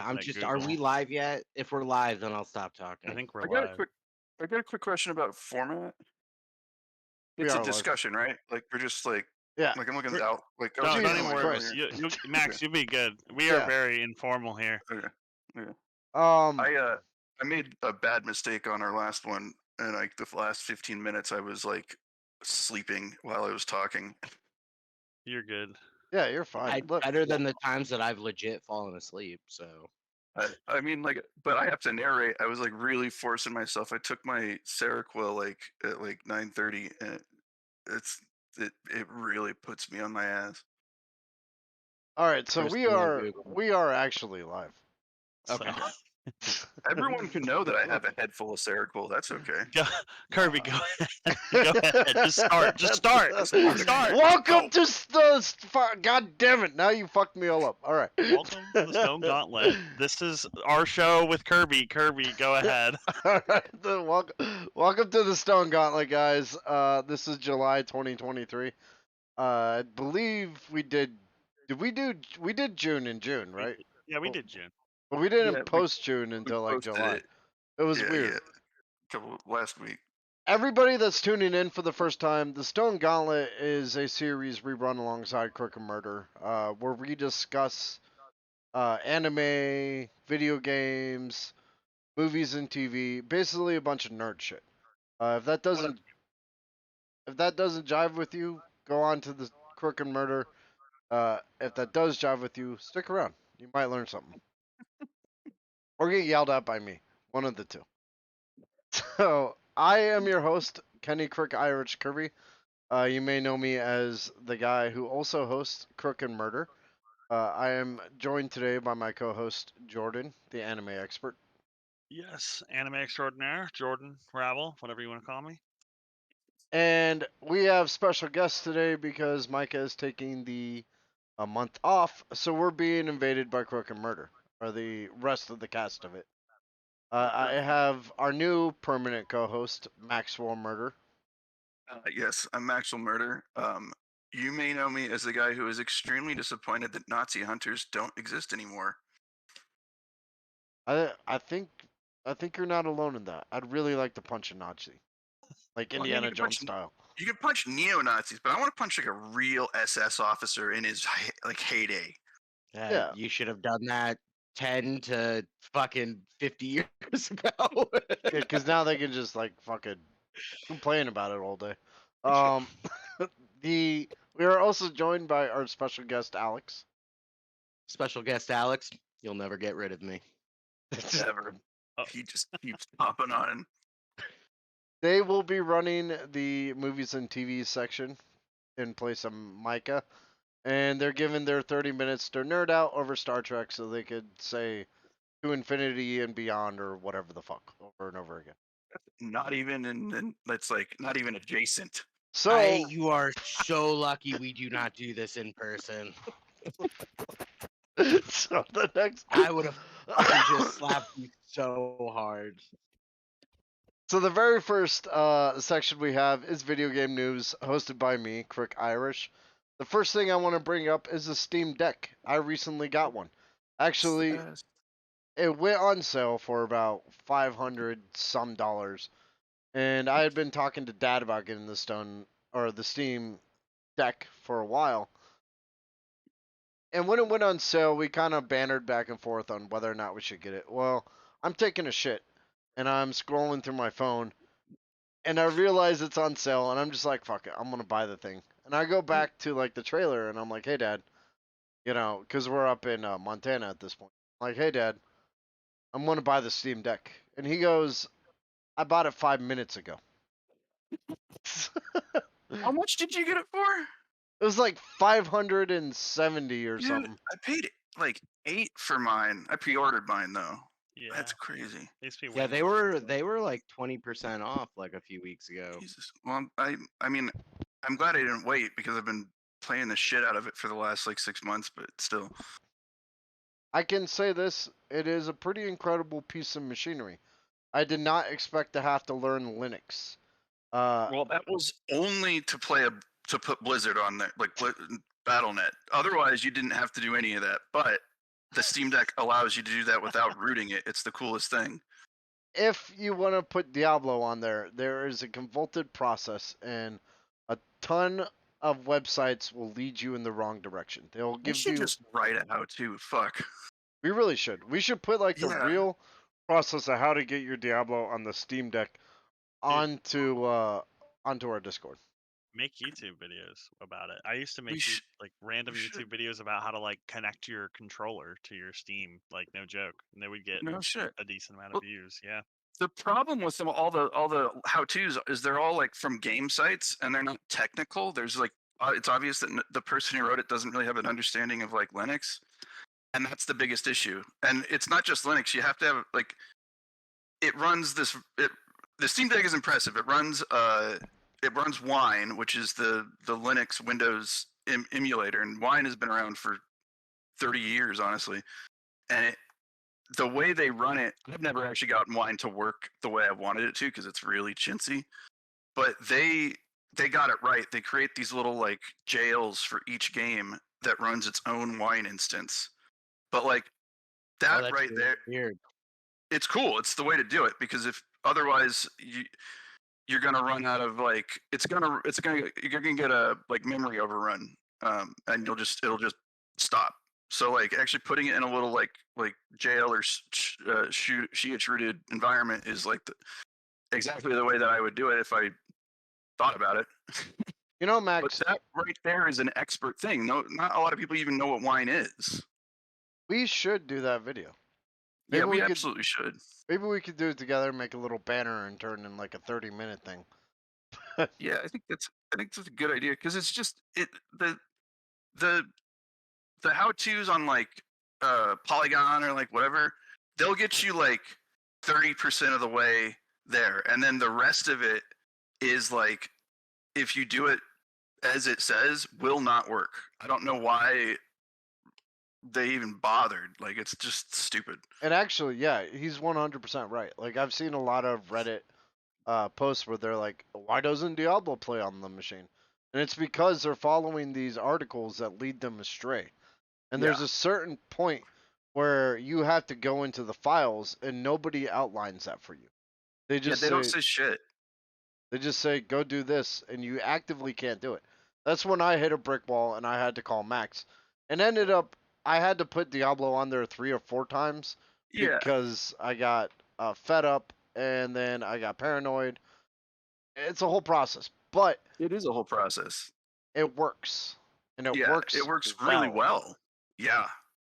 I'm at just. Are Google. we live yet? If we're live, then I'll stop I talking. think we're I got a live. quick I got a quick question about format. We It's a are live. discussion, right? Like we're just like Yeah. I'm looking out like I No, was don't looking even at my worry. go phone ahead. here. Max, you'll be good. We Yeah. are very informal here. Okay. Okay. Um. I made a bad mistake on our last one, and like the last 15 minutes I was like sleeping while I was talking. You're good. Yeah, you're fine. Look, Better than the times that I've legit fallen asleep. So I mean, like, but I have to narrate. I was like really forcing myself. I took my Seroquel like at like 9:30, and it really puts me on my ass. all right. So first we thing I are Googled. actually live. Okay. So, Everyone can know that I have a head full of Seroquel. That's okay. Kirby, go ahead. Go ahead. Just start. Just start. Start. Welcome to the. God damn it! Now you fucked me all up. All right. Welcome to the Stone Gauntlet. This is our show with Kirby. Kirby, go ahead. All right. Welcome to the Stone Gauntlet, guys. This is July 2023. I believe we did. We did June in June, right? Yeah, we did June. But we didn't Yeah, post June until like posted July. it. It was Yeah, weird. last week. Everybody that's tuning in for the first time, the Stone Gauntlet is a series we run alongside Crook and Murder, where we discuss anime, video games, movies, and TV. Basically, a bunch of nerd shit. If that doesn't jive with you, go on to the Crook and Murder. If that does jive with you, stick around. You might learn something, or get yelled at by me. One of the two. So I am your host, Kenny Crook Irish Kirby. You may know me as the guy who also hosts Crook and Murder. I am joined today by my co-host Jordan, the anime expert. Yes, anime extraordinaire, Jordan Ravel, whatever you want to call me. And we have special guests today because Micah is taking a month off, so we're being invaded by Crook and Murder, or the rest of the cast of it. I have our new permanent co-host, Maxwell Murder. Yes, I'm Maxwell Murder. You may know me as the guy who is extremely disappointed that Nazi hunters don't exist anymore. I think you're not alone in that. I'd really like to punch a Nazi, like Well, I mean, Indiana Jones style. You can punch neo-Nazis, but I want to punch like a real SS officer in his like heyday. Yeah. You should have done that 10 to fucking 50 years ago. Yeah, because now they can just like fucking complain about it all day. We are also joined by our special guest Alex. Special guest Alex, you'll never get rid of me. Never. Oh. He just keeps popping on. They will be running the movies and TV section in place of Micah, and they're giving their 30 minutes to nerd out over Star Trek so they could say to infinity and beyond or whatever the fuck over and over again. Not even in that's like not even adjacent. So You are so lucky we do not do this in person. so the next I would have just slapped you so hard. So the very first section we have is video game news, hosted by me, Crook Irish. The first thing I want to bring up is a Steam Deck. I recently got one. Actually, it went on sale for about $500 some, and I had been talking to Dad about getting the Steam Deck for a while. And when it went on sale, we kind of bantered back and forth on whether or not we should get it. Well, I'm taking a shit, and I'm scrolling through my phone, and I realize it's on sale, and I'm just like, fuck it, I'm gonna buy the thing. And I go back to like the trailer, and I'm like, hey Dad, because we're up in Montana at this point. I'm like, hey Dad, I'm gonna buy the Steam Deck, and he goes, I bought it 5 minutes ago. How much did you get it for? It was like 570 or something. I paid like $8 for mine. I pre-ordered mine though. Yeah, That's crazy. Yeah, they were like 20% off like a few weeks ago. Jesus. Well, I mean, I'm glad I didn't wait because I've been playing the shit out of it for the last like 6 months, but still. I can say this, it is a pretty incredible piece of machinery. I did not expect to have to learn Linux. Well, that was only to put Blizzard on there, like BattleNet. Otherwise, you didn't have to do any of that. But the Steam Deck allows you to do that without rooting it. It's the coolest thing. If you want to put Diablo on there, there is a convoluted process, and a ton of websites will lead you in the wrong direction. They'll We give should you. just write a how-to. Fuck. We really should. We should put like the Yeah. real process of how to get your Diablo on the Steam Deck onto our Discord. Make YouTube videos about it. I used to make sh- like random we should. YouTube videos about how to like connect your controller to your Steam, like no joke, and they would get No shit. a decent amount of Well, views. Yeah. The problem with them, all the how-tos is they're all like from game sites and they're not technical. There's like it's obvious that the person who wrote it doesn't really have an understanding of like Linux, and that's the biggest issue. And it's not just Linux. You have to have like it runs this. The Steam Deck is impressive. It runs Wine, which is the Linux Windows emulator, and Wine has been around for 30 years, honestly. And the way they run it, I've never actually gotten Wine to work the way I wanted it to because it's really chintzy. But they got it right. They create these little like jails for each game that runs its own Wine instance. But like that that's right there, weird. it's cool. It's the way to do it because if otherwise you're gonna run out of like you're gonna get a like memory overrun, and it'll just stop. So like actually putting it in a little like jail or Shiich rooted environment is like exactly the way that I would do it if I thought about it. You know, But Max, that right there is an expert thing. No, not a lot of people even know what Wine is. we should do that video. Yeah, Maybe we we could- absolutely should. Maybe we could do it together, make a little banner, and turn in like a 30-minute thing. Yeah, I think that's a good idea because it's just the how tos on like Polygon or like whatever, they'll get you like 30% of the way there, and then the rest of it is like if you do it as it says, will not work. I don't know why they even bothered. Like it's just stupid. And actually, yeah, he's 100% right. Like I've seen a lot of Reddit posts where they're like, "Why doesn't Diablo play on the machine?" And it's because they're following these articles that lead them astray. And there's Yeah. a certain point where you have to go into the files, and nobody outlines that for you. They Yeah, just they don't say shit. they just say go do this, and you actively can't do it. That's when I hit a brick wall, and I had to call Max, and ended up I had to put Diablo on there 3 or 4 times Yeah, because I got fed up, and then I got paranoid. It's a whole process, but it is a whole process. it works, and it Yeah, works. it works really well. Yeah,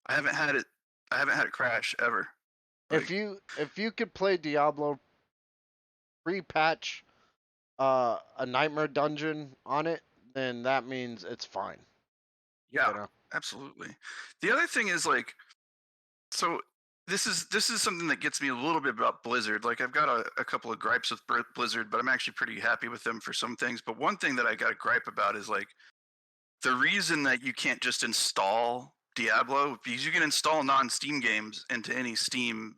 I haven't had it crash ever. If you could play Diablo pre-patch a nightmare dungeon on it, then that means it's fine. Yeah, You know? absolutely. The other thing is like, so this is something that gets me a little bit about Blizzard. Like I've got a couple of gripes with Blizzard, but I'm actually pretty happy with them for some things. But one thing that I got a gripe about is like the reason that you can't just install Diablo, because you can install non-Steam games into any Steam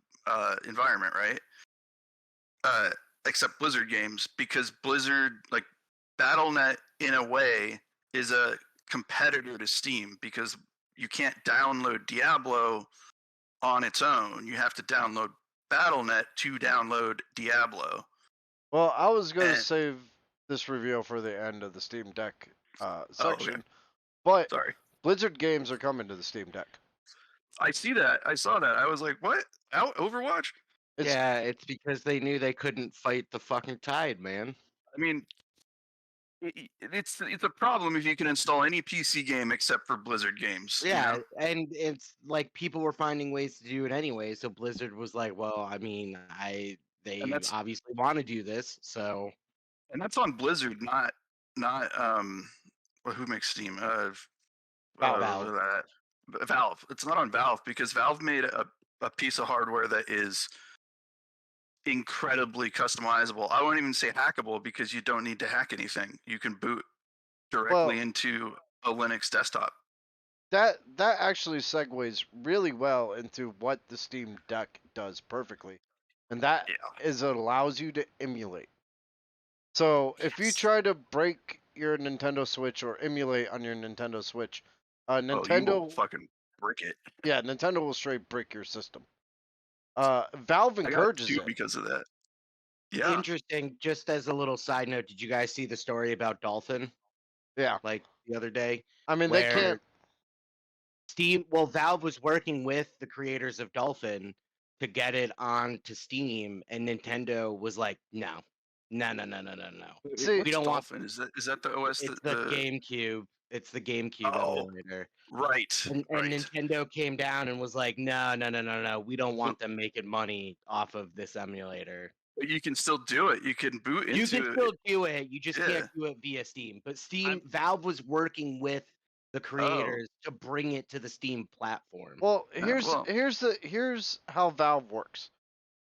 environment, right? Except Blizzard games, because Blizzard, like Battle.net, in a way, is a competitor to Steam because you can't download Diablo on its own. You have to download Battle.net to download Diablo. Well, I was going to And- save this review for the end of the Steam Deck okay. section, but Sorry. Blizzard games are coming to the Steam Deck. I see that. I saw that. I was like, what? Overwatch? It's, Yeah, it's because they knew they couldn't fight the fucking tide, man. I mean, it's a problem if you can install any PC game except for Blizzard games. you Yeah, know? and it's like people were finding ways to do it anyway. So Blizzard was like, "Well, I mean, they that's- obviously want to do this, so And that's on Blizzard, not well, who makes Steam? Valve. Valve. It's not on Valve because Valve made a piece of hardware that is incredibly customizable. I won't even say hackable because you don't need to hack anything. You can boot directly into a Linux desktop. that actually segues really well into what the Steam Deck does perfectly, and that is it allows you to emulate. So if you Yes. try to break your Nintendo Switch or emulate on your Nintendo Switch, Oh, you Nintendo will fucking brick it. Yeah, Nintendo will straight brick your system. Valve I got encourages 2 it. because of that. Yeah. Interesting. Just as a little side note, did you guys see the story about Dolphin Yeah, like the other day? I mean they Where can't. Valve was working with the creators of Dolphin to get it onto Steam, and Nintendo was like, no. See, We What's don't want Dolphin? Is that the OS it's the GameCube. It's the GameCube Oh, emulator. right. And Right. Nintendo came down and was like, no. We don't want them making money off of this emulator. But you can still do it. You can boot You into can still do it. You just Yeah. can't do it via Steam. But Valve was working with the Oh. creators to bring it to the Steam platform. Well, Yeah, here's how Valve works.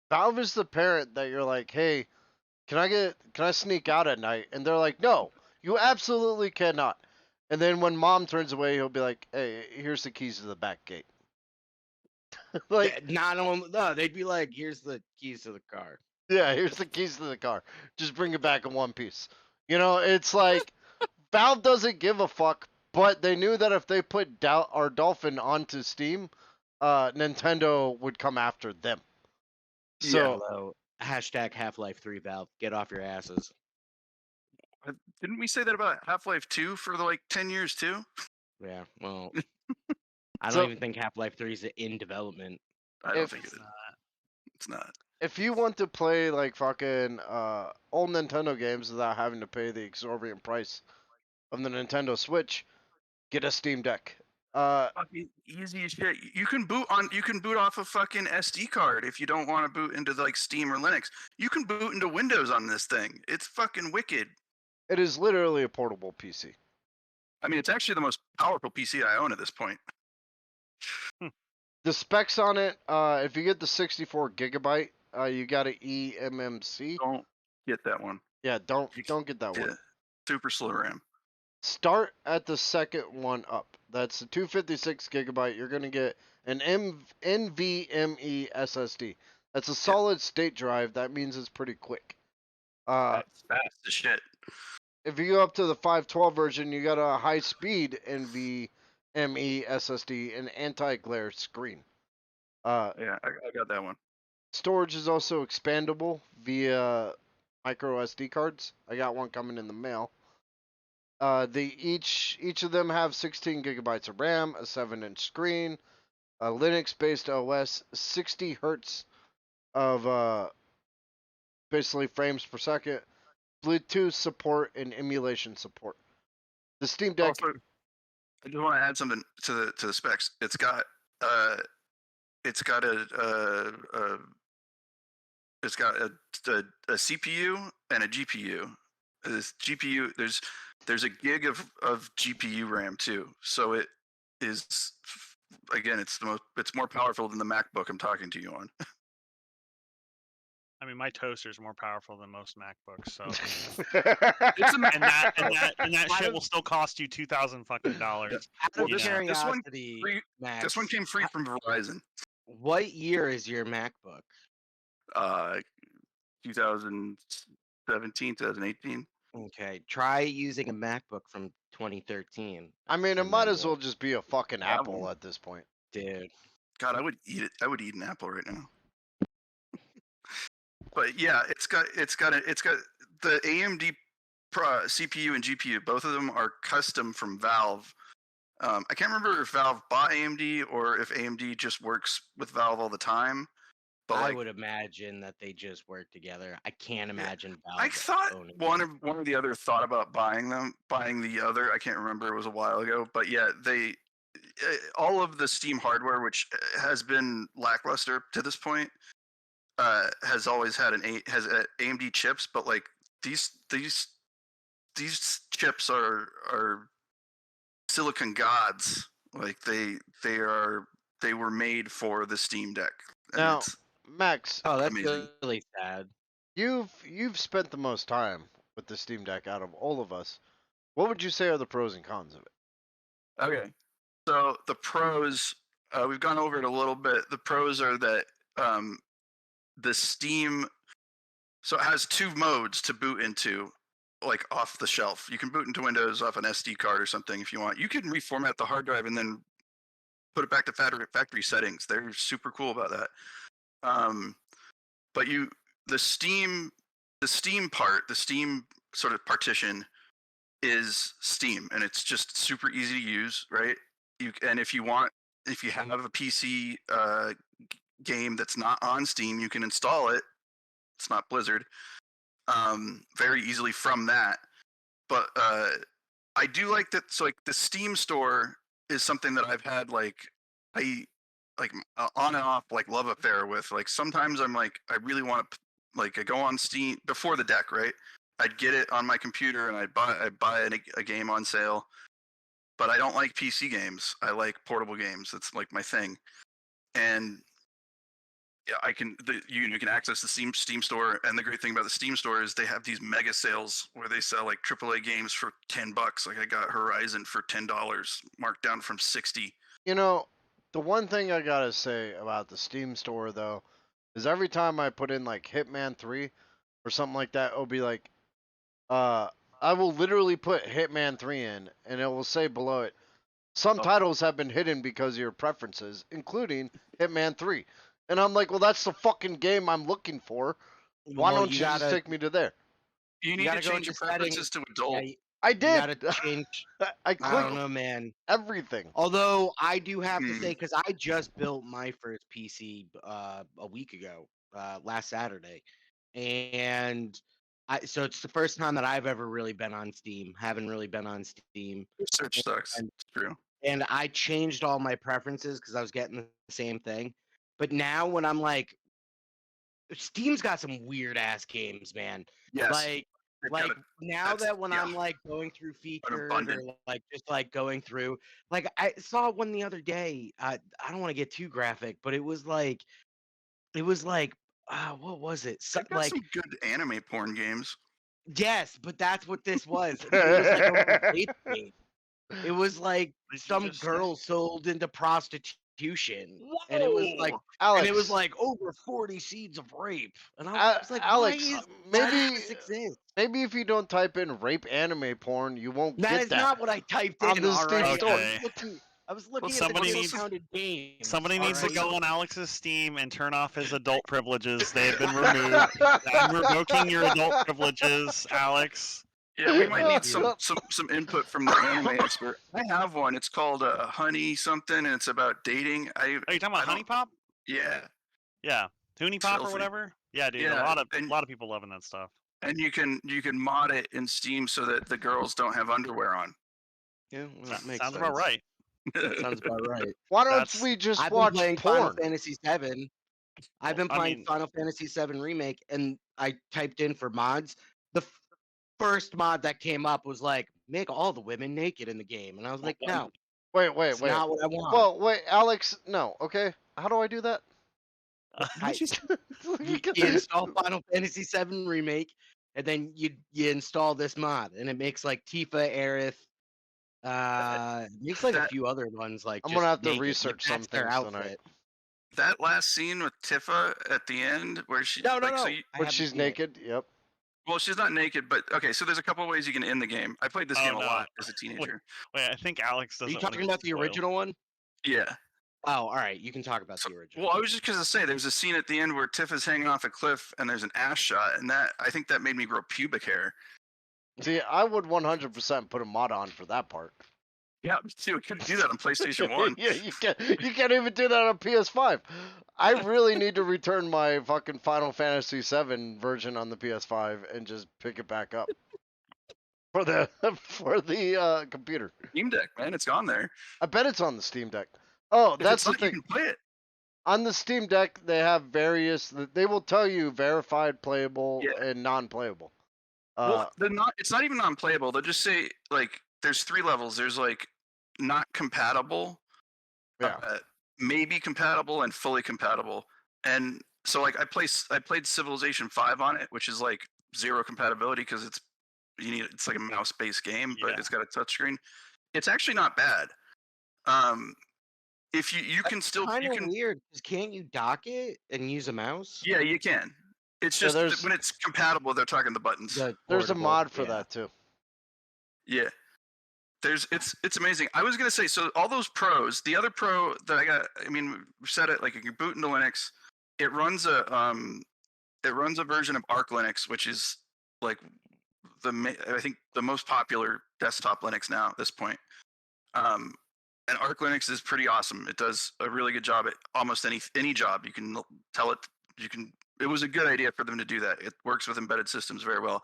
Valve is the parent that you're like, hey, can I sneak out at night? And they're like, no, you absolutely cannot. And then when mom turns away, he'll be like, hey, here's the keys to the back gate. Like, Not only no, they'd be like, here's the keys to the car. yeah, here's the keys to the car. Just bring it back in one piece. You know, it's like Valve doesn't give a fuck, but they knew that if they put our Dolphin onto Steam, Nintendo would come after them. So Hello. Hashtag Half-Life 3 Valve. Get off your asses. Didn't we say that about Half-Life 2 for like 10 years too? Yeah, well, I don't So- even think Half-Life 3 is in development. I don't If- think it is. It's not. if you want to play like fucking old Nintendo games without having to pay the exorbitant price of the Nintendo Switch, get a Steam Deck. Fucking easy as shit. You can boot off a fucking SD card if you don't want to boot into like Steam or Linux. You can boot into Windows on this thing. It's fucking wicked. It is literally a portable PC. I mean, it's actually the most powerful PC I own at this point. The specs on it, if you get the 64 gigabyte, you got an eMMC. Don't get that one. Yeah, don't get that Yeah. one. Super slow RAM. Start at the second one up. That's the 256 gigabyte. You're gonna get an NVMe SSD. That's a solid state drive. That means it's pretty quick. That's fast as shit. If you go up to the 512 version, you got a high speed NVMe SSD and anti-glare screen. Yeah, I got that one. Storage is also expandable via micro SD cards. I got one coming in the mail. They each of them have 16 gigabytes of RAM, a 7-inch screen, a Linux-based OS, 60 hertz of basically frames per second, Bluetooth support, and emulation support. The Steam Deck. Also, I just want to add something to the specs. It's got a CPU and a GPU. This GPU, there's a gig of GPU RAM too. So it is, again, it's more powerful than the MacBook I'm talking to you on. I mean, my toaster's more powerful than most MacBooks, so It's a Mac. and that shit will still cost you $2,000 fucking dollars. Out of You know. curiosity, Max, This one came free from Verizon. what year is your MacBook? 2017, 2018. Okay, try using a MacBook from 2013. I mean, it and might then as well just be a fucking Yeah, Apple well- at this point. Dude. God, I would eat it. I would eat an apple right now. But yeah, it's got the AMD CPU and GPU. Both of them are custom from Valve. I can't remember if Valve bought AMD or if AMD just works with Valve all the time. But I like, would imagine that they just work together. I can't imagine Valve I thought owning one them. of the other thought about buying the other. I can't remember. It was a while ago. But yeah, they all of the Steam hardware, which has been lackluster to this point, has always had AMD chips. But like these chips are silicon gods. Like they were made for the Steam Deck. And Now, it's- Max, Oh, that's amazing. really sad. you've spent the most time with the Steam Deck out of all of us. What would you say are the pros and cons of it? Okay. So the pros, we've gone over it a little bit. The pros are that the Steam, so it has 2 modes to boot into, like off the shelf. You can boot into Windows off an SD card or something if you want. You can reformat the hard drive and then put it back to factory settings. They're super cool about that. But the Steam sort of partition is Steam, and it's just super easy to use, right? If you have a PC game that's not on Steam, you can install it. It's not Blizzard. Very easily from that. But I do like that. So like the Steam store is something that I've had on and off love affair with. Like sometimes I'm like I really want to I go on Steam before the deck, right? I'd get it on my computer and I'd buy a game on sale. But I don't like PC games. I like portable games. That's like my thing. And yeah, you can access the Steam store, and the great thing about the Steam store is they have these mega sales where they sell like AAA games for $10. Like I got Horizon for $10, marked down from $60. You know, the one thing I gotta say about the Steam store though is every time I put in like Hitman 3 or something like that, it'll be like, I will literally put Hitman 3 in, and it will say below it, some titles have been hidden because of your preferences, including Hitman 3. And I'm like, well, that's the fucking game I'm looking for. Why don't you just take me to there? You need to change your preferences to adult. Yeah, I you did. gotta change. I I don't clicked know, man. everything. Although I do have to say, because I just built my first PC a week ago, last Saturday, and so it's the first time that I've ever really been on Steam. Haven't really been on Steam. Search sucks. And, It's true. and I changed all my preferences because I was getting the same thing. But now when I'm like, Steam's got some weird ass games, man. Yes. Like now that when I'm like going through featured or like just like going through, like I saw one the other day. I don't want to get too graphic, but it was like what was it? Some good anime porn games. Yes, but that's what this was. It was like a rape game. It was like some girl sold into prostitution. Whoa! And it was like Alex, and it was like over 40 seeds of rape. And I was like, Alex, why does this exist? maybe if you don't type in rape anime porn, you won't That get is that. not what I typed on in. the All Steam right? store. I was looking at somebody the needs- discounted games. Somebody needs to alright? go on Alex's Steam and turn off his adult privileges. They have been removed. I'm revoking your adult privileges, Alex. Yeah, we might need some input from the anime expert. I have one. It's called Honey something, and it's about dating. Are you talking about Honey Pop? Yeah. Yeah, Toonie Pop or Filthy. whatever. Yeah, dude. Yeah, a lot of people loving that stuff. And you can mod it in Steam so that the girls don't have underwear on. Yeah, well, that makes Sounds sense. about right. That sounds about right. Why don't That's- we just I've been watch playing porn? Final Fantasy VII. I've been I playing mean- Final Fantasy VII Remake, and I typed in for mods. The first mod that came up was like, make all the women naked in the game. And I was like, no, Wait. it's not what I want. Well, wait, Alex. No, okay. How do I do that? You install Final Fantasy VII Remake, and then you install this mod, and it makes like Tifa, Aerith, it makes like a few other ones. Like I'm just gonna have to naked. research That's their some things tonight. outfit. That last scene with Tifa at the end, where she No. So I When haven't she's seen it. naked. Yep. well, she's not naked, but okay. So there's a couple of ways you can end the game. I played this Oh, game a no. lot as a teenager. Wait, I think Alex Are doesn't. you wanna talking get about the spoiled. original one? Yeah. Oh, all right. You can talk about the original. Well, I was just gonna say there's a scene at the end where Tifa's hanging off a cliff and there's an ass shot, and I think that made me grow pubic hair. See, I would 100% put a mod on for that part. Yeah, me too. I couldn't do that on PlayStation 1. Yeah, you can't even do that on PS5. I really need to return my fucking Final Fantasy VII version on the PS5 and just pick it back up for the computer. Steam Deck, man, it's gone there. I bet it's on the Steam Deck. Oh, If that's it's the not, you thing. can play it. On the Steam Deck, they have various. They will tell you verified, playable, Yeah. and non-playable. Well, it's not even non-playable. They'll just say like there's 3 levels. There's like not compatible, Yeah. maybe compatible, and fully compatible. And so like I played Civilization 5 on it, which is like 0 compatibility because it's like a mouse-based game, but Yeah. it's got a touchscreen. It's actually not bad. If you can still Kind you of can weird. 'Cause can't you dock it and use a mouse? yeah you can. It's Yeah, just there's- when it's compatible, they're talking the buttons. The There's a portable, mod for yeah. that too. Yeah. it's amazing. I was gonna say, so all those pros, the other pro that I got, I mean, we said it, like you can boot into Linux. It runs a version of Arch Linux, which is like I think the most popular desktop Linux now at this point. And Arch Linux is pretty awesome. It does a really good job at almost any job. You can tell it. It was a good idea for them to do that. It works with embedded systems very well.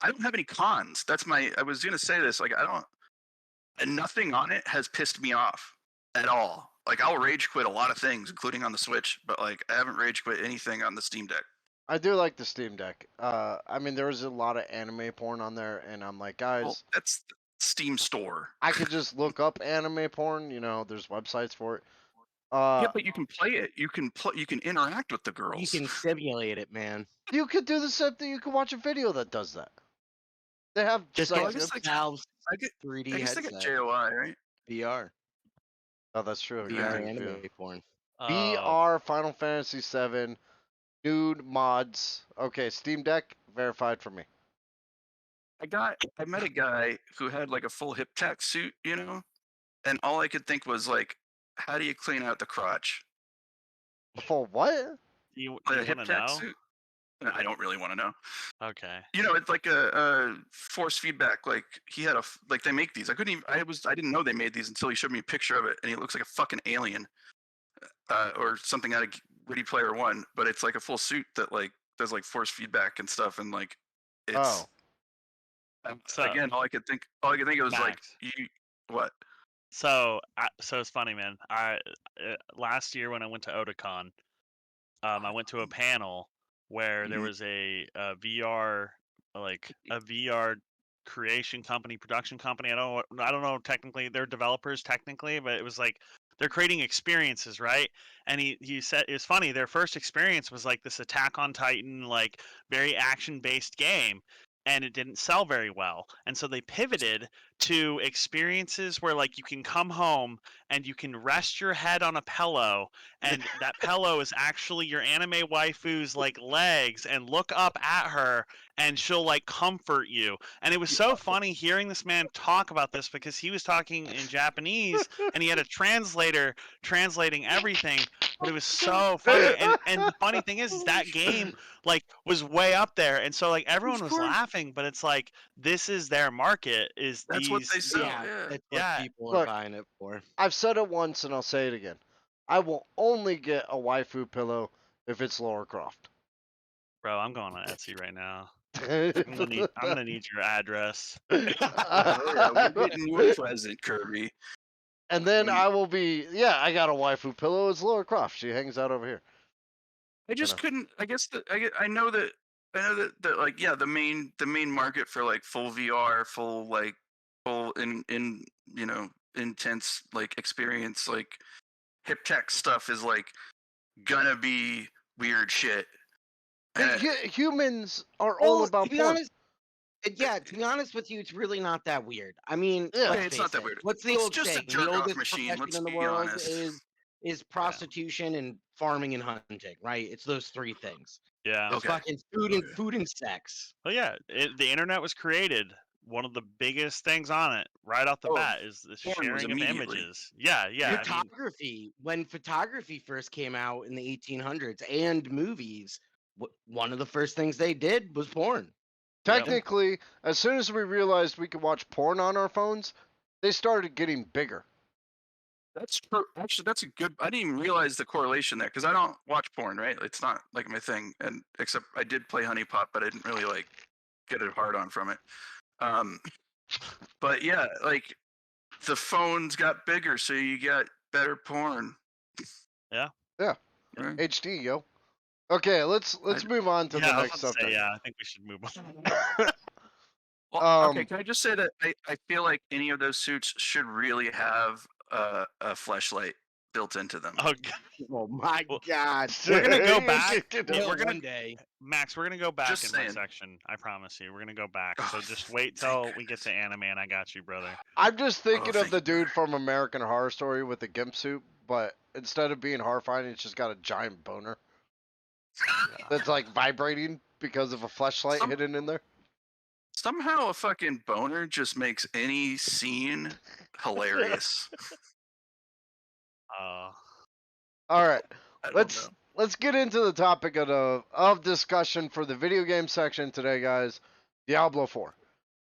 I don't have any cons. I was gonna say this. Like and nothing on it has pissed me off at all. Like I'll rage quit a lot of things, including on the Switch, but like I haven't rage quit anything on the Steam Deck. I do like the Steam Deck. I mean, there was a lot of anime porn on there, and I'm like, guys, Well, that's the Steam store. I could just look up anime porn. You know, there's websites for it. Yeah, but you can play it. You can interact with the girls. You can simulate it, man. You could do the same thing. You could watch a video that does that. They have Just sites. get guess like- Valve's I get- 3D I guess they headset. got JOI, right? VR. Oh, that's true. VR yeah, anime porn. VR Final Fantasy VII nude mods. Okay, Steam Deck verified for me. I met a guy who had like a full hip tack suit, you know, and all I could think was like, how do you clean out the crotch? For what? You Like a want hip to tack know? suit? I don't really want to know. Okay. You know, it's like a force feedback. Like he had like they make these. I didn't know they made these until he showed me a picture of it, and he looks like a fucking alien, or something out of Ready Player One. But it's like a full suit that like does like force feedback and stuff, and like it's. Oh. So- Again, all I could think it was like Max. what? So it's funny, man. Last year when I went to Otakon, I went to a panel where there Mhm. was a VR creation company, production company. I don't know technically they're developers technically, but it was like they're creating experiences, right? And he said it was funny. Their first experience was like this Attack on Titan, like very action based game. And it didn't sell very well. And so they pivoted to experiences where like you can come home and you can rest your head on a pillow and that pillow is actually your anime waifu's like legs and look up at her and she'll like comfort you. And it was so funny hearing this man talk about this because he was talking in Japanese and he had a translator translating everything, but it was so funny. And the funny thing is that game like was way up there, and so like everyone was course. laughing, but it's like this is their market. Is That's these what they sell. Yeah, Yeah. that's Yeah. what people Look. are buying it for. I've said it once and I'll say it again. I will only get a waifu pillow if it's Laura Croft. Bro, I'm going on Etsy right now. I'm gonna need your address. Oh, yeah, we're getting you a present, Kirby. And then We- I will be, yeah, I got a waifu pillow. It's Laura Croft. She hangs out over here. I just couldn't. I guess that I know that like yeah, the main market for like full VR, full in you know intense like experience like hip tech stuff is like gonna be weird shit. And Humans are all about to be porn. honest, to be honest with you, it's really not that weird. I mean, Yeah. let's It's not face that it. weird. What's the It's old just a saying? The jerk-off oldest machine, profession let's in the be world honest. is prostitution and farming and hunting, right? It's those three things. Yeah. There's Okay. fucking food and sex. Well, yeah. The internet was created. One of the biggest things on it, right off the Oh, bat, is the porn was sharing of immediately. images. Yeah. I mean, Photography, when photography first came out in the 1800s, and movies, one of the first things they did was porn. Technically, as soon as we realized we could watch porn on our phones, they started getting bigger. That's true. Actually, that's a good. I didn't even realize the correlation there because I don't watch porn, right? It's not like my thing, and except I did play Honey Pot, but I didn't really like get a hard on from it. But yeah, like the phones got bigger, so you got better porn. Yeah. Right. HD, yo. Okay, let's move on to yeah, the I was next about to say, subject. yeah, I think we should move on. Well, okay, Um, can I just say that I feel like any of those suits should really have a fleshlight built into them. Oh, God. Oh my Well, god. We're gonna go back. Will We're gonna one day. Max, we're gonna go back Just in my saying. section. I promise you, we're gonna go back. So Oh, just wait thank till we get to anime, and I got you, brother. I'm just thinking Oh, of the thank you, dude from American Horror Story with the gimp suit, but instead of being horrifying, it's just got a giant boner that's like vibrating because of a fleshlight Some- hidden in there. Somehow a fucking boner just makes any scene hilarious. Uh, All right, I don't know. let's get into the topic of discussion for the video game section today, guys. Diablo 4.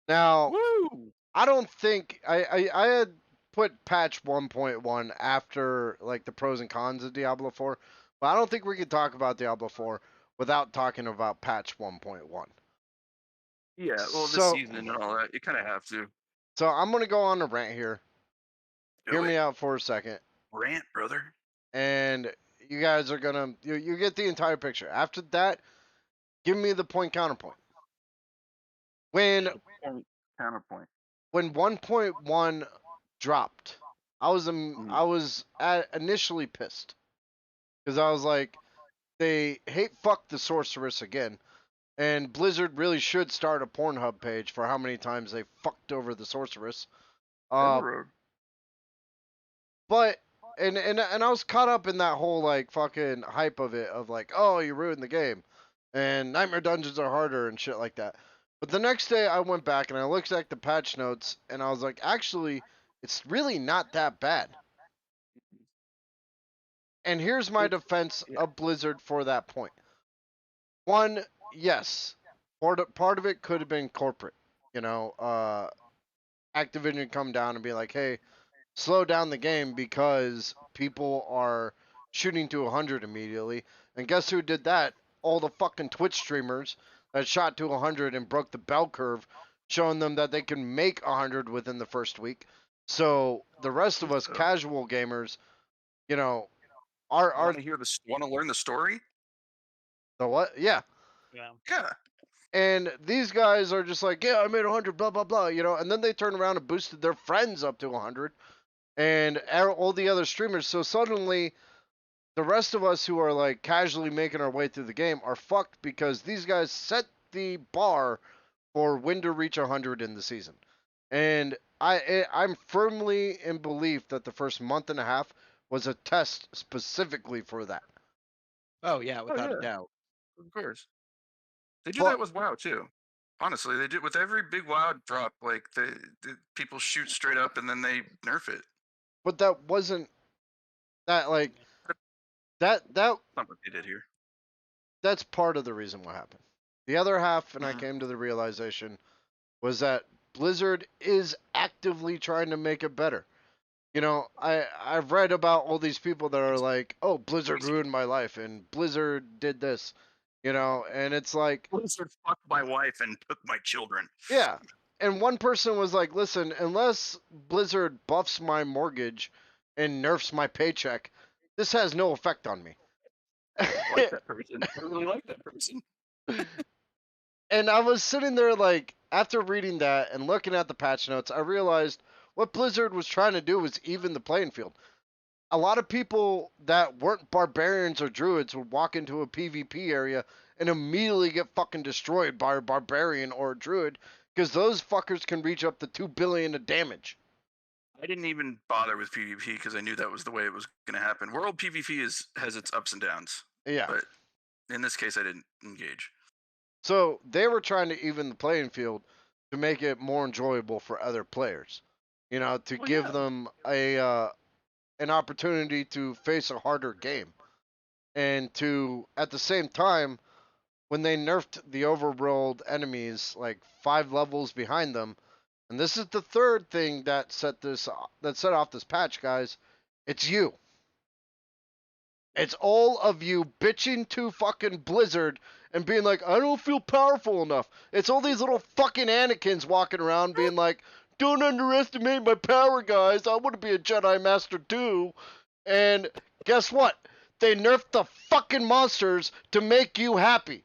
Now, Woo! I don't think I had put patch 1.1 after like the pros and cons of Diablo 4, but I don't think we could talk about Diablo 4 without talking about patch 1.1. Yeah, well, the So, season and all that, you kind of have to. so I'm gonna go on a rant here. Hear Do me it. out for a second, Rant, brother. and you guys are gonna you get the entire picture. After that, give me the point counterpoint. When Point, counterpoint. when 1.1 dropped, I was initially pissed because I was like, they hate fuck the sorceress again, and Blizzard really should start a Pornhub page for how many times they fucked over the sorceress. Railroad. But and I was caught up in that whole like fucking hype of it of like, oh, you ruined the game, and Nightmare Dungeons are harder and shit like that. But the next day I went back and I looked at the patch notes and I was like, actually, it's really not that bad. And here's my defense Yeah. of Blizzard for that point. One, yes, part of it could have been corporate. You know, Activision come down and be like, hey, slow down the game because people are shooting to 100 immediately. And guess who did that? All the fucking Twitch streamers that shot to 100 and broke the bell curve, showing them that they can make 100 within the first week. So the rest of us casual gamers, you know, are Want to hear want to learn the story? the what? Yeah. yeah. Yeah. And these guys are just like, yeah, I made 100, blah blah blah, you know. And then they turn around and boosted their friends up to 100, and all the other streamers. So suddenly, the rest of us who are like casually making our way through the game are fucked because these guys set the bar for when to reach 100 in the season. And I'm firmly in belief that the first month and a half was a test specifically for that. Oh yeah, without yeah. a doubt. Of course. They do But- that with WoW too. Honestly, they do with every big WoW drop. Like the people shoot straight up and then they nerf it. But that wasn't that like that That's not what they did here. that's part of the reason what happened. The other half, and I Mhm. came to the realization, was that Blizzard is actively trying to make it better. You know, I've read about all these people that are like, "Oh, Blizzard ruined my life," and Blizzard did this, you know, and it's like, Blizzard fucked my wife and took my children. yeah. And one person was like, "Listen, unless Blizzard buffs my mortgage and nerfs my paycheck, this has no effect on me." I like that person. I really like that person. And I was sitting there like, after reading that and looking at the patch notes, I realized what Blizzard was trying to do was even the playing field. A lot of people that weren't barbarians or druids would walk into a PvP area and immediately get fucking destroyed by a barbarian or a druid because those fuckers can reach up to 2 billion of damage. I didn't even bother with PvP because I knew that was the way it was going to happen. World PvP has its ups and downs. Yeah. But in this case, I didn't engage. So they were trying to even the playing field to make it more enjoyable for other players. You know, to give them an opportunity to face a harder game. And to, at the same time, when they nerfed the overworld enemies like 5 levels behind them, and this is the third thing that set off this patch, guys, it's you. It's all of you bitching to fucking Blizzard and being like, I don't feel powerful enough. It's all these little fucking Anakins walking around being like, don't underestimate my power, guys. I want to be a Jedi Master too. And guess what? They nerfed the fucking monsters to make you happy.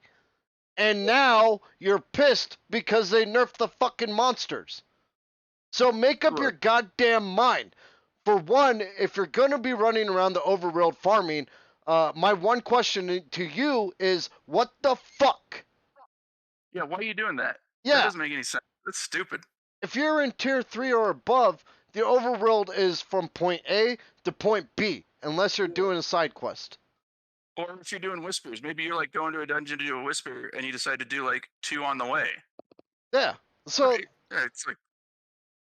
And now you're pissed because they nerfed the fucking monsters. So make up your goddamn mind. For one, if you're going to be running around the overworld farming, my one question to you is, what the fuck? Yeah, why are you doing that? Yeah. That doesn't make any sense. That's stupid. If you're in tier 3 or above, the overworld is from point A to point B, unless you're doing a side quest. Or if you're doing whispers, maybe you're like going to a dungeon to do a whisper and you decide to do like 2 on the way. Yeah. So Right. Yeah, it's like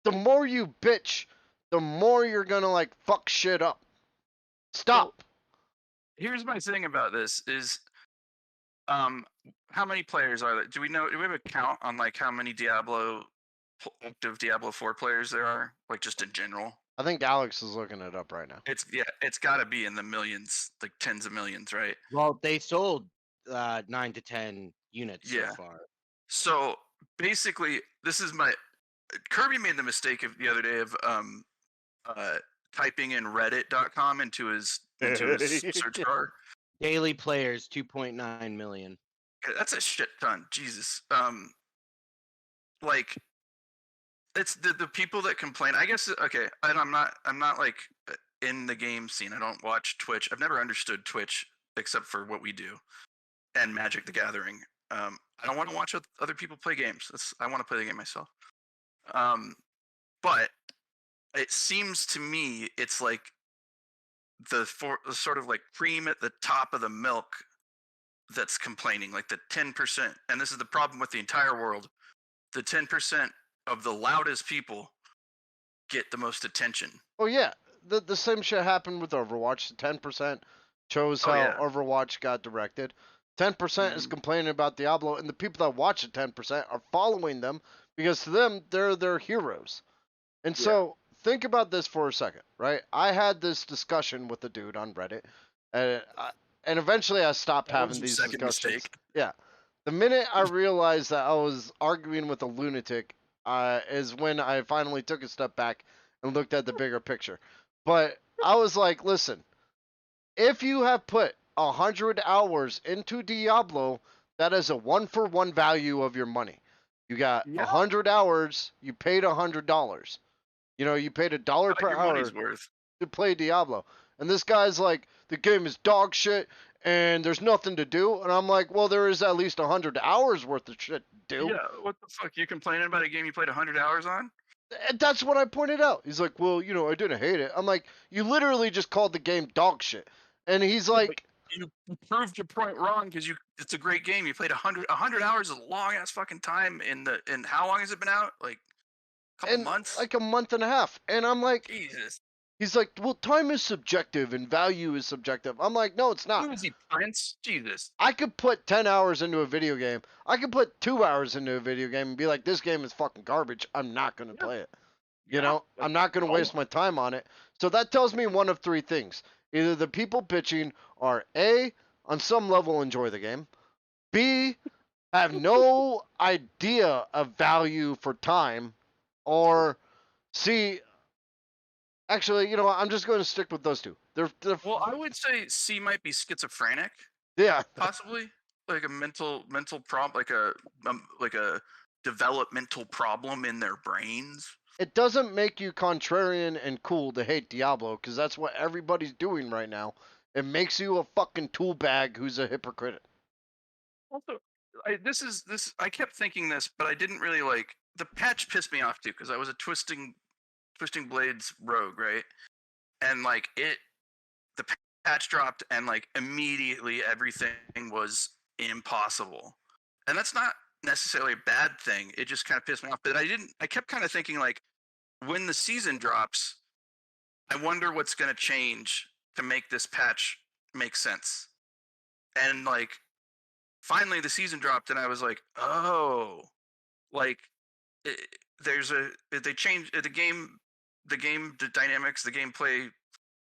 the more you bitch, the more you're gonna like fuck shit up. Stop. here's my thing about this is how many players are there? Do we have a count on like how many active Diablo 4 players there are? Like just in general? I think Alex is looking it up right now. It's gotta be in the millions, like tens of millions, right? Well, they sold 9 to 10 units so Yeah. far. So basically, this is my Kirby made the mistake of the other day of typing in reddit.com into his search bar. Daily players 2.9 million. That's a shit ton. Jesus. Like it's the people that complain. I guess okay, and I'm not like in the game scene. I don't watch Twitch. I've never understood Twitch except for what we do and Magic the Gathering. I don't want to watch other people play games. I want to play the game myself. But it seems to me it's like the sort of like cream at the top of the milk that's complaining, like the 10%. And this is the problem with the entire world. The 10% of the loudest people get the most attention. Oh yeah, the same shit happened with Overwatch. 10% chose how Overwatch got directed. 10% is complaining about Diablo, and the people that watch the 10% are following them because to them they're their heroes. And so think about this for a second, right? I had this discussion with a dude on Reddit, and eventually I stopped having these discussions. Mistake. Yeah, the minute I realized that I was arguing with a lunatic, is when I finally took a step back and looked at the bigger picture. But I was like, listen, if you have put 100 hours into Diablo, that is a 1-for-1 value of your money. You got 100 hours, you paid $100. You know, you paid $1 per hour to play Diablo. And this guy's like, the game is dog shit and there's nothing to do. And I'm like, well, there is at least 100 hours worth of shit to do. Yeah, what the fuck? You complaining about a game you played 100 hours on? And that's what I pointed out. He's like, well, you know, I didn't hate it. I'm like, you literally just called the game dog shit. And he's like, you proved your point wrong because it's a great game. You played 100 hours is a long ass fucking time in how long has it been out? Like a couple months? Like a month and a half. And I'm like, Jesus. He's like, well, time is subjective and value is subjective. I'm like, no, it's not. Who is he, Prince? Jesus. I could put 10 hours into a video game. I could put 2 hours into a video game and be like, this game is fucking garbage. I'm not going to play it. You know, I'm not going to waste my time on it. So that tells me one of 3 things. Either the people bitching are A, on some level enjoy the game, B, have no idea of value for time, or C, actually, you know what? I'm just going to stick with those 2. They're well, I would say C might be schizophrenic. Yeah, possibly like a mental problem, like a developmental problem in their brains. It doesn't make you contrarian and cool to hate Diablo, because that's what everybody's doing right now. It makes you a fucking tool bag who's a hypocrite. Also, I kept thinking this, but I didn't really like the patch. Pissed me off too because I was a twisting blades rogue, right? And like the patch dropped, and like immediately everything was impossible. And that's not necessarily a bad thing. It just kind of pissed me off. But I kept kind of thinking like, when the season drops, I wonder what's going to change to make this patch make sense. And like, finally the season dropped, and I was like, oh, like they changed the game, the dynamics, the gameplay,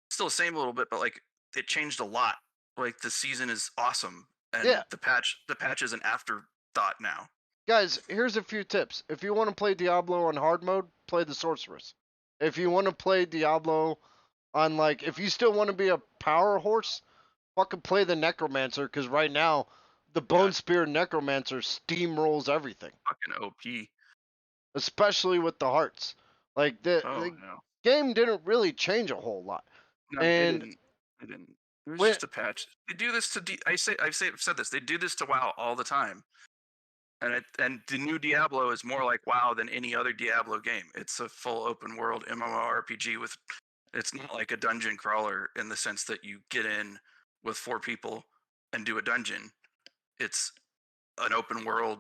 still the same a little bit, but like it changed a lot. Like the season is awesome, and the patch is an afterthought now. Guys, here's a few tips. If you want to play Diablo on hard mode, play the Sorceress. If you want to play Diablo on like, if you still want to be a power horse, fucking play the Necromancer, because right now the Bone Spear Necromancer steamrolls everything. Fucking OP. Especially with the hearts. Like the game didn't really change a whole lot. No, it didn't. It was just a patch. They do this to I've said this. They do this to WoW all the time. And the new Diablo is more like WoW than any other Diablo game. It's a full open world MMORPG with. It's not like a dungeon crawler in the sense that you get in with 4 people and do a dungeon. It's an open world.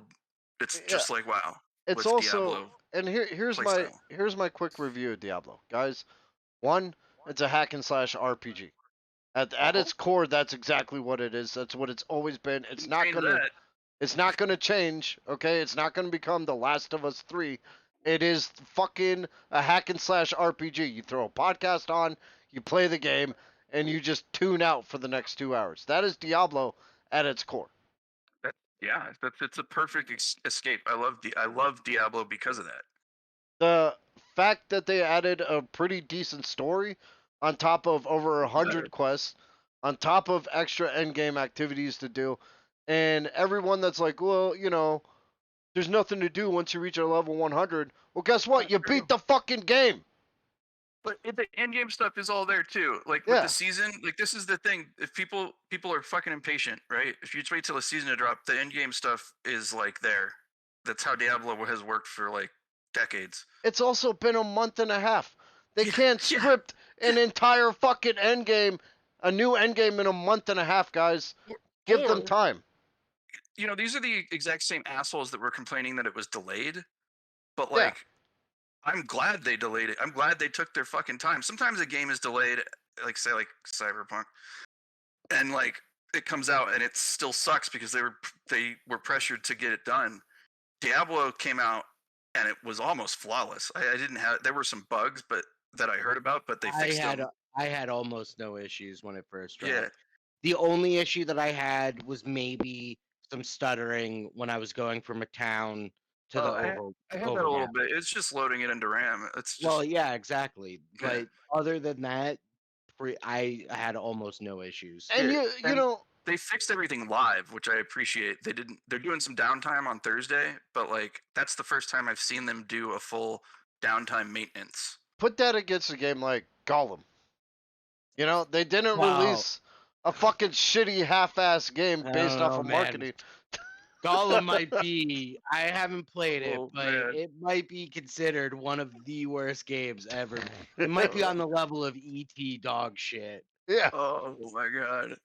It's just like WoW. It's with also, Diablo and here's playstyle. my quick review of Diablo, guys. One, it's a hack and slash RPG. At its core, that's exactly what it is. That's what it's always been. Change that. It's not gonna change. Okay, it's not gonna become The Last of Us 3. It is fucking a hack and slash RPG. You throw a podcast on, you play the game, and you just tune out for the next 2 hours. That is Diablo at its core. Yeah, it's a perfect escape. I love Diablo because of that. The fact that they added a pretty decent story on top of over 100 quests, on top of extra endgame activities to do, and everyone that's like, well, there's nothing to do once you reach a level 100. Well, guess what? You beat the fucking game. But the end game stuff is all there too. Like with Yeah. the season, like this is the thing. If people are fucking impatient, right? If you just wait till the season to drop, the end game stuff is like there. That's how Diablo has worked for like decades. It's also been a month and a half. They can't yeah. script an entire fucking endgame, a new endgame in a month and a half, guys. Give them time. These are the exact same assholes that were complaining that it was delayed. But Yeah. like, I'm glad they delayed it. I'm glad they took their fucking time. Sometimes a game is delayed, like say like Cyberpunk, and like it comes out and it still sucks because they were pressured to get it done. Diablo came out and it was almost flawless. I didn't have there were some bugs, but that I heard about, but they fixed them. I had almost no issues when it first dropped. Yeah. The only issue that I had was maybe some stuttering when I was going from a town to the I had that a little bit. It's just loading it into RAM. It's just Well, yeah, exactly. Yeah. But other than that, I had almost no issues. And Yeah, you know, they fixed everything live, which I appreciate. They're doing some downtime on Thursday, but like that's the first time I've seen them do a full downtime maintenance. put that against a game like Gollum. They didn't Wow. release a fucking shitty half-ass game I based don't off know, of man. marketing. Gollum might be. I haven't played it, Oh, but man. it might be considered one of the worst games ever. It might be on the level of ET dog shit. Yeah. Oh my god.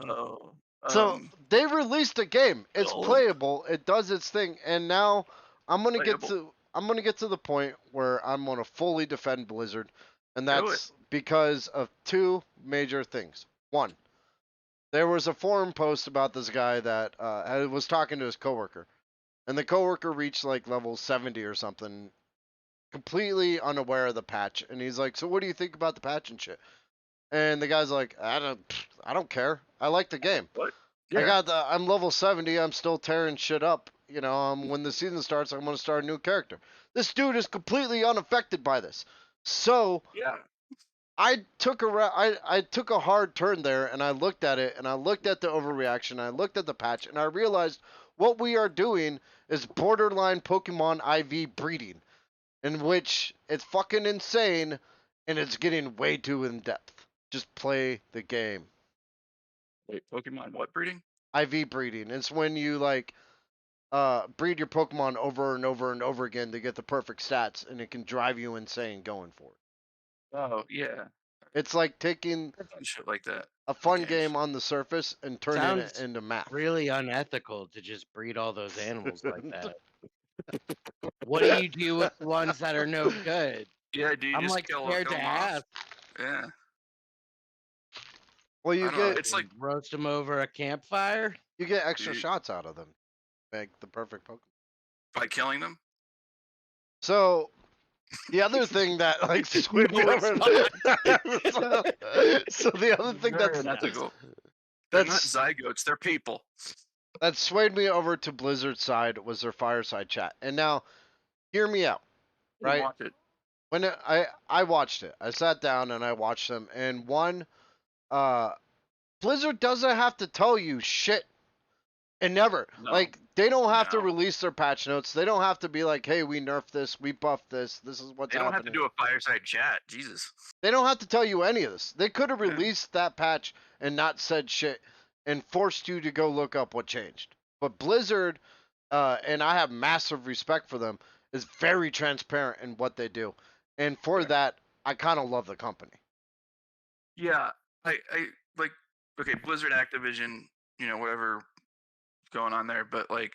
Oh. So they released a game. It's Gollum. playable. It does its thing, and now I'm gonna get Playable. to the point where I'm gonna fully defend Blizzard, and Do that's because of two major things. One, there was a forum post about this guy that was talking to his coworker, and the coworker reached like level 70 or something, completely unaware of the patch, and he's like, "So what do you think about the patch and shit?" And the guy's like, "I don't care. I like the game. What? I'm level 70. I'm still tearing shit up. When the season starts, I'm gonna start a new character." This dude is completely unaffected by this. So Yeah. I took a hard turn there, and I looked at it, and I looked at the overreaction, I looked at the patch, and I realized what we are doing is borderline Pokemon IV breeding, in which it's fucking insane, and it's getting way too in depth. Just play the game. Wait, Pokemon what breeding? IV breeding. It's when you breed your Pokemon over and over and over again to get the perfect stats, and it can drive you insane going for it. Oh yeah. It's like taking I've done shit like that. a fun games. game on the surface and turning it Sounds into math. really unethical to just breed all those animals like that. What do you do with the ones that are no good? Yeah, dude. I'm just like kill scared to them off. ask. Yeah. Well, you I don't know, get it's like roast them over a campfire. extra shots out of them. Make the perfect Pokemon. by killing them. So the other thing that like swayed me No, over. So the other thing Very unethical. They're not zygotes. They're people. that swayed me over to Blizzard's side was their fireside chat. And now, hear me out. Right? Watch it. When I watched it, I sat down and I watched them. And one, Blizzard doesn't have to tell you shit. And never. No. Like, they don't have to No. release their patch notes. They don't have to be like, hey, we nerfed this, we buffed this, this is what's They don't happening. have to do a fireside chat. Jesus. They don't have to tell you any of this. They could have released that patch and not said shit and forced you to go look up what changed. But Blizzard, and I have massive respect for them, is very transparent in what they do. And for that, I kind of love the company. Yeah, I like. Okay, Blizzard, Activision, whatever going on there, but like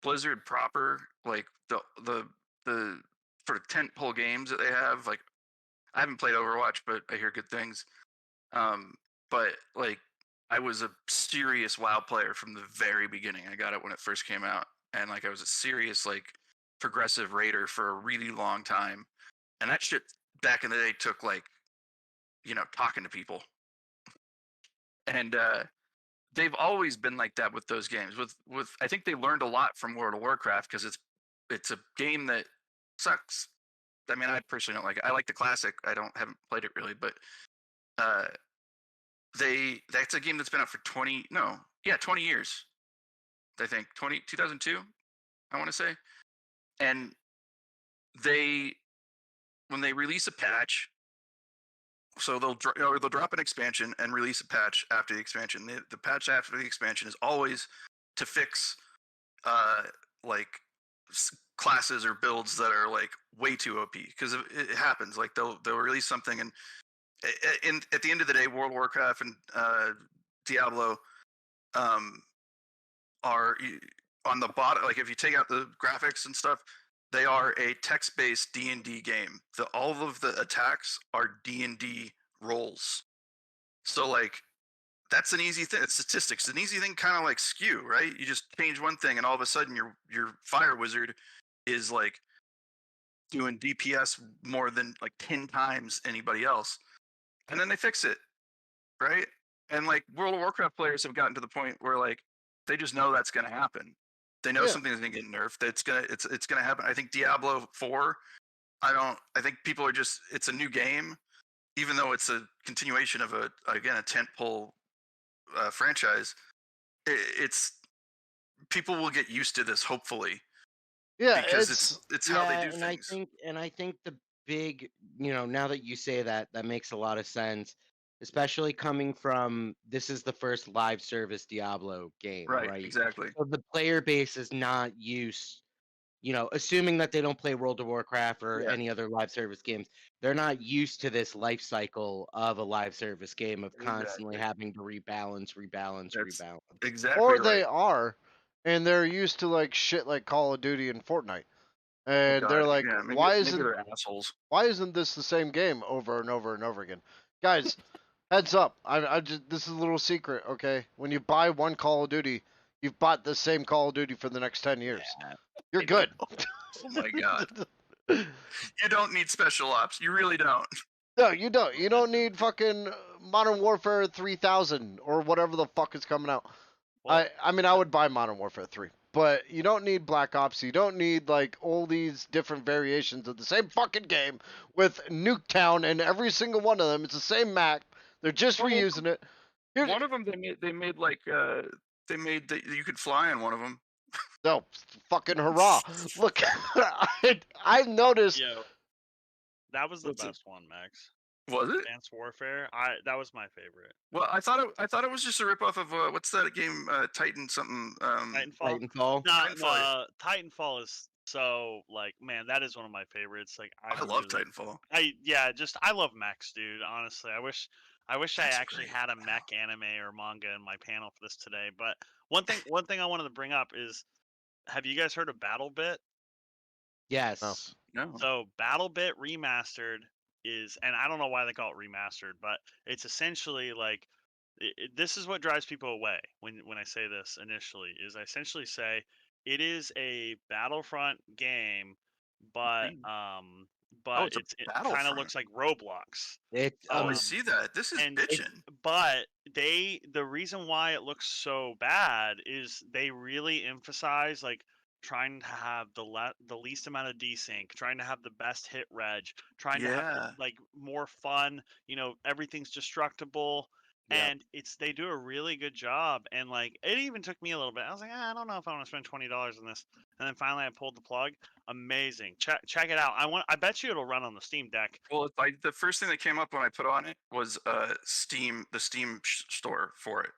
Blizzard proper, like the sort of tentpole games that they have. Like I haven't played Overwatch, but I hear good things. But like I was a serious WoW player from the very beginning. I got it when it first came out, and like I was a serious like progressive raider for a really long time. And that shit back in the day took like, talking to people. And they've always been like that with those games. With I think they learned a lot from World of Warcraft because it's a game that sucks. I mean, I personally don't like it. I like the classic. Haven't played it really, but that's a game that's been out for 20 years. I think 2002, I want to say. And when they release a patch, so they'll drop an expansion and release a patch after the expansion. The patch after the expansion is always to fix like classes or builds that are like way too OP, because it happens. Like they'll release something, and at the end of the day, World of Warcraft and Diablo are on the bottom. Like if you take out the graphics and stuff, they are a text-based D&D game. All of the attacks are D&D rolls. So like that's an easy thing. It's statistics. It's an easy thing, kind of like skew, right? You just change one thing, and all of a sudden your fire wizard is like doing DPS more than like 10 times anybody else, and then they fix it, right? And like World of Warcraft players have gotten to the point where like they just know that's going to happen. They know something's going to get nerfed. It's going to happen. I think Diablo 4. I think people are just. It's a new game, even though it's a continuation of a tentpole franchise. It's people will get used to this, hopefully. Yeah, because it's how they do things. I think the big, now that you say that, that makes a lot of sense, especially coming from this is the first live service Diablo game, right? Exactly. So the player base is not used, assuming that they don't play World of Warcraft or any other live service games, they're not used to this life cycle of a live service game of constantly having to rebalance. Exactly. Or they are, and they're used to like shit like Call of Duty and Fortnite, and they're like, maybe they're assholes. why isn't this the same game over and over and over again? Guys, heads up. This is a little secret, okay? When you buy one Call of Duty, you've bought the same Call of Duty for the next 10 years. Yeah. You're good. Oh my god. You don't need special ops. You really don't. No, you don't. You don't need fucking Modern Warfare 3000 or whatever the fuck is coming out. Well, I mean, I would buy Modern Warfare 3. But you don't need Black Ops. You don't need like all these different variations of the same fucking game with Nuketown and every single one of them. It's the same map. They're just reusing it. One of them they made like they made that you could fly on one of them. No, fucking hurrah! Look, I noticed. Yo, that was the best one, Max. Was it? Advanced Warfare. That was my favorite. Well, I thought it was just a ripoff of what's that game? Titan something. Titanfall. Titanfall is so like, man, that is one of my favorites. Like I love Titanfall. I love mechs, dude. Honestly, I wish I actually had a mech anime or manga in my panel for this today. But one thing I wanted to bring up is, have you guys heard of BattleBit? Yes. No. So BattleBit Remastered is, and I don't know why they call it remastered, but it's essentially like this is what drives people away when I say this initially, is I essentially say it is a Battlefront game, but it kind of looks like Roblox. I see that. This is bitchin'. But the reason why it looks so bad is they really emphasize like trying to have the least amount of desync, trying to have the best hit reg, trying to have like more fun. Everything's destructible, and they do a really good job. And like it even took me a little bit. I was like, I don't know if I want to spend $20 on this. And then finally I pulled the plug. Amazing. Check it out. I bet you it'll run on the Steam Deck. Well, the first thing that came up when I put on it was the Steam store for it.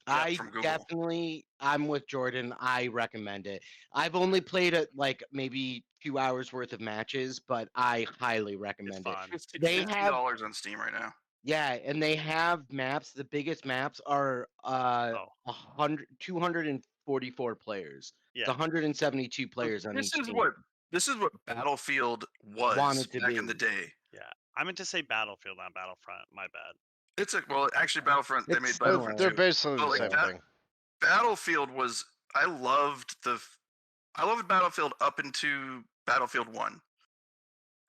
I'm with Jordan. I recommend it. I've only played it like maybe 2 hours worth of matches, but I highly recommend it. It's $50 on Steam right now. Yeah, and they have maps. The biggest maps are 250 44 players. Yeah. It's 172 players on This each is team. what Battlefield was Wanted to back in the be. day. Yeah, I meant to say Battlefield, not Battlefront. My bad. It's well, actually, Battlefront they It's made They're, Battlefront they're 2. basically But the like same thing. Battlefield was. I loved Battlefield up into Battlefield 1.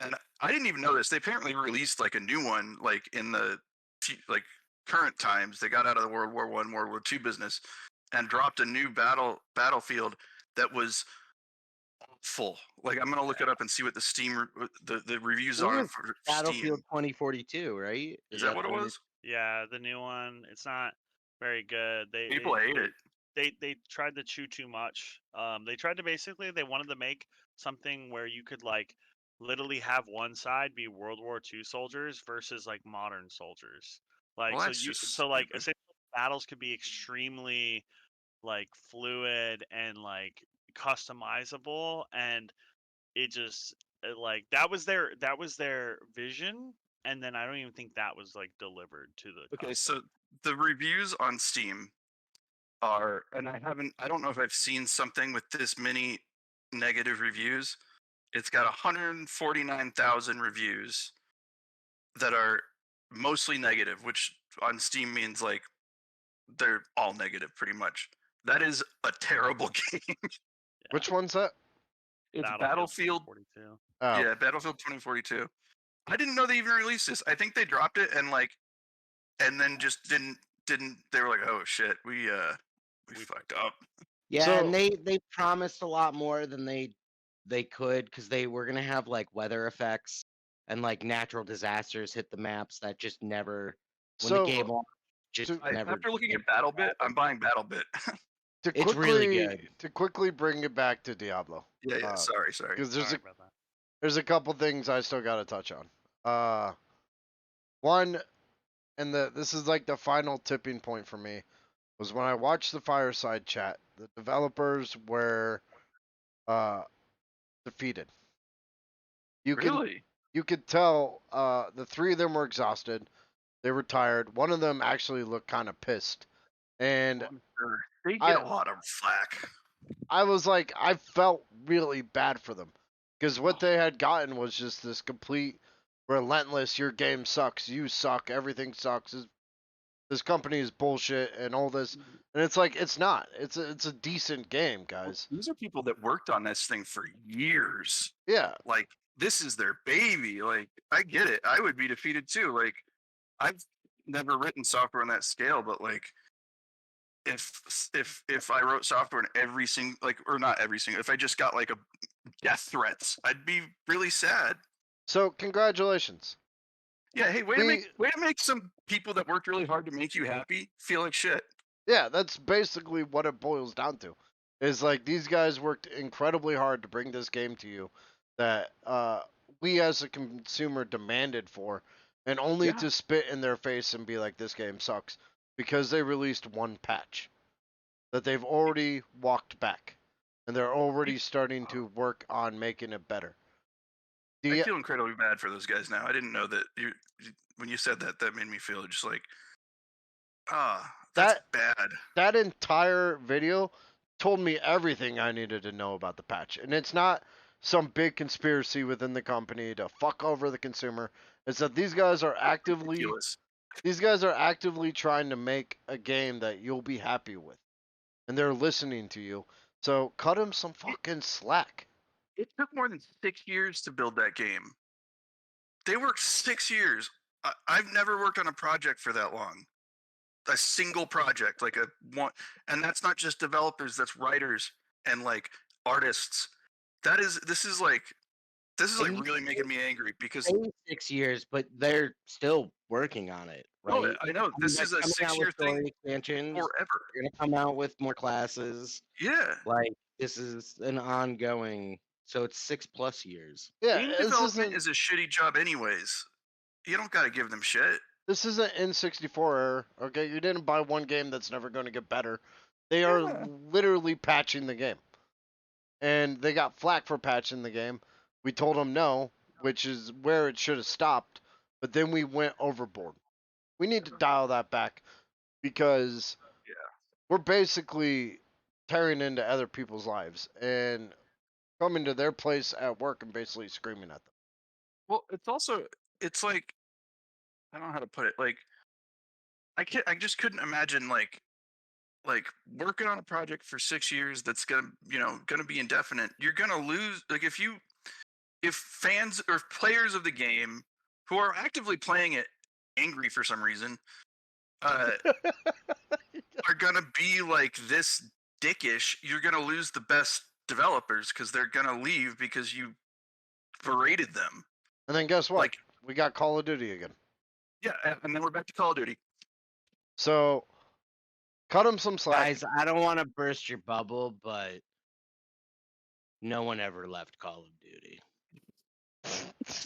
And I didn't even know this. They apparently released like a new one, like in the like current times. They got out of the World War I, World War II business, and dropped a new Battlefield that was awful. Like I'm gonna look it up and see what the Steam the reviews It are was for Battlefield Steam. 2042, right? Is that what it was? Yeah, the new one. It's not very good. People hate it. They tried to chew too much. They tried to basically they wanted to make something where you could like literally have one side be World War II soldiers versus like modern soldiers. Like Well, so that's you just so like stupid. essentially battles could be extremely like fluid and like customizable, and it just like that was their vision, and then I don't even think that was like delivered to the Okay, customer. so the reviews on Steam are, and I don't know if I've seen something with this many negative reviews. It's got 149,000 reviews that are mostly negative, which on Steam means like they're all negative pretty much. That is a terrible game. Which one's that? It's Battlefield Battlefield. 42. Oh, Yeah, Battlefield 2042. I didn't know they even released this. I think they dropped it and then just didn't. They were like, oh shit, we fucked up. Yeah, So- and they promised a lot more than they could because they were gonna have like weather effects and like natural disasters hit the maps that just never when the So, game launched, just to- never. After looking at BattleBit, I'm buying BattleBit. It's really good. To quickly bring it back to Diablo, yeah. Sorry. because Sorry about that. there's a couple things I still got to touch on. One, and this is like the final tipping point for me, was when I watched the fireside chat. The developers were defeated. You could tell the three of them were exhausted. They were tired. One of them actually looked kind of pissed, and I'm sure. They get a lot of flack. I was like, I felt really bad for them because what they had gotten was just this complete relentless. Your game sucks. You suck. Everything sucks. This company is bullshit and all this. And it's like it's not. It's a decent game, guys. These are people that worked on this thing for years. Yeah. Like this is their baby. Like I get it. I would be defeated too. Like I've never written software on that scale, but like if I wrote software in every single or not every single, if I just got like a death threats, I'd be really sad. So congratulations. Yeah, hey, way to make some people that worked really hard to make you happy feel like shit. Yeah, that's basically what it boils down to. Is like these guys worked incredibly hard to bring this game to you that we as a consumer demanded for, and only to spit in their face and be like, this game sucks, because they released one patch that they've already walked back, and they're already starting to work on making it better. I feel incredibly bad for those guys now. I didn't know that when you said that made me feel just like, that's bad. That entire video told me everything I needed to know about the patch. And it's not some big conspiracy within the company to fuck over the consumer. It's that these guys are actively trying to make a game that you'll be happy with. And they're listening to you. So cut them some fucking slack. It took more than 6 years to build that game. They worked 6 years. I've never worked on a project for that long. A single project, like a one, and that's not just developers, that's writers and like artists. This is like really making me angry because 6 years, but they're still working on it, right? Oh, I know. This is a 6-year thing expansions forever. They're gonna come out with more classes. Yeah. Like this is an ongoing, so it's 6+ years. Yeah, game development is a shitty job anyways. You don't gotta give them shit. This isn't N64 error, okay? You didn't buy one game that's never going to get better. They are literally patching the game. And they got flack for patching the game. We told them no, which is where it should have stopped. But then we went overboard. We need to dial that back because we're basically tearing into other people's lives and coming to their place at work and basically screaming at them. Well, it's like I don't know how to put it. Like I just couldn't imagine like working on a project for 6 years that's gonna be indefinite. You're gonna lose like if fans or players of the game who are actively playing it angry for some reason uh, are gonna be like this dickish. You're gonna lose the best developers because they're gonna leave because you berated them. And then guess what? Like We got Call of Duty again. yeah, and then we're back to Call of Duty. So cut them some slack. Guys, I don't want to burst your bubble, but no one ever left Call of Duty.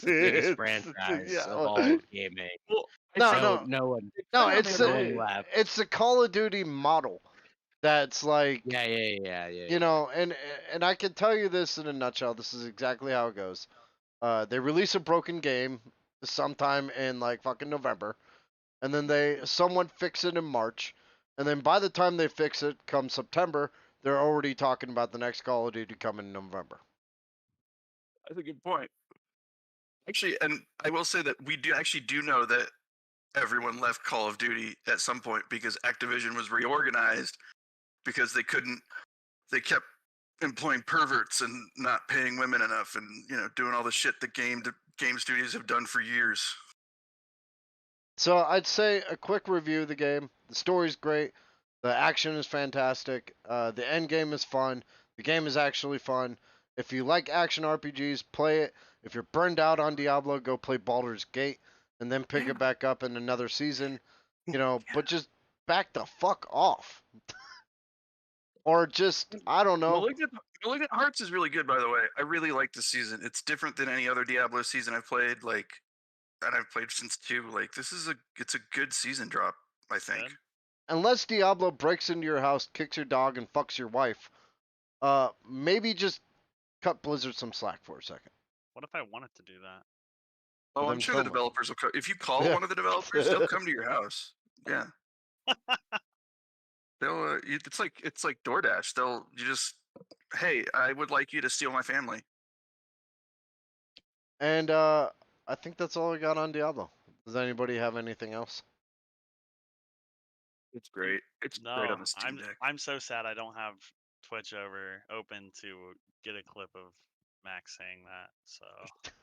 Biggest franchise yeah, of all of gaming. Well, No one. No, on it's their one the left. it's the Call of Duty model that's like Yeah. you know, and I can tell you this in a nutshell. This is exactly how it goes. They release a broken game sometime in like fucking November, and then they somewhat fix it in March, and then by the time they fix it, come September, they're already talking about the next Call of Duty coming in November. That's a good point. Actually, and I will say that we do know that everyone left Call of Duty at some point because Activision was reorganized because they kept employing perverts and not paying women enough and doing all the shit that game studios have done for years. So I'd say a quick review of the game. The story's great. The action is fantastic. The end game is fun. The game is actually fun. If you like action RPGs, play it. If you're burned out on Diablo, go play Baldur's Gate and then pick it back up in another season. But just back the fuck off. Or just, I don't know. Malignant Hearts is really good, by the way. I really like this season. It's different than any other Diablo season I've played. And I've played since 2. Like it's a good season drop, I think. Good. Unless Diablo breaks into your house, kicks your dog, and fucks your wife, maybe just cut Blizzard some slack for a second. What if I wanted to do that? Oh, Then I'm sure the kill them. developers will come. If you call one of the developers, they'll come to your house. Yeah. They'll. It's like DoorDash. Hey, I would like you to steal my family. And I think that's all I got on Diablo. Does anybody have anything else? It's great. It's great on the Steam Deck. I'm so sad I don't have Twitch open to get a clip of Max saying that. So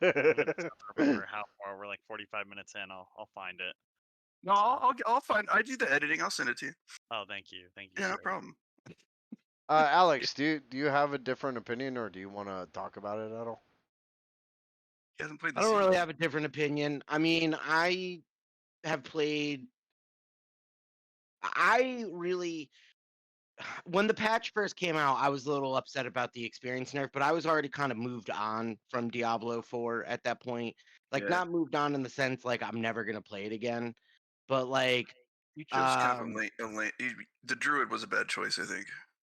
I'm gonna remember how far we're like 45 minutes in. I'll find it. No, I'll find. I do the editing. I'll send it to you. Oh, thank you. Yeah, no sir. problem. Alex, do you have a different opinion, or do you want to talk about it at all? He hasn't played the I don't season. really have a different opinion. I mean, I have played. I really, when the patch first came out, I was a little upset about the experience nerf, but I was already kind of moved on from Diablo 4 at that point. Like, Yeah. not moved on in the sense like I'm never gonna play it again, but like You chose kind of a late. The Druid was a bad choice, I think.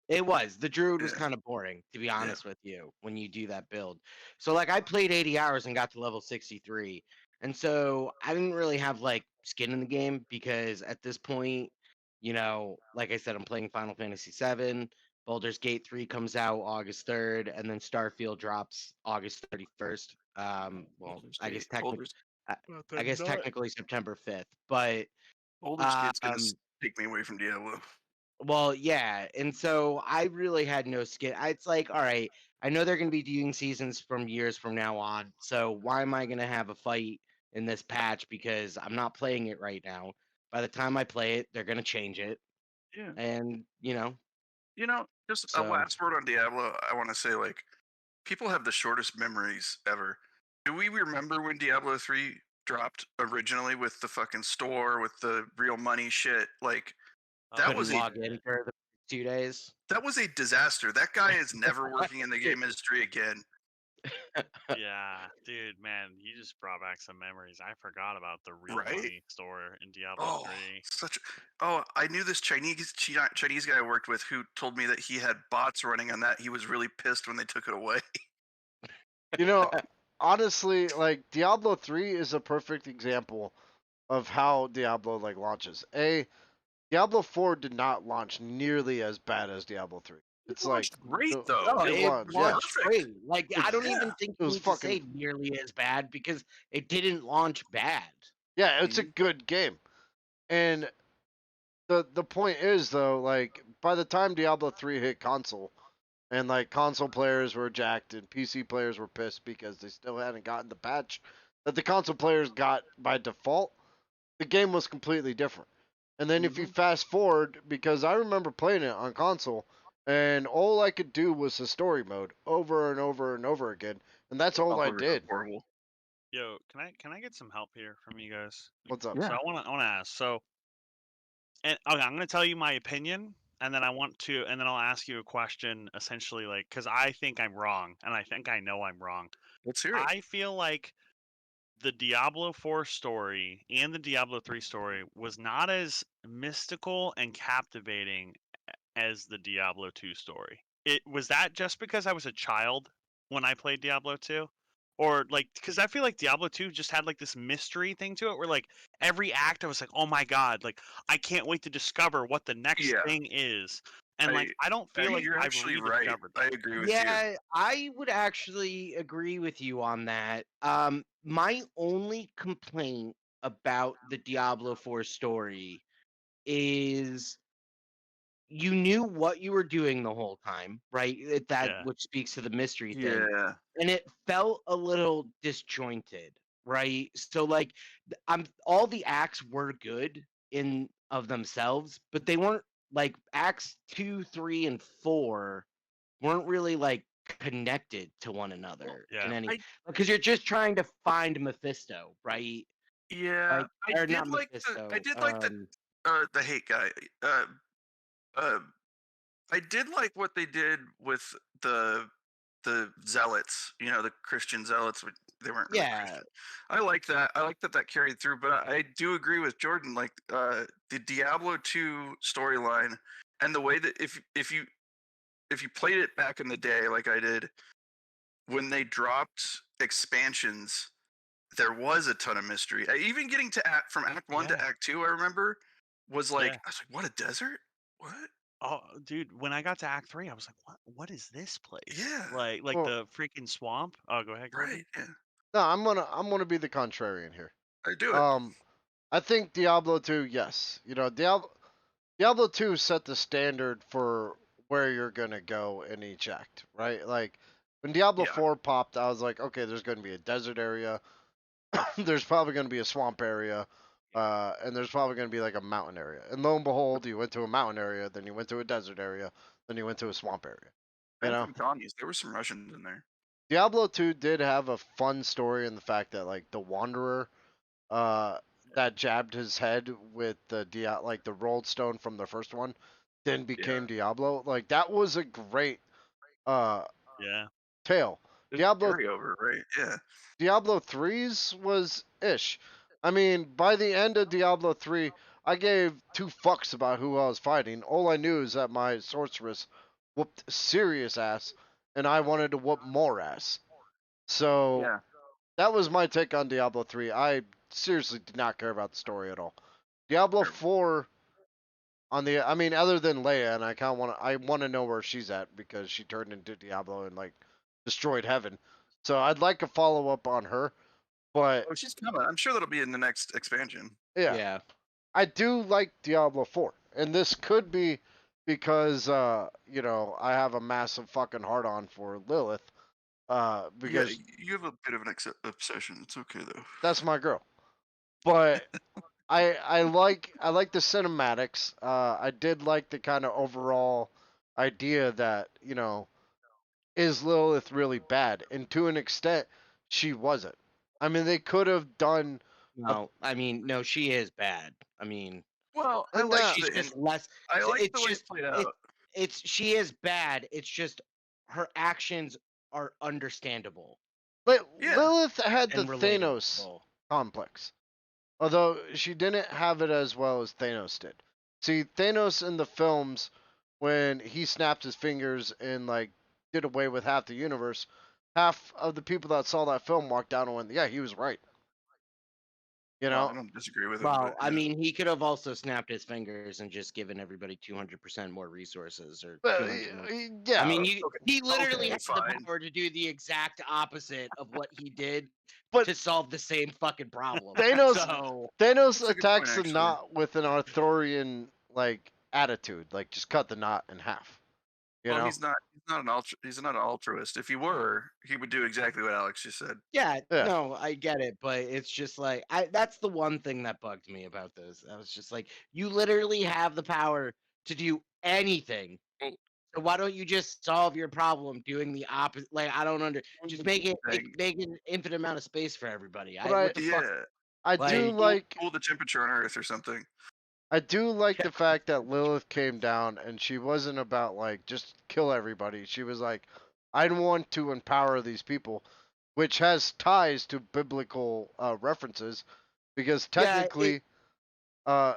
it was. The Druid was Yeah. kind of boring, to be honest with you, when you do that build. So like I played 80 hours and got to level 63. And so I didn't really have like skin in the game because at this point, like I said, I'm playing Final Fantasy VII. Baldur's Gate 3 comes out August 3rd, and then Starfield drops August 31st. Well, I guess technically September 5th, but Baldur's Gate's gonna take me away from Diablo. well, yeah, and so I really had no skin. It's like, all right, I know they're going to be doing seasons from years from now on, so why am I going to have a fight in this patch because I'm not playing it right now? By the time I play it, they're going to change it, Yeah. and Just a So- last word on Diablo. I want to say, like, people have the shortest memories ever. Do we remember when Diablo 3 dropped originally with the fucking store, with the real money shit? Like, that couldn't was log in for the 2 days. that was a disaster. That guy is never working in the game industry again. Yeah, dude, man, you just brought back some memories. I forgot about the real Right? money store in Diablo 3. I knew this Chinese guy I worked with who told me that he had bots running on that. He was really pissed when they took it away. Honestly, like Diablo 3 is a perfect example of how Diablo launches. Diablo 4 did not launch nearly as bad as Diablo 3. It's like launched great the- though. No, It it launched yeah. launched perfect. great. Like I It's don't Yeah. even think it you was need to fucking say nearly as bad because it didn't launch bad. yeah. It's a Mhm. good game, and the point is though, like by the time Diablo 3 hit console, and like console players were jacked and PC players were pissed because they still hadn't gotten the patch that the console players got by default, the game was completely different. And then if you Mhm. fast forward, because I remember playing it on console, and all I could do was the story mode over and over and over again, and that's all I Software was did. horrible. Yo, can I get some help here from you guys? What's up? So Yeah. I want to ask. So, and okay, I'm going to tell you my opinion, and then and then I'll ask you a question. Essentially, like, because I think I'm wrong, and I think I know I'm wrong. Let's hear it. I feel like the Diablo 4 story and the Diablo 3 story was not as mystical and captivating as the Diablo 2 story. It was that just because I was a child when I played Diablo 2? Or like cuz I feel like Diablo 2 just had like this mystery thing to it where like every act I was like, "Oh my god, like I can't wait to discover what the next Yeah, thing is." And like I, I don't feel like you're I've actually right. rediscovered I that. agree with you. Yeah, I would actually agree with you on that. My only complaint about the Diablo 4 story is you knew what you were doing the whole time, right? That Yeah. which speaks to the mystery thing. Yeah, And it felt a little disjointed, right? So like I'm all the acts were good in of themselves, but they weren't like acts 2, 3, and 4 weren't really like connected to one another in Yeah. any I because you're just trying to find Mephisto, right? yeah, Like or not I Mephisto. did like the hate guy. Uh, uh, I did like what they did with the zealots. You know, the Christian zealots. They weren't really Yeah, Christian. I like that. I like that that carried through. But I do agree with Jordan. Like the Diablo 2 storyline and the way that if you played it back in the day, like I did, when they dropped expansions, there was a ton of mystery. Even getting to from Act One to Yeah. Act Two, I remember was like Yeah. I was like, "What a desert! What? Oh, dude, when I got to Act 3, I was like, what is this place?" Yeah, Like Well, the freaking swamp. Oh, go ahead, right. Corbin. Yeah, no, I'm gonna be the contrarian here. I do it. Um, I think Diablo 2, yes. You know, Diablo 2 set the standard for where you're gonna go in each act, right? Like when Diablo Yeah, 4 popped, I was like, okay, there's gonna be a desert area, there's probably gonna be a swamp area, and there's probably gonna be like a mountain area. And lo and behold, you went to a mountain area, then you went to a desert area, then you went to a swamp area. You and know, some Connies. There were some Russians in there. Diablo 2 did have a fun story in the fact that like the Wanderer uh that jabbed his head with the like the rolled stone from the first one then Yeah, became Diablo. Like that was a great uh Yeah. tale. there's Diablo carryover, right? Yeah, Diablo 3's was ish. I mean, by the end of Diablo 3, I gave two fucks about who I was fighting. All I knew is that my sorceress whooped serious ass and I wanted to whoop more ass. So yeah. that was my take on Diablo 3. I seriously did not care about the story at all. Diablo Sure. 4 on the I mean other than Leia and I want to know where she's at because she turned into Diablo and like destroyed heaven. So I'd like a follow up on her, but Oh, she's coming. I'm sure that'll be in the next expansion. yeah, yeah. I do like Diablo 4. And this could be because you know, I have a massive fucking heart on for Lilith Yeah, because you have a bit of an obsession. It's okay though. that's my girl. But I like the cinematics. I did like the kind of overall idea that you know is Lilith really bad, and to an extent, she wasn't. I mean, they could have done a No, I mean, no, she is bad. I mean, Well, I and like that. she's just less. I like It's the way it just played it. out. It's she is bad. It's just her actions are understandable Yeah, Lilith had the and Thanos relatable. complex, although she didn't have it as well as Thanos did. See, Thanos in the films, when he snapped his fingers and like did away with half the universe, half of the people that saw that film walked down and went, "Yeah, he was right." You No, know, I don't disagree with him. Well, But, I mean, he could have also snapped his fingers and just given everybody 200% more resources or but 200 more. I yeah, mean, okay, he literally okay, has the fine. power to do the exact opposite of what he did but to solve the same fucking problem. Thanos So, Thanos That's a good attacks point, the actually. knot with an Arthurian like attitude, like just cut the knot in half. You Well, know? he's not he's not an altruist. If he were, he would do exactly what Alex just said. yeah, Yeah. no, I get it, but it's just like that's the one thing that bugged me about this. I was just like, you literally have the power to do anything. Well, So why don't you just solve your problem doing the opposite? Like I don't just make it thing. make an infinite amount of space for everybody. But What the fuck? Yeah, I do Like like cool the temperature on Earth or something. I do like the fact that Lilith came down and she wasn't about like just kill everybody. She was like, I want to empower these people, which has ties to biblical references, because yeah, technically,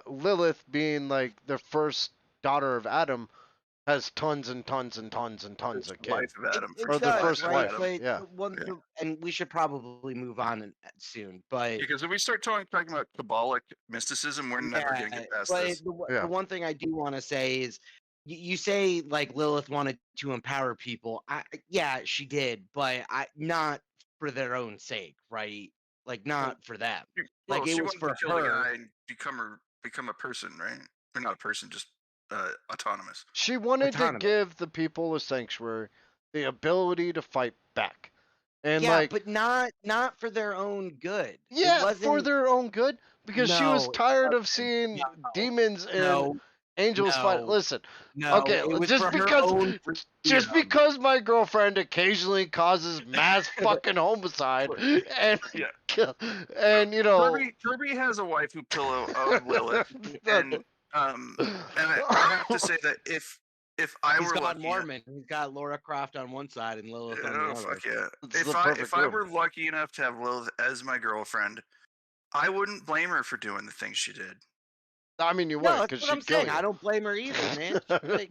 Lilith being like the first daughter of Adam has tons and tons and tons and tons First of kids. wife of Adam. it Or First the does, wife first of right? wife, Adam. But yeah. the one, Yeah. and we should probably move on soon. But Because if we start talking about Kabbalic mysticism, we're never gonna yeah, get past but this. Yeah. the one thing I do want to say is, you say like Lilith wanted to empower people. Yeah, she did, but not for their own sake, right? Like not for them. Like it She was wanted to for kill the her. guy and become a person, right? Or not a person, just autonomous. She wanted to Autonomous. give the people of Sanctuary the ability to fight back. And Yeah, like, but not for their own good. It yeah, for wasn't. their own good, because she was No, it tired of wasn't. seeing No, demons and no, angels fight. no, Listen, no. okay, It was just for her because own just freedom. because my girlfriend occasionally causes mass fucking homicide and Yeah. and you know Kirby has a waifu pillow of Lilith, and I have to say that if I He's were got lucky enough, Mormon. He's got Laura Croft on one side and Lilith on the oh other. fuck yeah! it's the If perfect I room. were lucky enough to have Lilith as my girlfriend, I wouldn't blame her for doing the things she did. I mean, you No, wouldn't, that's because what I'm she'd kill saying. you. I don't blame her either, man. Like,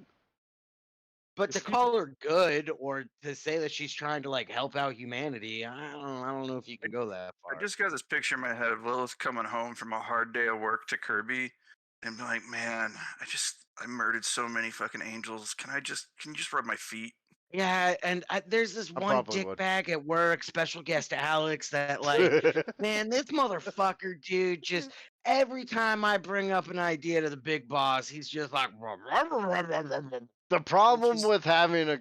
but to call her good or to say that she's trying to like help out humanity, I don't know if you can go that I far. just got this picture in my head of Lilith coming home from a hard day of work to Kirby and be like, man, I murdered so many fucking angels. Can you just rub my feet? Yeah, and there's this I one probably would. dickbag at work, special guest Alex, that like, man, this motherfucker, dude, just every time I bring up an idea to the big boss, he's just like, The problem is- with having a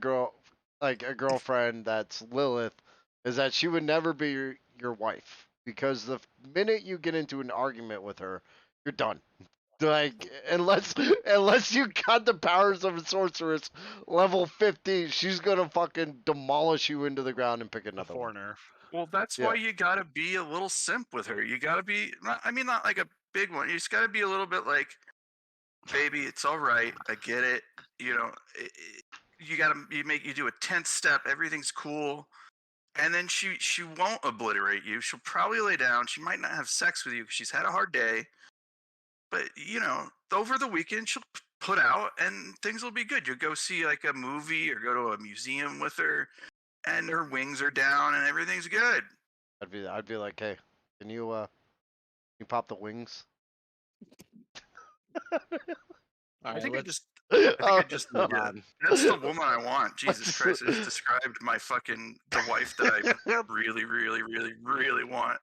girlfriend that's Lilith is that she would never be your wife, because the minute you get into an argument with her, you're done. Like, unless you got the powers of a sorceress level 50, she's gonna fucking demolish you into the ground and pick A another one. foreigner. Well, that's Yeah. why you gotta be a little simp with her. You gotta be, not like a big one. You just gotta be a little bit like, baby, it's all right. I get it. You know, you do a 10th step. Everything's cool. And then she won't obliterate you. She'll probably lay down. She might not have sex with you because she's had a hard day. But over the weekend she'll put out and things will be good. You'll go see like a movie or go to a museum with her, and her wings are down and everything's good. I'd be like, hey, can you pop the wings? all I right, think I let's just move yeah, on. that's the woman I want. Jesus Christ, it's described the wife that I really, really, really, really want.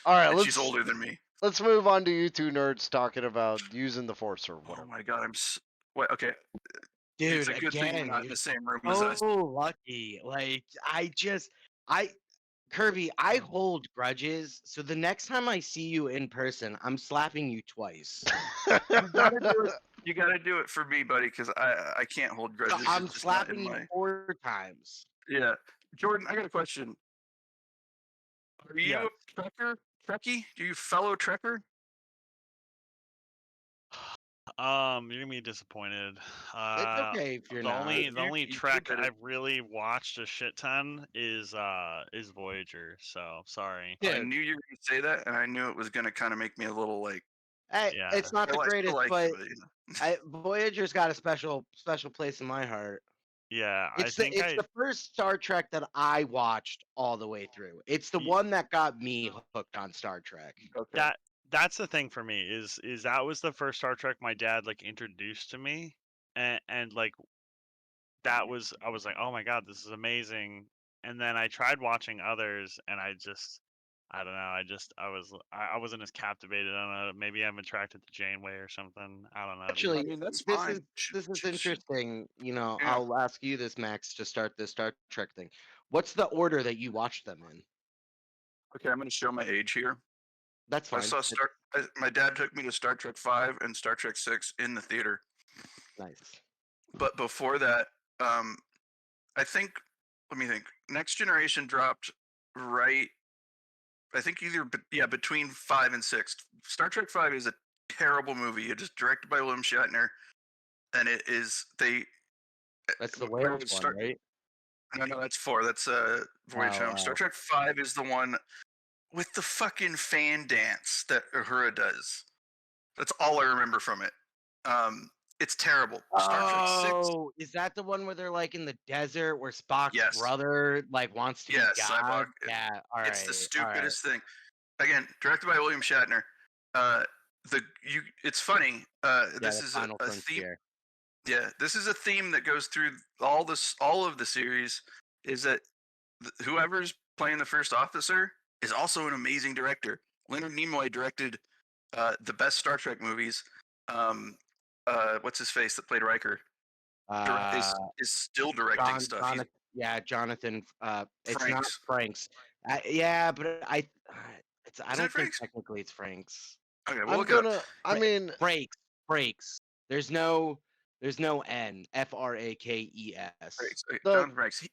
All right, And she's older than me. let's move on to you two nerds talking about using the Force or Oh whatever. my god, wait, okay. Dude, It's a good thing you're again, not in the it's same room as us. so lucky. Like, Kirby, I hold grudges. So the next time I see you in person, I'm slapping you twice. You gotta do it for me, buddy, because I can't hold So grudges. I'm It's just not slapping in you my 4 times. yeah. Jordan, I got a question. Are you Yeah. a Trekker? Trekkie? Do you fellow Trekker? You're gonna be disappointed. It's okay if you're The not. only You Trek admit it. I've really watched a shit ton is Voyager. So sorry. I Dude, knew you were gonna say that, and I knew it was gonna kind of make me a little like. Yeah. it's not the I greatest, like but you, Voyager's got a special place in my heart. Yeah, It's the first Star Trek that I watched all the way through. It's the Ye- one that got me hooked on Star Trek. Okay. that's the thing for me is that was the first Star Trek my dad like introduced to me, and like that was I was like, oh my god, this is amazing. And then I tried watching others, and I don't know, I wasn't as captivated. I don't know, maybe I'm attracted to Janeway or something. I don't know, dude. I Actually, mean, that's this is fine. this is interesting. You know, Yeah. I'll ask you this, Max, to start this Star Trek thing. What's the order that you watched them in? Okay, I'm going to show my age here. That's I fine. saw my dad took me to Star Trek 5 and Star Trek 6 in the theater. Nice. But before that, I think, let me think. Next Generation dropped right, I think between 5 and 6. Star Trek 5 is a terrible movie. It is directed by William Shatner, and it is, That's the where Wales it one, start, right? no, that's 4. That's Voyage Home. Star Oh. Trek 5 is the one with the fucking fan dance that Uhura does. That's all I remember from it. It's terrible. Star Trek 6. Oh, is that the one where they're like in the desert where Spock's Yes. brother like wants to be Yes, God? Cyborg. Yeah, all right. It's the all right. stupidest thing. Again, directed by William Shatner. It's funny. Yeah, This the is final a theme. frontier. Yeah, this is a theme that goes through all of the series. Is that whoever's playing the first officer is also an amazing director. Leonard Nimoy directed the best Star Trek movies. What's his face that played Riker? Is still directing stuff. Jonathan, yeah, Jonathan. It's not Franks. Frank's. Yeah, but I Is don't it think Franks? technically it's Frank's. Okay, we'll I'm look it up. gonna. I mean, Frakes. There's no N. Frakes. Franks. Okay, The- John Franks.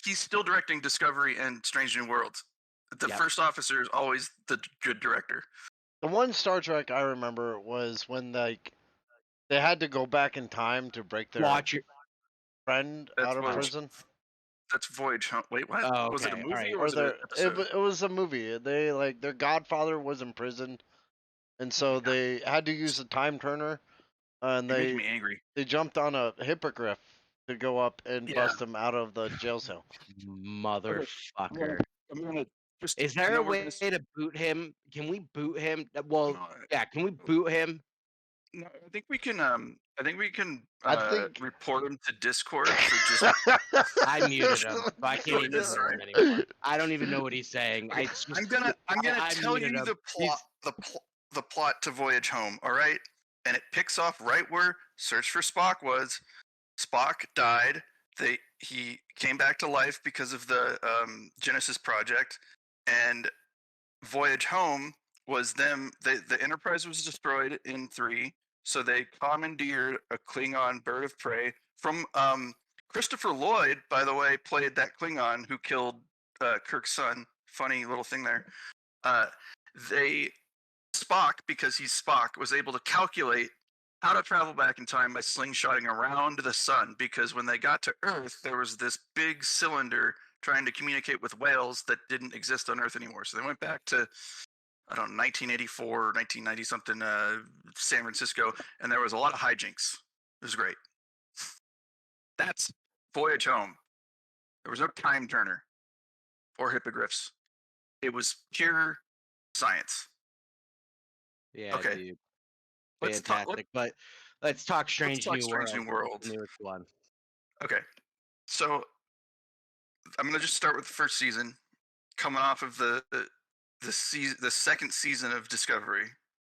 He's still directing Discovery and Strange New Worlds. The Yep. first officer is always the good director. the one Star Trek I remember was when like they had to go back in time to break their Watch it. friend That's out of Voyage. prison. That's Voyage. Huh? Wait, what? Oh, Was it a okay, movie alright. or Or was it an their episode? it was a movie. They like their godfather was imprisoned, and so they had to use a time turner, and You're making me angry. they jumped on a hippogriff to go up and Yeah. bust him out of the jail cell. Motherfucker. I'm gonna just. Is I there know a we're way gonna to boot him? Can we boot him? Well, No, yeah, can we boot him? no, I think we can. I think we can. I think- Report him to Discord for just. I muted him, so I can't even This is hear him anymore. I don't even know what he's saying. Okay, It's just, I'm gonna I tell muted you him. the plot. The plot to Voyage Home. All right, and it picks off right where Search for Spock was. Spock died. He came back to life because of the Genesis project, and Voyage Home was them. The Enterprise was destroyed in 3, so they commandeered a Klingon bird of prey from Christopher Lloyd. By the way, played that Klingon who killed Kirk's son. Funny little thing there. Spock, because he's Spock, was able to calculate how to travel back in time by slingshotting around the sun, because when they got to Earth, there was this big cylinder trying to communicate with whales that didn't exist on Earth anymore. So they went back to, I don't know, 1984 or 1990 something, San Francisco, and there was a lot of hijinks. It was great. That's Voyage Home. There was no time turner or hippogriffs. It was pure science. Yeah, Okay. dude. Let's talk- Fantastic. But let's talk Strange New Strange New World. Worlds. The newest one. Okay. So I'm gonna just start with the first season, coming off of the second season of Discovery,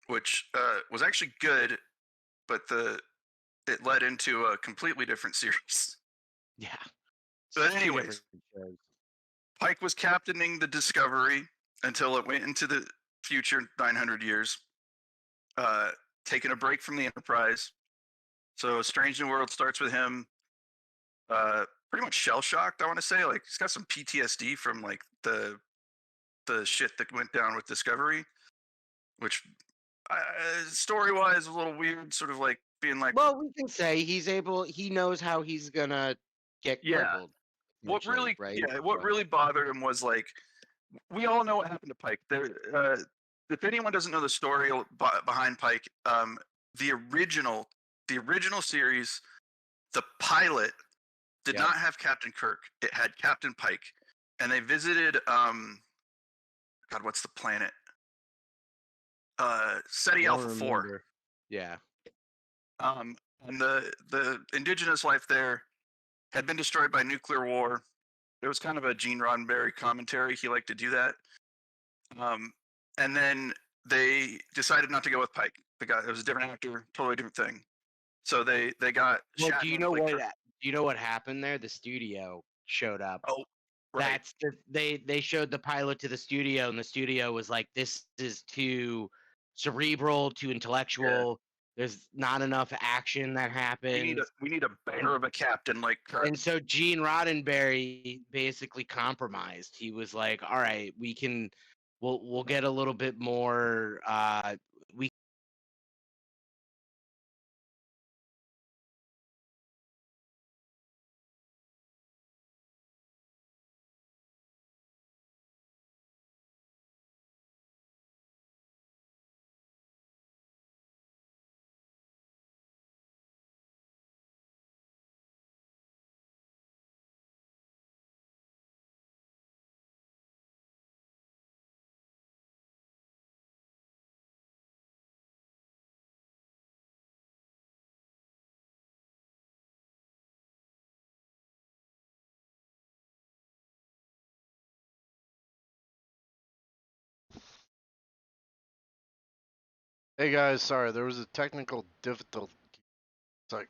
which was actually good, but it led into a completely different series. Yeah. But Two anyways, different shows. Pike was captaining the Discovery until it went into the future 900 years, taking a break from the Enterprise. So Strange New World starts with him pretty much shell-shocked, I want to say. Like, he's got some PTSD from, like, the shit that went down with Discovery, which story-wise is a little weird, sort of like being like, Well, we can say he knows how he's gonna get Yeah. crippled. what essentially, really, right? what So- really bothered him was, like, we all know what happened to Pike. If anyone doesn't know the story behind Pike, the original series, the pilot did Yep. not have Captain Kirk. It had Captain Pike, and they visited God, what's the planet? I SETI don't Alpha 4. remember. Yeah. And the indigenous life there had been destroyed by nuclear war. It was kind of a Gene Roddenberry commentary. He liked to do that. And then they decided not to go with Pike. It was a different actor, totally different thing. So they got. Well, Shatner do you to know play what? Kirk. Do you know what happened there? The studio showed up. Oh, right. They showed the pilot to the studio, and the studio was like, "This is too cerebral, too intellectual. There's not enough action that happens." We need a bear of a captain like Kirk. And so Gene Roddenberry basically compromised. He was like, "All right, we'll get a little bit more. We Hey guys, sorry, there was a technical difficulty. It's like,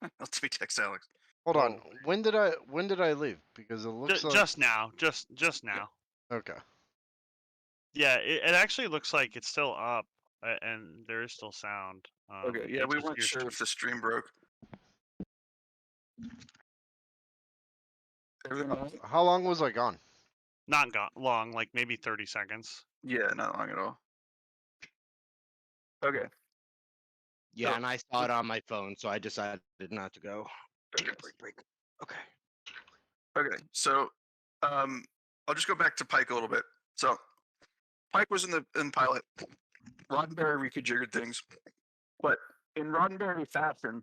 Let me text Alex. hold on. When did I leave? Because it looks like Just now. Just now. okay. Yeah, it actually looks like it's still up, and there is still sound. Okay, yeah, we weren't sure if the stream broke. Everything all right? How long was I gone? Not got long, like maybe 30 seconds. Yeah, not long at all. Okay. yeah, So- and I saw it on my phone, so I decided not to go. Okay. Break. Okay. Okay, so I'll just go back to Pike a little bit. So Pike was in pilot. Roddenberry reconfigured things, but in Roddenberry fashion,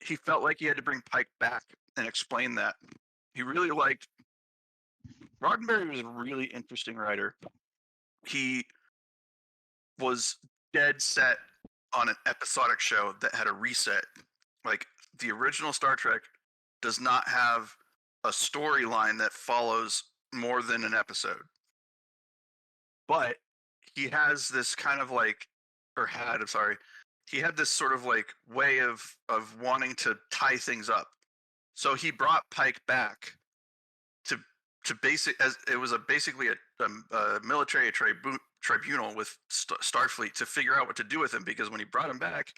he felt like he had to bring Pike back and explain that. He really liked. Roddenberry was a really interesting writer. He was dead set on an episodic show that had a reset. Like the original Star Trek does not have a storyline that follows more than an episode. But he has this kind of like, or had, I'm sorry, he had this sort of like way of wanting to tie things up. So he brought Pike back to basic as it was basically a military tribunal with Starfleet to figure out what to do with him, because when he brought him back,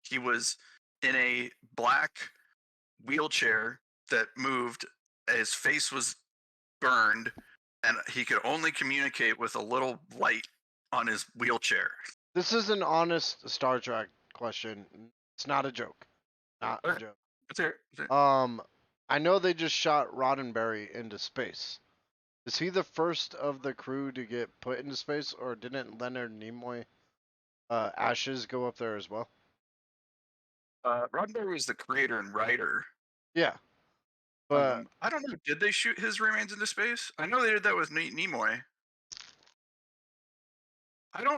he was in a black wheelchair that moved. His face was burned, and he could only communicate with a little light on his wheelchair. This is an honest Star Trek question. It's not a joke. Not a Okay. joke. Let's hear it. I know they just shot Roddenberry into space. Is he the first of the crew to get put into space, or didn't Leonard Nimoy ashes go up there as well? Roddenberry was the creator and writer. Yeah. But I don't know. Did they shoot his remains into space? I know they did that with Nimoy.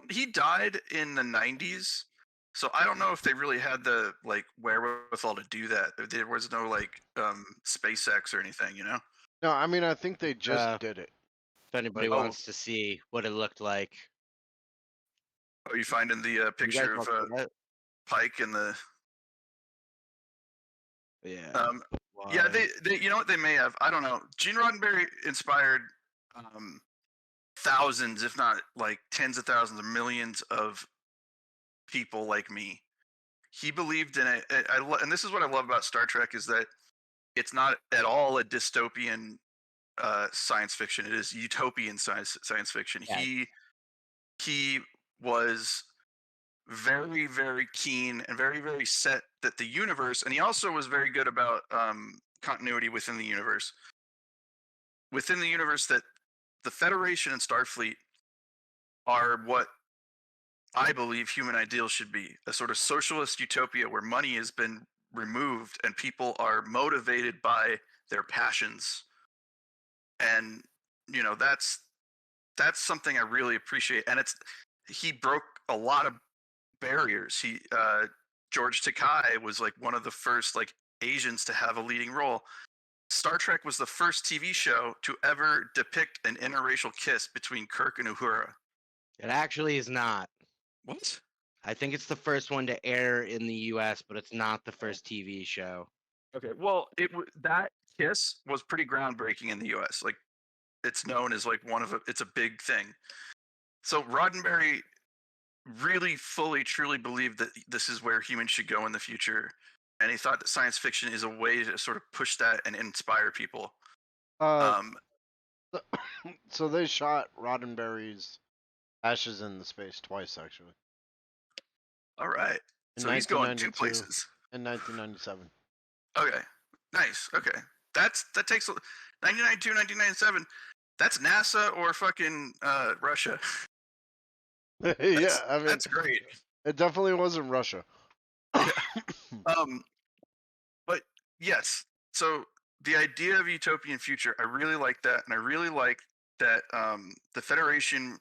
He died in the 90s, so I don't know if they really had the like wherewithal to do that. There was no like SpaceX or anything, you know. no, I mean I think they just did it. If anybody Oh. wants to see what it looked like, Oh, you finding the you guys picture of want to see that? Pike and the Yeah. yeah, they you know what they may have, I don't know. Gene Roddenberry inspired thousands, if not like tens of thousands of millions of people like me. He believed in it. And this is what I love about Star Trek, is that it's not at all a dystopian science fiction. It is utopian science fiction. Yeah. He was very, very keen and very, very set that the universe, and he also was very good about continuity within the universe. Within the universe, that the Federation and Starfleet are what I believe human ideals should be: a sort of socialist utopia where money has been removed, and people are motivated by their passions. And that's something I really appreciate. And he broke a lot of barriers. George Takei was like one of the first like Asians to have a leading role. Star Trek was the first TV show to ever depict an interracial kiss between Kirk and Uhura. It actually is not. What? I think it's the first one to air in the U.S., but it's not the first TV show. Okay, well, that kiss was pretty groundbreaking in the U.S. Like, it's known as like it's a big thing. So Roddenberry really fully, truly believed that this is where humans should go in the future, and he thought that science fiction is a way to sort of push that and inspire people. Uh, so they shot Roddenberry's Ashes in the Space twice, actually. All right. In So he's going 2 1992 places. and 1997. Okay. Nice. Okay. That takes 1992, 1997. That's NASA or fucking Russia. Yeah, I mean, That's great. it definitely wasn't Russia. But yes. So the idea of utopian future, I really like that, and I really like that the Federation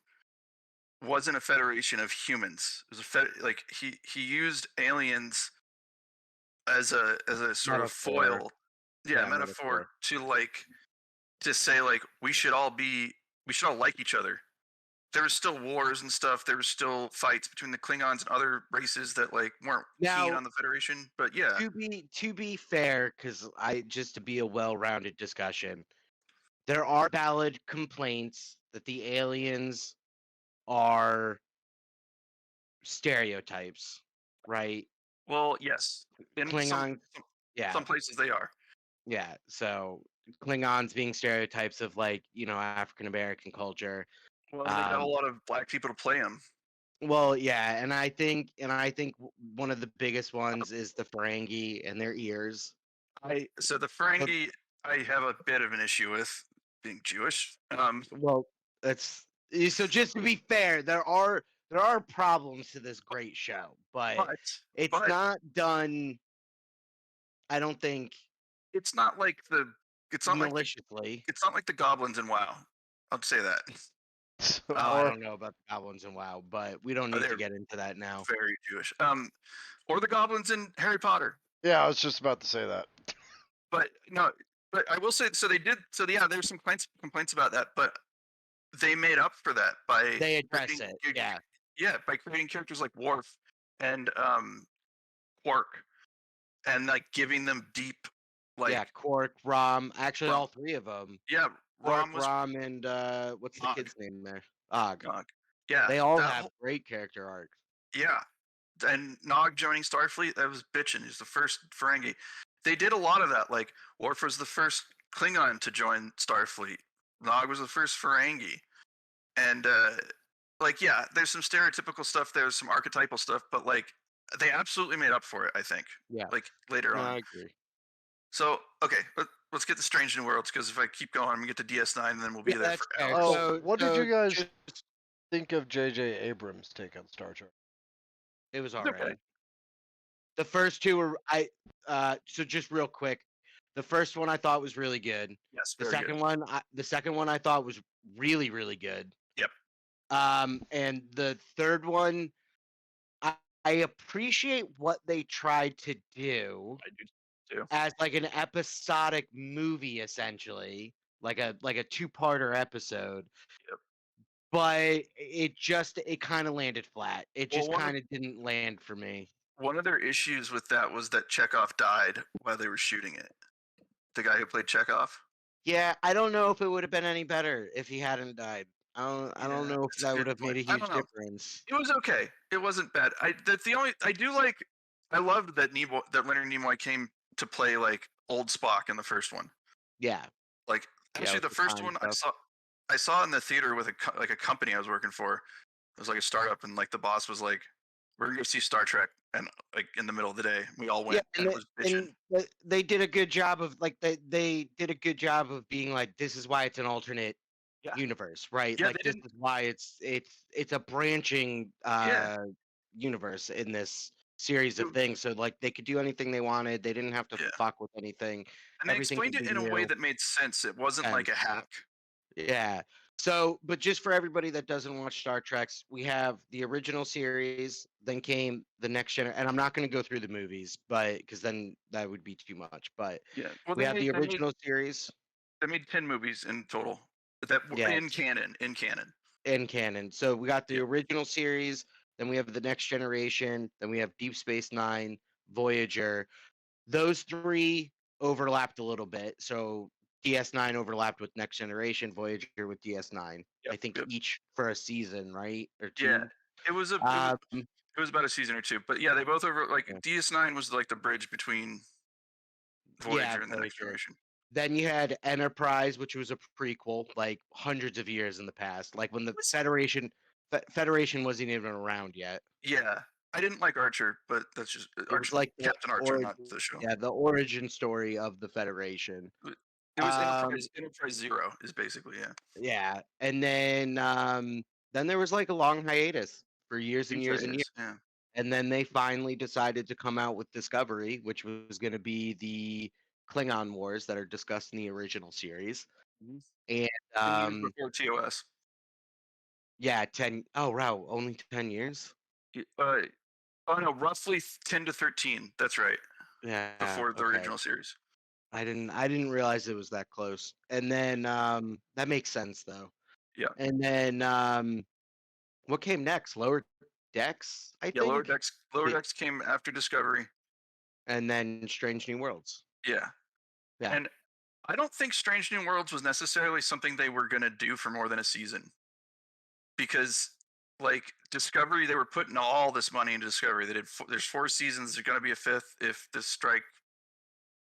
wasn't a federation of humans. It was like he used aliens as a sort of foil, metaphor to say like we should all like each other. There was still wars and stuff. There was still fights between the Klingons and other races that like weren't keen on the Federation. But yeah, to be fair, because just to be a well-rounded discussion, there are valid complaints that the aliens are stereotypes, right? well, yes, in Klingons, some places they are. Yeah, so Klingons being stereotypes of like African American culture. Well, they got a lot of black people to play them. Well, yeah, and I think one of the biggest ones is the Ferengi and their ears. So the Ferengi, I have a bit of an issue with being Jewish. Well, that's so. Just to be fair, there are problems to this great show, but it's not done. I don't think it's not like maliciously. It's not like the goblins in WoW. I'll say that. I don't know about the goblins in WoW, but we don't need to get into that now. Very Jewish. Or the goblins in Harry Potter. Yeah, I was just about to say that. But no, but I will say, so they did. So yeah, there's some complaints about that, but they made up for that by they addressed it. Yeah, by creating characters like Worf and Quark, and like giving them deep, like Quark, Rom, actually all three of them. Yeah, Quark, Rom, and what's the kid's name there? Og. Yeah, they all have great character arcs. Yeah, and Nog joining Starfleet, that was bitchin'. He's the first Ferengi. They did a lot of that. Like Worf was the first Klingon to join Starfleet. Nog was the first Ferengi, and there's some stereotypical stuff. There's some archetypal stuff, but like they absolutely made up for it. I think. Yeah. Like later on. I agree. So okay, let's get to Strange New Worlds, because if I keep going, I'm gonna get to DS9, and then we'll be there for hours. Oh, what did you guys think of J.J. Abrams' take on Star Trek? It was alright. Okay. The first two were so just real quick. The first one I thought was really good. Yes. The second one I thought was really, really good. Yep. And the third one, I appreciate what they tried to do. I do too. As like an episodic movie, essentially, like a two-parter episode. Yep. But it kind of landed flat. It just kind of didn't land for me. One of their issues with that was that Chekhov died while they were shooting it. The guy who played Chekhov. Yeah, I don't know if it would have been any better if he hadn't died. I don't know if that would have made a huge difference. It was okay. It wasn't bad. That's the only I loved that Leonard Nimoy came to play like old Spock in the first one. Yeah. Like actually, the first one I saw in the theater with a company I was working for. It was like a startup, and like the boss was like, "We're gonna go see Star Trek," and like in the middle of the day, we all went. Yeah, and they did a good job of they did a good job of being like, this is why it's an alternate universe, right? Yeah, like this is why it's a branching universe in this series of things. So like they could do anything they wanted. They didn't have to Yeah. fuck with anything. And they Everything explained could it be in a way new. that made sense. It wasn't like a hack. Yeah. So, but just for everybody that doesn't watch Star Treks, we have the original series, then came the next generation, and I'm not going to go through the movies, but because then that would be too much. But Yeah. Well, we have the original series. They made 10 movies in total. That were Yeah. in canon. In canon. So we got the Yeah. original series, then we have the next generation, then we have Deep Space Nine, Voyager. Those three overlapped a little bit. So DS9 overlapped with Next Generation, Voyager with DS9. I think Yep. each for a season, right? Or Yeah. two. It was about a season or two, but yeah, they both over like Yeah. DS9 was like the bridge between Voyager and the Next Voyager. Generation. Then you had Enterprise, which was a prequel, like hundreds of years in the past, like when the Was- Federation wasn't even around yet. Yeah, I didn't like Archer, but that's just It was Archer, like Captain Archer, not the show. Yeah, the origin story of the Federation. It was Enterprise Zero is basically Yeah, and then there was like a long hiatus for years and years and years. Yeah. And then they finally decided to come out with Discovery, which was going to be the Klingon Wars that are discussed in the original series. Mhm. And 10 years before TOS. yeah, 10. Oh, wow, only 10 years. Oh no, roughly 10 to 13. That's right. Yeah, Before the okay. original series. I didn't realize it was that close. And then that makes sense though. Yeah. And then what came next? Lower Decks, I think. Lower Decks came after Discovery. And then Strange New Worlds. Yeah. Yeah. And I don't think Strange New Worlds was necessarily something they were going to do for more than a season. Because like Discovery, they were putting all this money into Discovery. They did there's 4 seasons, there's going to be a 5th if the strike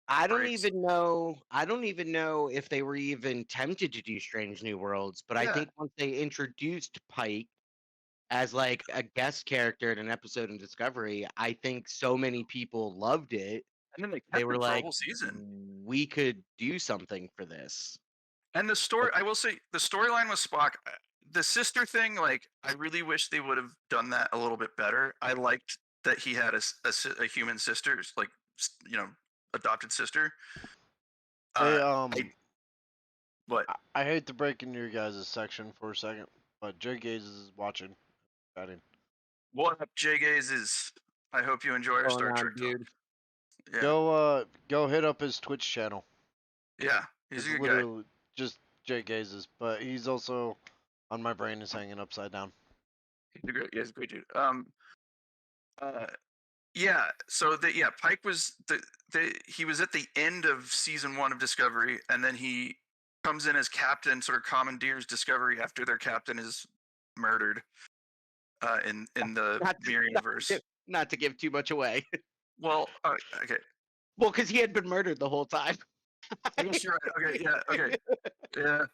I don't breaks. even know if they were even tempted to do Strange New Worlds, but I Yeah. think once they introduced Pike as like a guest character in an episode in Discovery, I think so many people loved it. And then they kept They were it for a like, whole season. we could do something for this. And the story, I will say, the storyline with Spock, the sister thing, like, I really wish they would have done that a little bit better. I liked that he had a human sister, like, adopted sister. Hey, What? I hate to break into your guys' section for a second, but Jay Gaze is watching. Chatting. What up, Jay Gaze? I hope you enjoy our Going Star on, Trek talk. dude. Yeah. Go hit up his Twitch channel. Yeah, he's It's a good guy. literally just Jay Gaze's, but he's also on my brain is hanging upside down. He's a great dude. Yeah. So Pike was he was at the end of season 1 of Discovery, and then he comes in as captain, sort of commandeers Discovery after their captain is murdered. In the Mirror universe. Not to give too much away. Well, okay. Well, because he had been murdered the whole time. I guess you're right. Okay, yeah, okay. Yeah.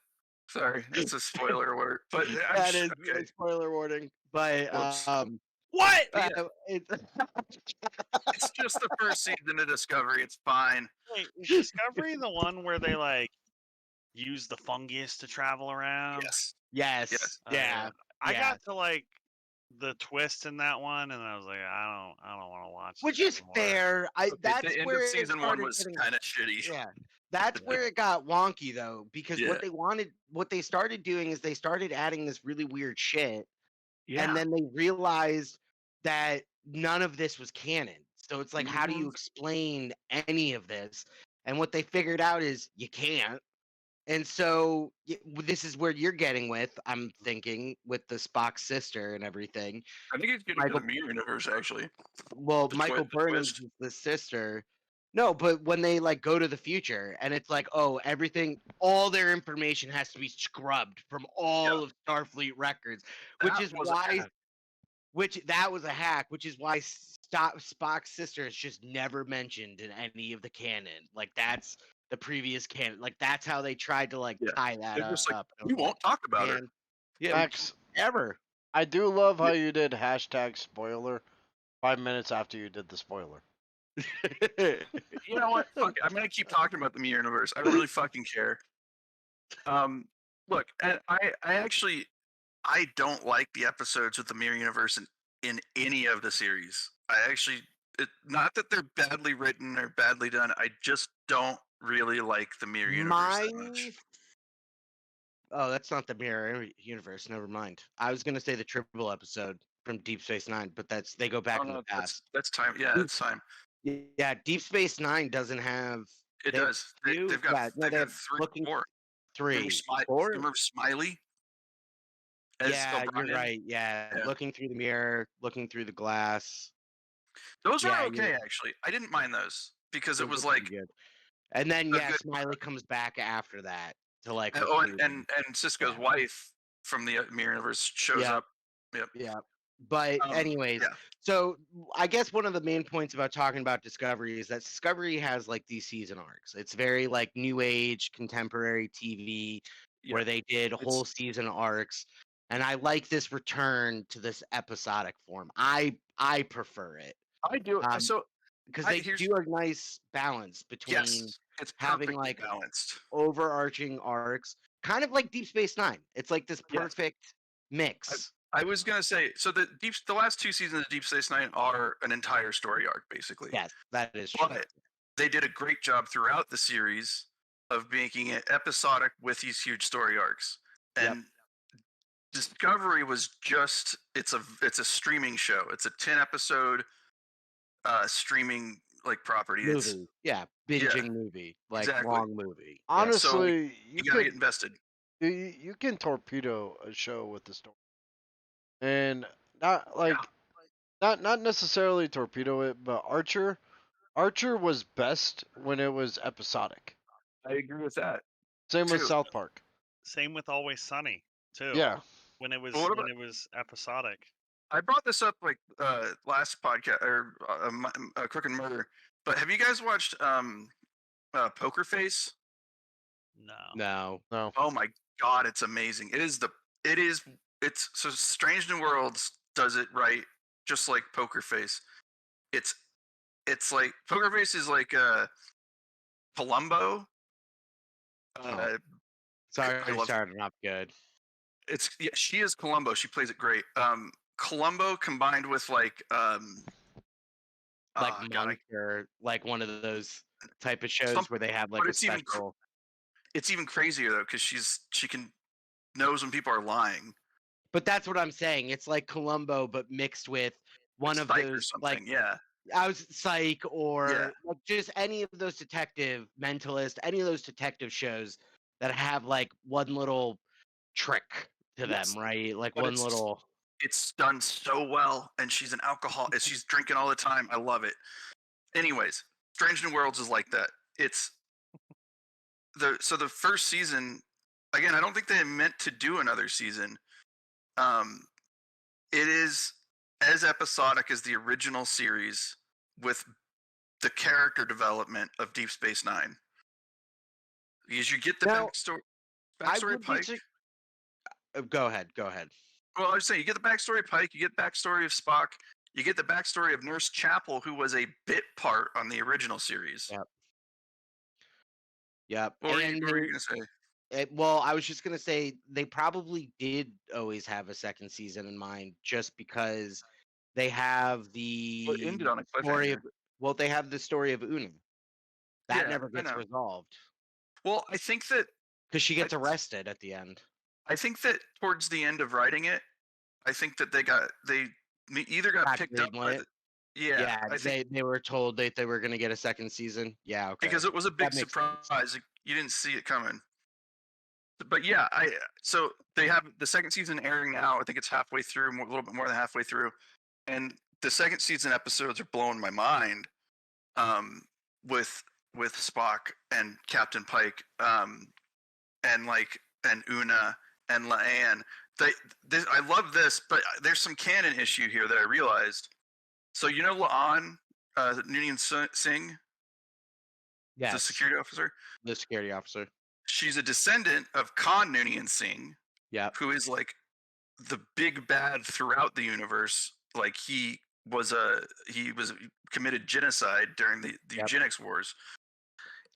Sorry, that's a spoiler alert. But That is a spoiler warning. But What? It's just the first season of Discovery. It's fine. Wait, is Discovery the one where they like use the fungus to travel around? Yes. Yeah. I got to like the twist in that one, and I was like, I don't want to watch. Which is anymore. fair. That's the end where of season 1 was getting... kind of shitty. Yeah. That's where it got wonky though, because what they started doing is they started adding this really weird shit, and then they realized that none of this was canon. So it's like, how do you explain any of this? And what they figured out is you can't. And so this is where you're getting with, I'm thinking, with the Spock sister and everything. I think it's getting to the Mirror universe, actually. Well, Michael Burnham's is the sister. No, but when they like go to the future and it's like, oh, all their information has to be scrubbed from all of Starfleet records, that was a hack, which is why Spock's sister is just never mentioned in any of the canon. Like that's the previous canon. Like that's how they tried to like tie that up. We won't talk about it. Yeah, Max, ever. I do love how you did #spoiler 5 minutes after you did the spoiler. You know what? Fuck it. I'm gonna keep talking about the Mirror universe. I really fucking care. Look, I don't like the episodes with the Mirror universe in any of the series. not that they're badly written or badly done. I just don't really like the Mirror Universe that much. Oh, that's not the Mirror Universe. Never mind. I was gonna say the triple episode from Deep Space Nine, but they go back Oh in the no, past. that's time. Yeah, Deep- it's time. Yeah, Deep Space Nine doesn't have. It They have does. two. They've got Yeah, no, they've they got have 3 looking 4. Remember three, four. Remember Smiley as Yeah, you're O'Brien? right. Yeah, Yeah. looking through the mirror, looking through the glass. Those Yeah, were okay actually. I didn't mind those because it those was are pretty like good. And then a yeah, good. Smiley comes back after that to like Oh, recruit him. and Cisco's Yeah. wife from the Mirror Universe shows Yeah. up. Yep. Yeah. But anyways, yeah. so I guess one of the main points about talking about Discovery is that Discovery has like these season arcs. It's very like new age contemporary TV where they did whole season arcs. And I like this return to this episodic form. I prefer it. I do. So because they do a nice balance between yes, it's having perfectly like balanced. overarching arcs, kind of like Deep Space Nine. It's like this Yes. perfect mix. I was gonna say, so the last 2 seasons of Deep Space Nine are an entire story arc, basically. Yes, that is true. But they did a great job throughout the series of making it episodic with these huge story arcs. And Discovery was just it's a streaming show. It's a 10 episode streaming like property. It's Movie, yeah, binging movie, like exactly. long movie. Honestly, you gotta get invested. You can torpedo a show with the story, and not like not necessarily torpedo it, but Archer was best when it was episodic. I agree with that. Same with South Park. Same with Always Sunny too. Yeah. When it was episodic. I brought this up like last podcast or Crook and Murder, but have you guys watched Poker Face? No. Oh my god, it's amazing. It's so Strange New Worlds does it right, just like Poker Face. It's like Poker Face is like Columbo. Sorry, I started off good. She is Columbo. She plays it great. Columbo combined with like Monk or like one of those type of shows where they have like a special. It's even crazier though because she can knows when people are lying. But that's what I'm saying. It's like Columbo, but mixed with one of those like I was Psych or like just any of those detective Mentalist, any of those detective shows that have like one little trick to them, right? Like but one little. It's done so well, and she's an alcoholic. She's drinking all the time. I love it. Anyways, Strange New Worlds is like that. It's the first season. Again, I don't think they meant to do another season. It is as episodic as the original series with the character development of Deep Space Nine. Because you get the backstory of Pike. Go ahead. Well, I was saying, you get the backstory of Pike, you get the backstory of Spock, you get the backstory of Nurse Chapel, who was a bit part on the original series. Yep. What were you going to say? Well, I was just going to say they probably did always have a second season in mind just because they have the ended on a story of, they have the story of Una. That never gets resolved. Well, I think that... Because she gets arrested at the end. I think that towards the end of writing it, I think that they either got picked up by they were told that they were going to get a second season. Yeah, okay. Because it was a big surprise. You didn't see it coming. But yeah, so they have the second season airing now. I think it's halfway through, a little bit more than halfway through, and the second season episodes are blowing my mind. With Spock and Captain Pike, and Una and La'an. I love this, but there's some canon issue here that I realized. So you know La'an, Noonien Singh? Yes. The security officer? The security officer. She's a descendant of Khan Noonien Singh. Yeah. Who is like the big bad throughout the universe. Like he committed genocide during the eugenics wars.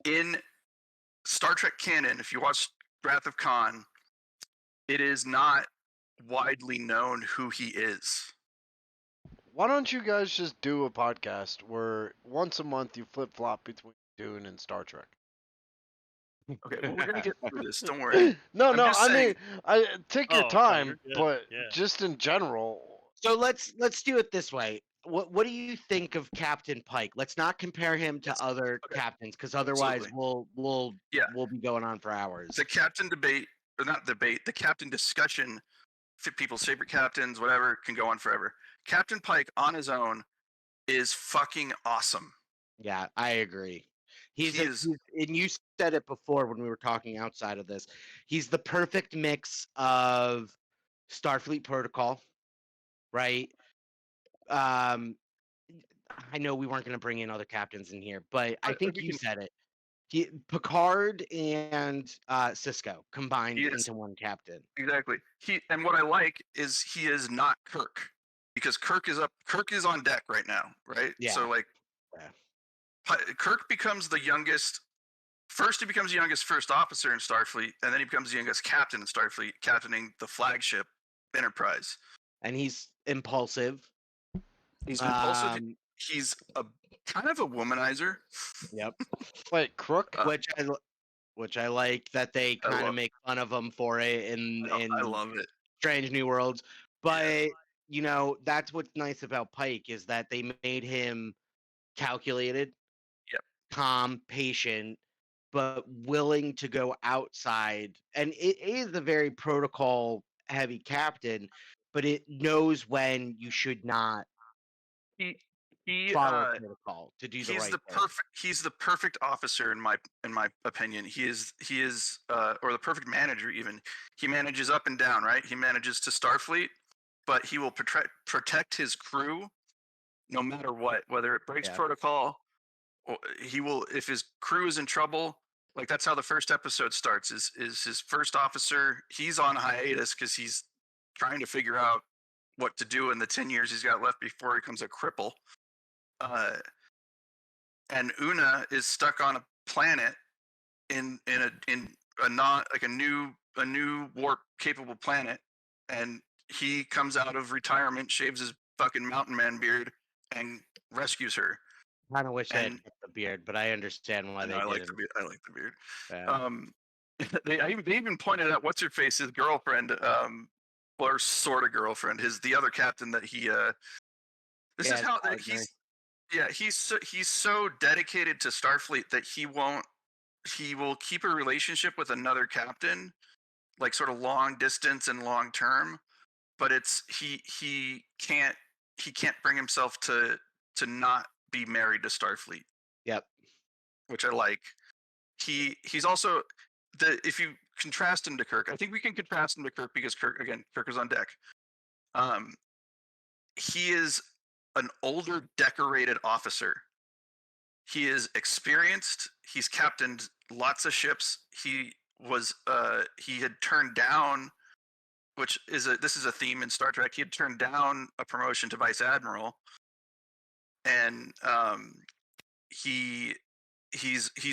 In Star Trek canon, if you watch Wrath of Khan, it is not widely known who he is. Why don't you guys just do a podcast where once a month you flip flop between Dune and Star Trek? Okay, well, we're gonna get through this. Don't worry. No, I'm no. just I saying. mean, I take your Oh, no, time, you're good. but Yeah. just in general. So let's do it this way. What do you think of Captain Pike? Let's not compare him to Yes. other Okay. captains, because otherwise Absolutely. we'll be going on for hours. The captain debate, or not debate, the captain discussion, people's favorite captains, whatever, can go on forever. Captain Pike on his own is fucking awesome. Yeah, I agree. He is. And you said it before when we were talking outside of this. He's the perfect mix of Starfleet Protocol, right? I know we weren't going to bring in other captains in here, but I think you said it. Picard and Cisco combined into one captain. Exactly. And what I like is he is not Kirk, because Kirk is on deck right now, right? Yeah. So like, Yeah. Kirk becomes the youngest. First, he becomes the youngest first officer in Starfleet, and then he becomes the youngest captain in Starfleet, captaining the flagship Enterprise. And he's impulsive. He's impulsive. He's a kind of a womanizer. Yep. Wait, Crook? Which I like that they kind of make fun of him for it in I love it. Strange New Worlds. But you know, that's what's nice about Pike is that they made him calculated, calm, patient, but willing to go outside. And it is a very protocol heavy captain, but it knows when you should not He follow protocol to do the right thing. He's the perfect officer in my opinion. He is or the perfect manager even. He manages up and down, right? He manages to Starfleet, but he will protect his crew no matter what, whether it breaks protocol. Or he will, if his crew is in trouble. Like that's how the first episode starts. Is his first officer? He's on hiatus because he's trying to figure out what to do in the 10 years he's got left before he becomes a cripple. And Una is stuck on a planet in a not like a new warp capable planet, and he comes out of retirement, shaves his fucking mountain man beard, and rescues her. I kind of wish I had kept the beard, but I understand why they didn't. I like the beard. Yeah. They even pointed out what's her face, his girlfriend, or sort of girlfriend, the other captain that he. This is how he's so dedicated to Starfleet that he will keep a relationship with another captain, like sort of long distance and long term, but it's he can't bring himself to not be married to Starfleet. Yep. Which I like. He's also if you contrast him to Kirk, I think we can contrast him to Kirk because Kirk is on deck. He is an older decorated officer. He is experienced. He's captained lots of ships. He had turned down, this is a theme in Star Trek. He had turned down a promotion to vice admiral, and he's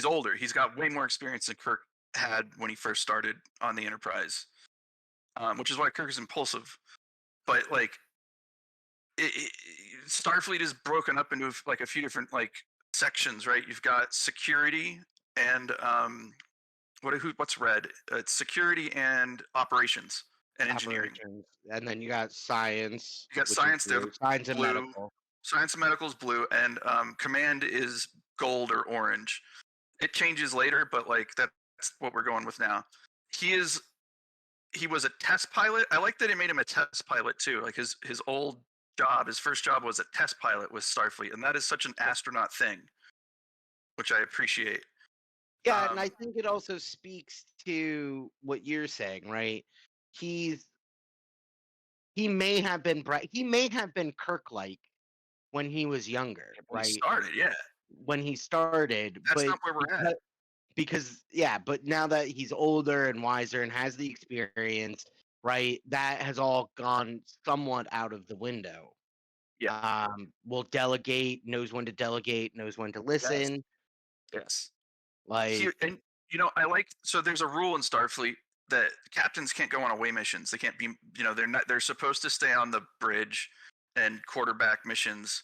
older. He's got way more experience than Kirk had when he first started on the Enterprise, which is why Kirk is impulsive. But like, Starfleet is broken up into like a few different like sections, right? You've got security and what's red? It's security and operations and engineering. And then you got science. You got science. Science and medical. Science and medical is blue, and command is gold or orange. It changes later, but like that's what we're going with now. He was a test pilot. I like that they made him a test pilot too. Like his first job was a test pilot with Starfleet, and that is such an astronaut thing, which I appreciate. Yeah, and I think it also speaks to what you're saying, right? He may have been Kirk-like when he was younger, right? When he started, that's not where we're at. Because but now that he's older and wiser and has the experience, right? That has all gone somewhat out of the window. Yeah. Will delegate, knows when to delegate, knows when to listen. Yes. Like, I like, so there's a rule in Starfleet that captains can't go on away missions. They can't be, they're supposed to stay on the bridge and quarterback missions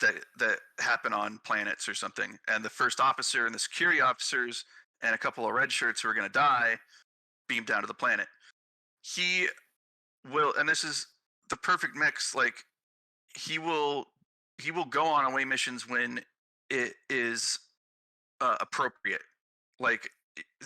that happen on planets or something. And the first officer and the security officers and a couple of red shirts who are going to die beam down to the planet. He will, and this is the perfect mix. Like he will go on away missions when it is appropriate. Like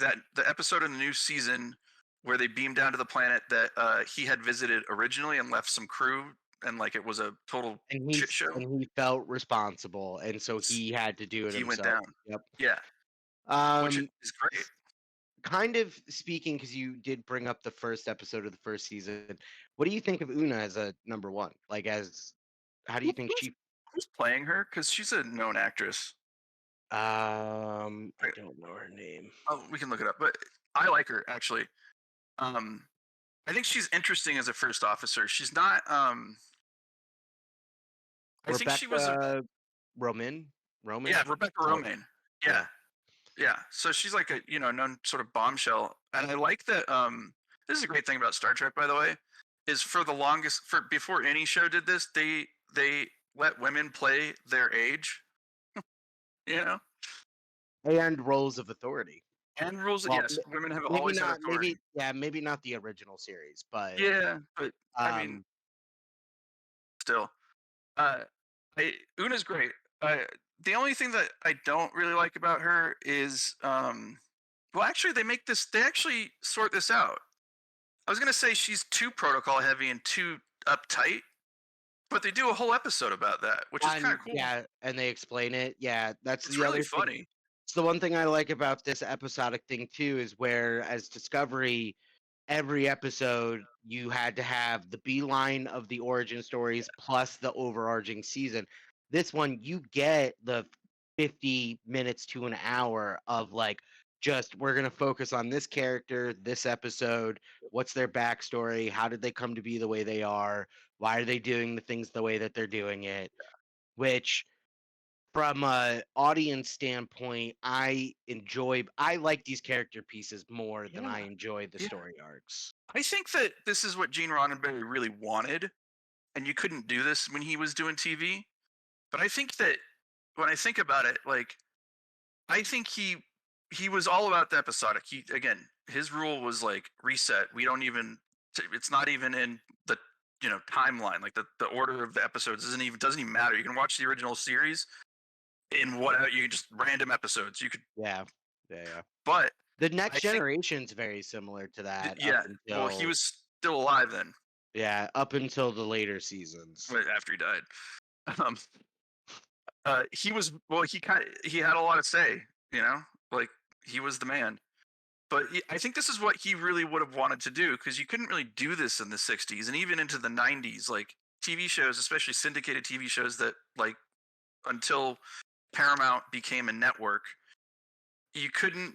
that the episode in the new season where they beam down to the planet that he had visited originally and left some crew, and like it was a total shit show. And he felt responsible, and so he had to do it He went himself. down. Yep. Yeah, which is great. Kind of speaking, because you did bring up the first episode of the first season. What do you think of Una as a number one? Like, how do you think she? Who's playing her? Because she's a known actress. I don't know her name. Oh, we can look it up, but I like her actually. I think she's interesting as a first officer. She's not. I think she was. Roman. Yeah, Rebecca Romaine. Yeah. Yeah. So she's like a known sort of bombshell, and I like that. This is a great thing about Star Trek, by the way, is for the longest before any show did this, they let women play their age. And roles of authority. And rules. Well, Yes, women have maybe always had not. authority. Maybe not the original series, but Yeah, but I mean, still, Una's great. The only thing that I don't really like about her is, well, actually, they actually sort this out. I was gonna say she's too protocol heavy and too uptight, but they do a whole episode about that, which is kind of cool. Yeah, and they explain it. Yeah, that's It's the really other thing. funny. So the one thing I like about this episodic thing too is where, as Discovery, every episode you had to have the beeline of the origin stories plus the overarching season. This one, you get the 50 minutes to an hour of like, just we're going to focus on this character, this episode, what's their backstory, how did they come to be the way they are, why are they doing the things the way that they're doing it, which from a audience standpoint, I like these character pieces more than I enjoy the story arcs. I think that this is what Gene Roddenberry really wanted, and you couldn't do this when he was doing TV. But I think that when I think about it, like I think he was all about the episodic. His rule was like reset. We don't even. It's not even in the timeline. Like the order of the episodes doesn't even matter. You can watch the original series in you can just random episodes. You could. Yeah. But the Next Generation's very similar to that. Yeah. Well, he was still alive then. Yeah, up until the later seasons. After he died. He was he had a lot to say, like he was the man. But I think this is what he really would have wanted to do, because you couldn't really do this in the 60s and even into the 90s. Like TV shows, especially syndicated TV shows that like until Paramount became a network, you couldn't.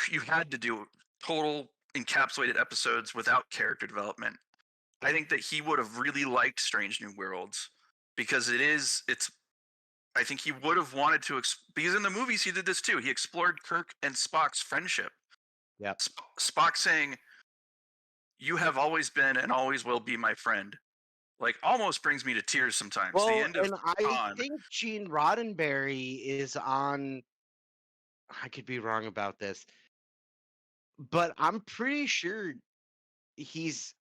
You had to do total encapsulated episodes without character development. I think that he would have really liked Strange New Worlds because I think he would have wanted to, because in the movies he did this too. He explored Kirk and Spock's friendship. Yeah. Spock saying, "You have always been and always will be my friend," like almost brings me to tears sometimes. Well, the end of I think Gene Roddenberry is on. I could be wrong about this, but I'm pretty sure he's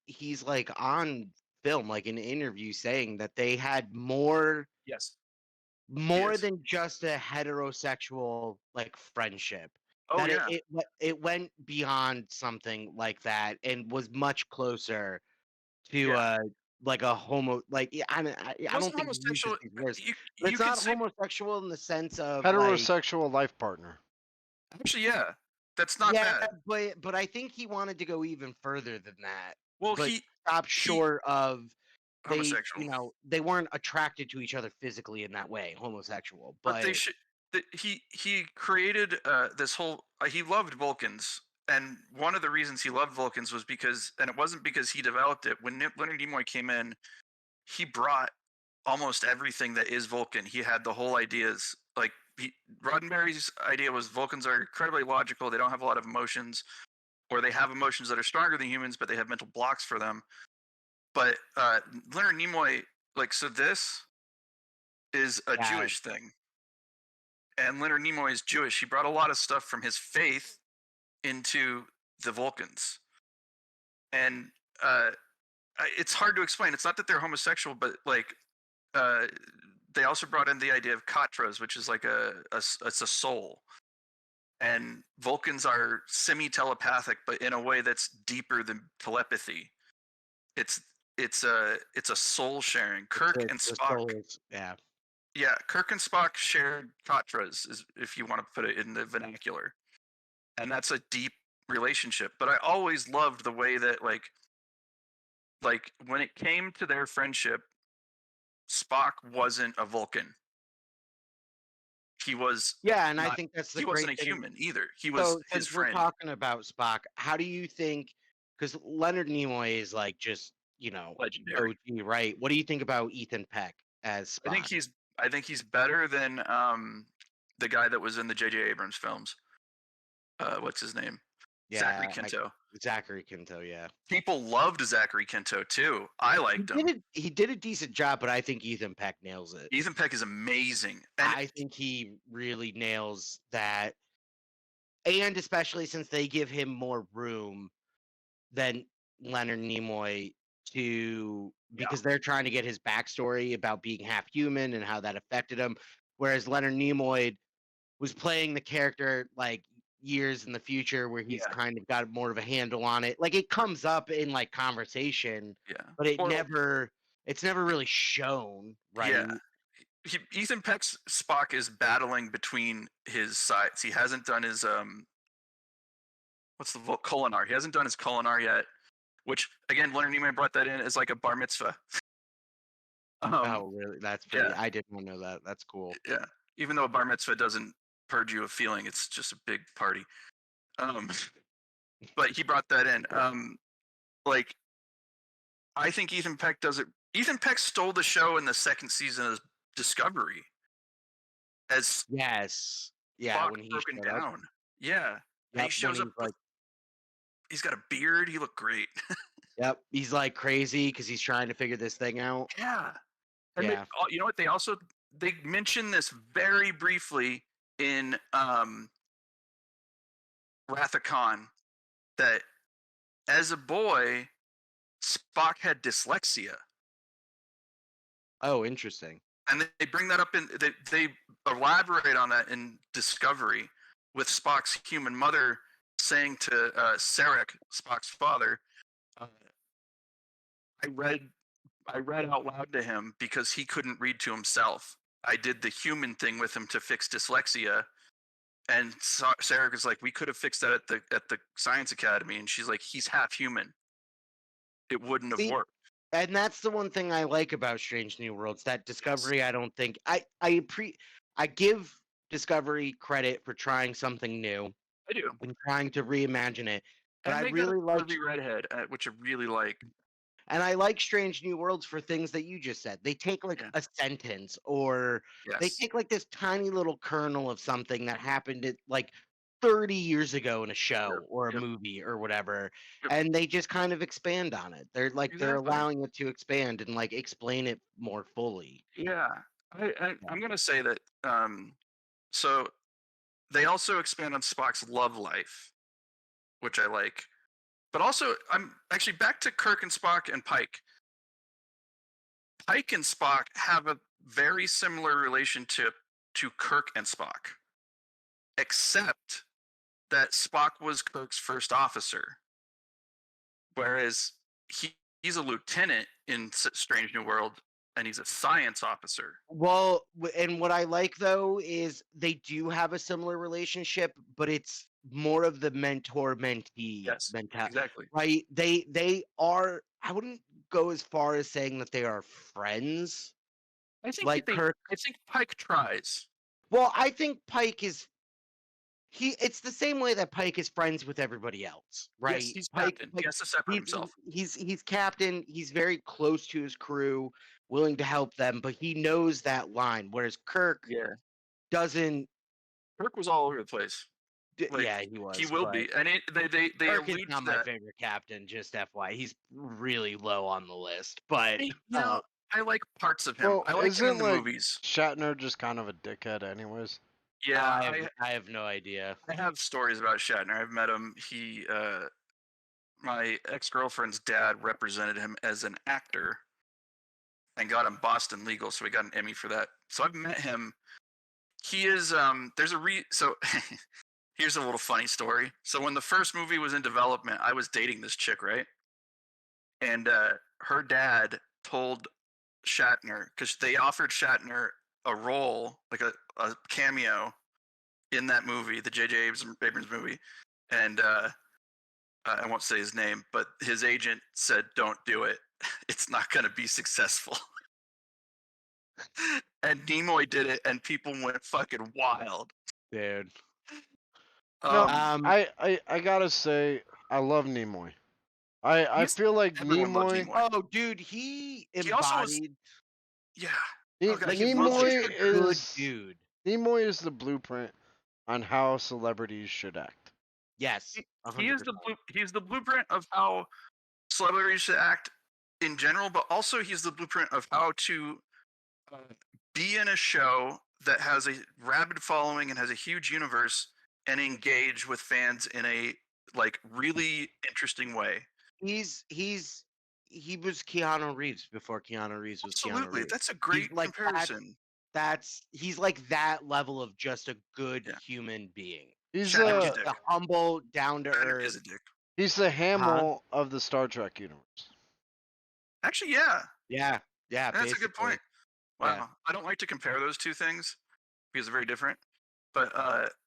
like on film, like in an interview, saying that they had more than just a heterosexual like friendship. Oh, that yeah. it went beyond something like that and was much closer to like a homo, like I don't think homosexual. it's not homosexual in the sense of heterosexual life partner. Actually, yeah, that's not bad. But I think he wanted to go even further than that. Well, but he stopped short of homosexual. They weren't attracted to each other physically in that way, homosexual. But they should. He created this whole. He loved Vulcans, and one of the reasons he loved Vulcans was because, and it wasn't because he developed it. When Leonard Nimoy came in, he brought almost everything that is Vulcan. He had the whole ideas. Like Roddenberry's idea was Vulcans are incredibly logical. They don't have a lot of emotions, or they have emotions that are stronger than humans, but they have mental blocks for them. But Leonard Nimoy so this is a Yeah. Jewish thing, and Leonard Nimoy is Jewish. He brought a lot of stuff from his faith into the Vulcans, and it's hard to explain. It's not that they're homosexual, but like they also brought in the idea of Katras, which is like it's a soul. And Vulcans are semi-telepathic, but in a way that's deeper than telepathy. It's a soul sharing. Kirk and Spock. Yeah, Kirk and Spock shared Katras, if you want to put it in the vernacular, and that's a deep relationship. But I always loved the way that like when it came to their friendship, Spock wasn't a Vulcan. He was and not, I think that's the he wasn't a great thing. human either. He was So his since we're friend. talking about Spock, how do you think? Because Leonard Nimoy is like just Legendary. OG, right? What do you think about Ethan Peck as Spock? I think he's better than the guy that was in the J.J. Abrams films. What's his name? Zachary Quinto. Zachary Quinto, yeah. People loved Zachary Quinto too. I liked him. He did a decent job, but I think Ethan Peck nails it. Ethan Peck is amazing. And I think he really nails that. And especially since they give him more room than Leonard Nimoy because they're trying to get his backstory about being half human and how that affected him. Whereas Leonard Nimoy was playing the character like years in the future where he's kind of got more of a handle on it. Like it comes up in like conversation, but it's never really shown, right? Yeah. Ethan Peck's Spock is battling between his sides. He hasn't done his what's the Kolinar? He hasn't done his Kolinar yet, which again, Leonard Nimoy brought that in as like a bar mitzvah. Oh, really? That's pretty. I didn't know that. That's cool. Yeah, even though a bar mitzvah doesn't purge you of feeling, it's just a big party. But he brought that in. Like, I think Ethan Peck does it. Ethan Peck stole the show in the second season of Discovery. As Spock when he's broken down. Up. Yeah, and he shows up like he's got a beard. He looked great. Yep, he's like crazy because he's trying to figure this thing out. Yeah, and you know what? They mentioned this very briefly in Wrath of Khan, that as a boy, Spock had dyslexia. Oh, interesting. And they bring that up they elaborate on that in Discovery, with Spock's human mother saying to Sarek, Spock's father, I read out loud to him because he couldn't read to himself. I did the human thing with him to fix dyslexia. And Sarek is like, we could have fixed that at the Science Academy. And she's like, he's half human. It wouldn't have worked. And that's the one thing I like about Strange New Worlds. That Discovery, I don't think I give Discovery credit for trying something new. I do. And trying to reimagine it. But and I really like Redhead, which I really like. And I like Strange New Worlds for things that you just said. They take like a sentence, or they take like this tiny little kernel of something that happened like 30 years ago in a show or a movie or whatever, and they just kind of expand on it. They're like they're allowing it to expand and like explain it more fully. Yeah, I'm gonna say that. So they also expand on Spock's love life, which I like. But also, I'm actually back to Kirk and Spock and Pike. Pike and Spock have a very similar relationship to Kirk and Spock, except that Spock was Kirk's first officer, whereas he's a lieutenant in Strange New World, and he's a science officer. Well, and what I like though is they do have a similar relationship, but it's more of the mentor-mentee mentality. Exactly. Right? They are. I wouldn't go as far as saying that they are friends. I think Kirk. I think Pike tries. Well, I think Pike is. It's the same way that Pike is friends with everybody else, right? Yes, he's captain. He has to separate himself. He's captain. He's very close to his crew, willing to help them, but he knows that line. Whereas Kirk doesn't. Kirk was all over the place. Yeah, he was. He will be, and they Kirk allude is not to my that. favorite captain. Just FYI, he's really low on the list. But I like parts of him. Well, I liked him in isn't the like movies. Shatner just kind of a dickhead, anyways? Yeah, I have no idea. I have stories about Shatner. I've met him. My ex-girlfriend's dad represented him as an actor and got him Boston legal, so he got an Emmy for that. So I've met him. He is so here's a little funny story. So when the first movie was in development, I was dating this chick, right? And her dad told Shatner, because they offered Shatner a role, like a cameo in that movie, the J.J. Abrams movie, and I won't say his name, but his agent said, "Don't do it. It's not going to be successful." And Nimoy did it, and people went fucking wild. Dude. No, Um, I gotta say, I love Nimoy. I feel like everyone loves Nimoy. Nimoy. Oh, dude, he He also was, embodied yeah. Ni- Oh, God, like he he's loves such Nimoy it. a good is dude. Nimoy is the blueprint on how celebrities should act. Yes, He is 100%. he's the blueprint of how celebrities should act in general, but also he's the blueprint of how to uh, be in a show that has a rabid following and has a huge universe and engage with fans in a like really interesting way. He was Keanu Reeves before Keanu Reeves was Keanu Absolutely, Reeves. that's a He's great like comparison. he's like that level of just a good Yeah. human being. He's Shatner was a Just dick. a humble, down to Shatner is earth. a dick. he's the Hamill of the Star Trek universe. Actually, yeah, Yeah, that's a good basically. point. Wow, I don't like to compare those two things because they're very different, but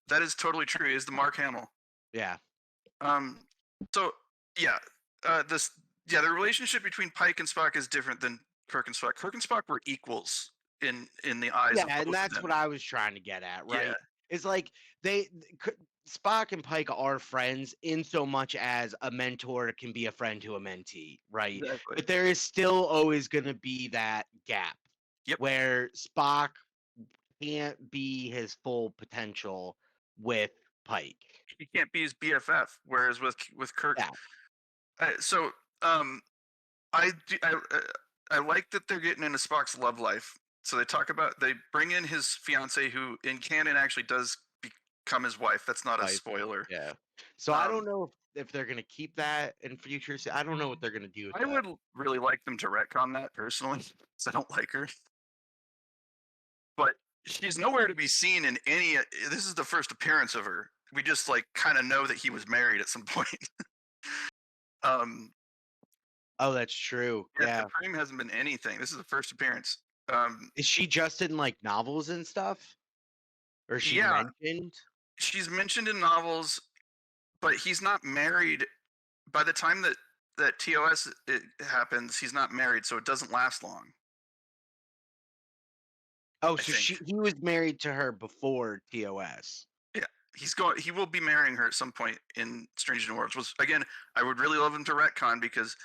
that is totally true. He is the Mark Hamill. Yeah. So yeah, the relationship between Pike and Spock is different than Kirk and Spock. Kirk and Spock were equals in the eyes Yeah, of and both of that's them. what I was trying to get at, right? Yeah. It's like Spock and Pike are friends in so much as a mentor can be a friend to a mentee, right? Exactly. But there is still always going to be that gap Yep. where Spock can't be his full potential with Pike. He can't be his BFF, whereas with Kirk. Yeah. So I like that they're getting into Spock's love life. So they bring in his fiance, who in canon actually does become his wife. That's not a Wife. spoiler. Yeah. So I don't know if they're gonna keep that in future. I don't know what they're gonna do with I that. would really like them to retcon that personally, because I don't like her. But she's nowhere to be seen in any. This is the first appearance of her. We just like kind of know that he was married at some point. Oh, that's true. Yeah. The frame hasn't been anything. This is the first appearance. Is she just in like novels and stuff? Or is she Yeah, mentioned? she's mentioned in novels, but he's not married. By the time that TOS happens, he's not married, so it doesn't last long. Oh, I so think. he was married to her before TOS. Yeah, he will be marrying her at some point in Strange New Worlds. Was again, I would really love him to retcon because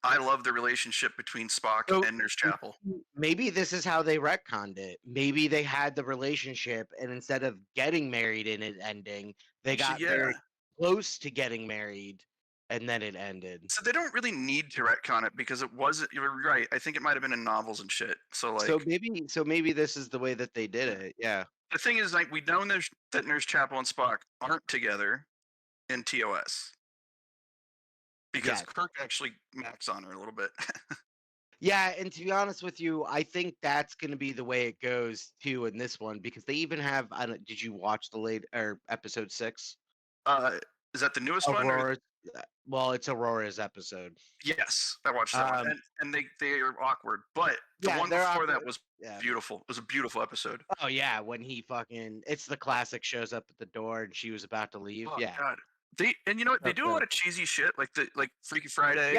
I love the relationship between Spock So and Nurse Chapel. maybe this is how they retconned it. Maybe they had the relationship, and instead of getting married and it ending, they got very close to getting married, and then it ended. So they don't really need to retcon it because it wasn't. You're right. I think it might have been in novels and shit. So like, so maybe this is the way that they did it. Yeah. the thing is, like, we know that Nurse Chapel and Spock aren't together in TOS because Yeah. Kirk actually max on her a little bit. Yeah, and to be honest with you, I think that's going to be the way it goes too in this one because they even have. I don't. Did you watch the late or episode 6? Is that the newest one? Aurora. Well, it's Aurora's episode. Yes, I watched that one, and they are awkward, but the one before that was beautiful. It was a beautiful episode. Oh yeah, when he fucking, it's the classic shows up at the door and she was about to leave. Oh Yeah. God, you know what, they do a lot of cheesy shit like Freaky Friday.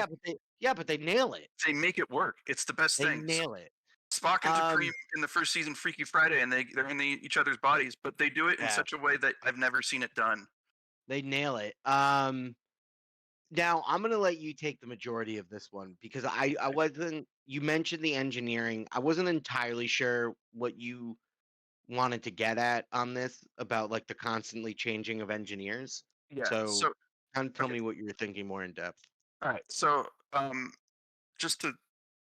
Yeah, but they nail it. They make it work. It's the best thing. They nail it. Spock and Supreme in the first season, Freaky Friday, and they're in each other's bodies, but they do it in such a way that I've never seen it done. They nail it. Now I'm gonna let you take the majority of this one because I wasn't. You mentioned the engineering. I wasn't entirely sure what you wanted to get at on this about like the constantly changing of engineers. Yeah. So kind of tell me what you were thinking more in depth. All right. So just to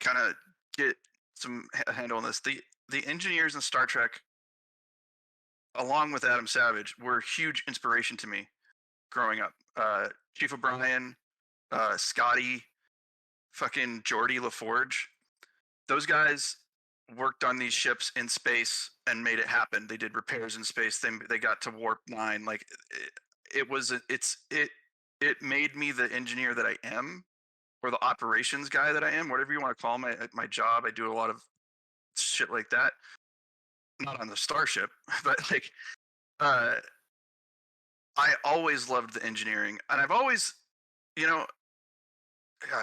kind of get some handle on this. The engineers in Star Trek, along with Adam Savage, were huge inspiration to me growing up. Chief O'Brien, Scotty, fucking Geordi LaForge. Those guys worked on these ships in space and made it happen. They did repairs in space. They got to warp 9. Like it made me the engineer that I am, or the operations guy that I am, whatever you want to call my job. I do a lot of shit like that. Not on the starship, but like I always loved the engineering, and I've always, God,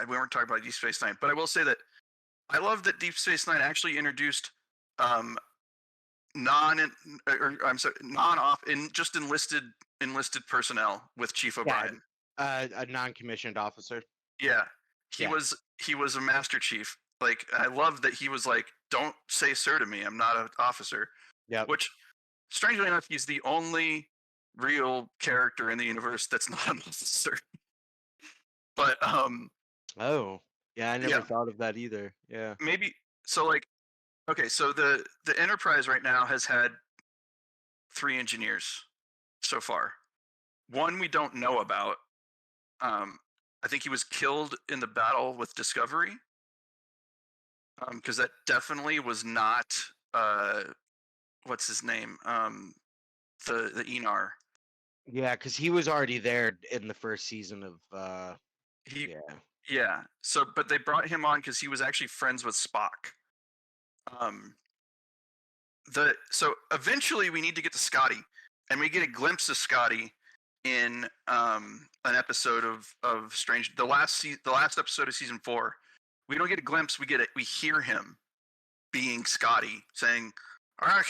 we weren't talking about Deep Space Nine, but I will say that I love that Deep Space Nine actually introduced just enlisted personnel with Chief O'Brien. A non-commissioned officer. Yeah, he was a Master Chief. Like, I love that he was like, "Don't say sir to me. I'm not an officer." Yeah. Which, strangely enough, he's the only real character in the universe that's not an officer. But Oh, yeah, I never thought of that either. Yeah. maybe so. Like, okay, so the Enterprise right now has had 3 engineers so far. One we don't know about. I think he was killed in the battle with Discovery. Because that definitely was not what's his name? The Enar. Yeah, because he was already there in the first season of Yeah. So, but they brought him on because he was actually friends with Spock. So eventually we need to get to Scotty, and we get a glimpse of Scotty in an episode of Strange. The last episode of season 4. We don't get a glimpse. We hear him being Scotty saying, "I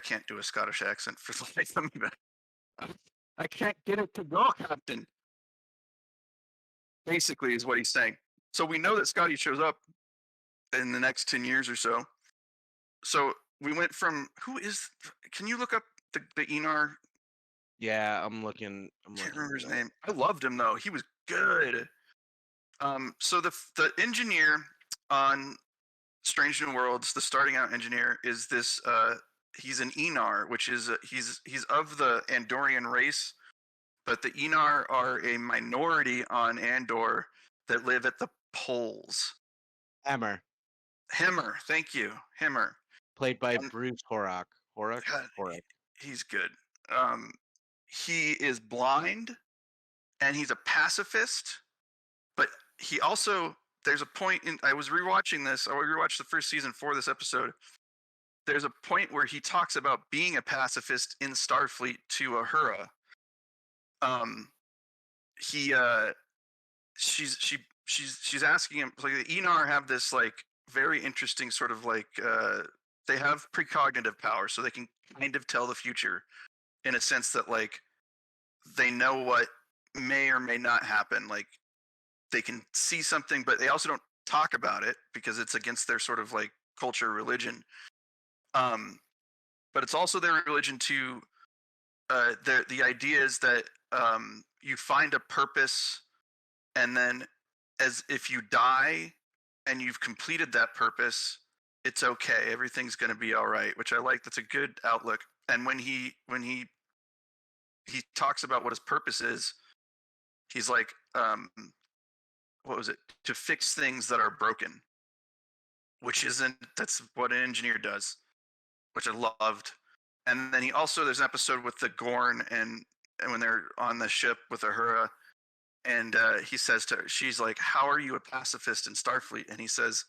can't do a Scottish accent for the life of me. I can't get it to go, Captain." Basically, is what he's saying. So we know that Scotty shows up in the next 10 years or so. So we went from can you look up the Enar? Yeah, I'm looking. I can't remember his name. I loved him though. He was good. So the engineer on Strange New Worlds, the starting out engineer, is this. He's an Enar, which is he's of the Andorian race, but the Enar are a minority on Andor that live at the poles. Hemmer, thank you, Hemmer. played by Bruce Horak. God, he's good. He is blind, and he's a pacifist, but he also, there's a point I was rewatching this. I rewatched the first season for this episode. There's a point where he talks about being a pacifist in Starfleet to Uhura. She's asking him, like, the Enar have this like very interesting sort of like they have precognitive power, so they can kind of tell the future in a sense that like they know what may or may not happen. Like, they can see something, but they also don't talk about it because it's against their sort of like culture, religion. But it's also their religion to the idea is that you find a purpose, and then as if you die and you've completed that purpose, it's okay. Everything's going to be all right, which I like. That's a good outlook. And when he talks about what his purpose is, he's like, what was it? To fix things that are broken, that's what an engineer does, which I loved. And then there's an episode with the Gorn, and when they're on the ship with Uhura, and he says to her, she's like, "How are you a pacifist in Starfleet?" And he says,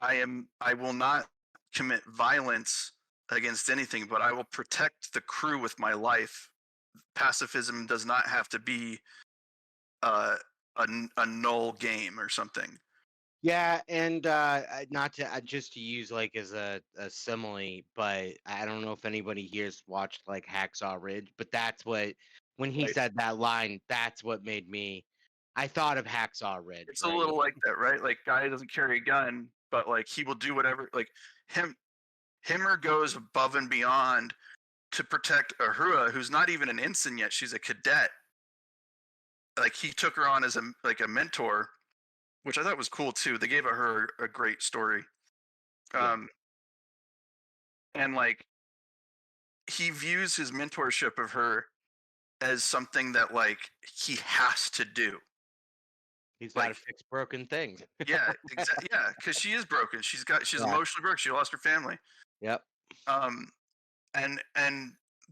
I will not commit violence against anything, but I will protect the crew with my life. Pacifism does not have to be a null game or something. Yeah, and not to just to use like as a simile, but I don't know if anybody here's watched like Hacksaw Ridge, but that's what, when he said that line, that's what made me. I thought of Hacksaw Ridge. It's a little like that, right? Like, guy doesn't carry a gun, but like he will do whatever. Like Himmer goes above and beyond to protect Uhura, who's not even an ensign yet. She's a cadet. Like, he took her on as a mentor, which I thought was cool too. They gave her a great story. Yeah. And like he views his mentorship of her as something that like he has to do. He's got to Like, fix broken things. yeah, exactly. Yeah, because she is broken. She's Yeah. emotionally broken. She lost her family. Yep. And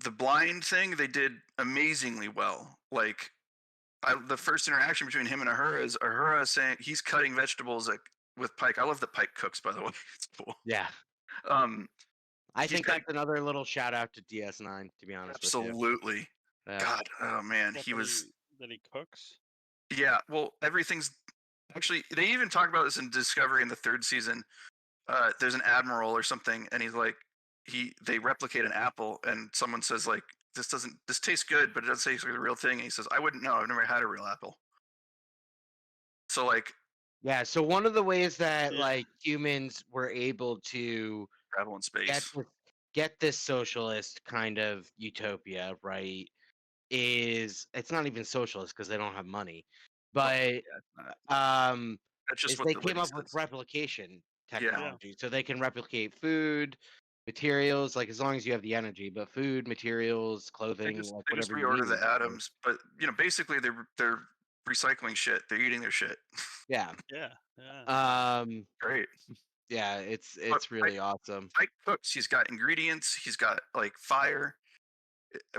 the blind thing they did amazingly well. Like, the first interaction between him and Ahura is Ahura saying he's cutting vegetables with Pike. I love that Pike cooks, by the way. It's cool. Yeah. Um, I he's think cutting, that's another little shout out to DS9, to be honest with you. absolutely. Yeah. God, oh man, What, he was. that he cooks. Yeah, well, everything's actually. They even talk about this in Discovery in the 3rd season. There's an admiral or something, and he's like, they replicate an apple, and someone says like, this tastes good, but it doesn't taste like the real thing. And he says, I wouldn't know. I've never had a real apple. So like, Yeah. So one of the ways that Yeah. like humans were able to travel in space. get this socialist kind of utopia, right, is it's not even socialist because they don't have money, but That's just is what they the came lady up with says. replication technology, so they can replicate food, materials, like as long as you have the energy, but food, materials, clothing, like They just whatever you reorder need. the atoms, but basically they're recycling shit. They're eating their shit. Yeah. Yeah. Great. Yeah, it's But really awesome. Pike cooks. He's got ingredients. He's got like fire,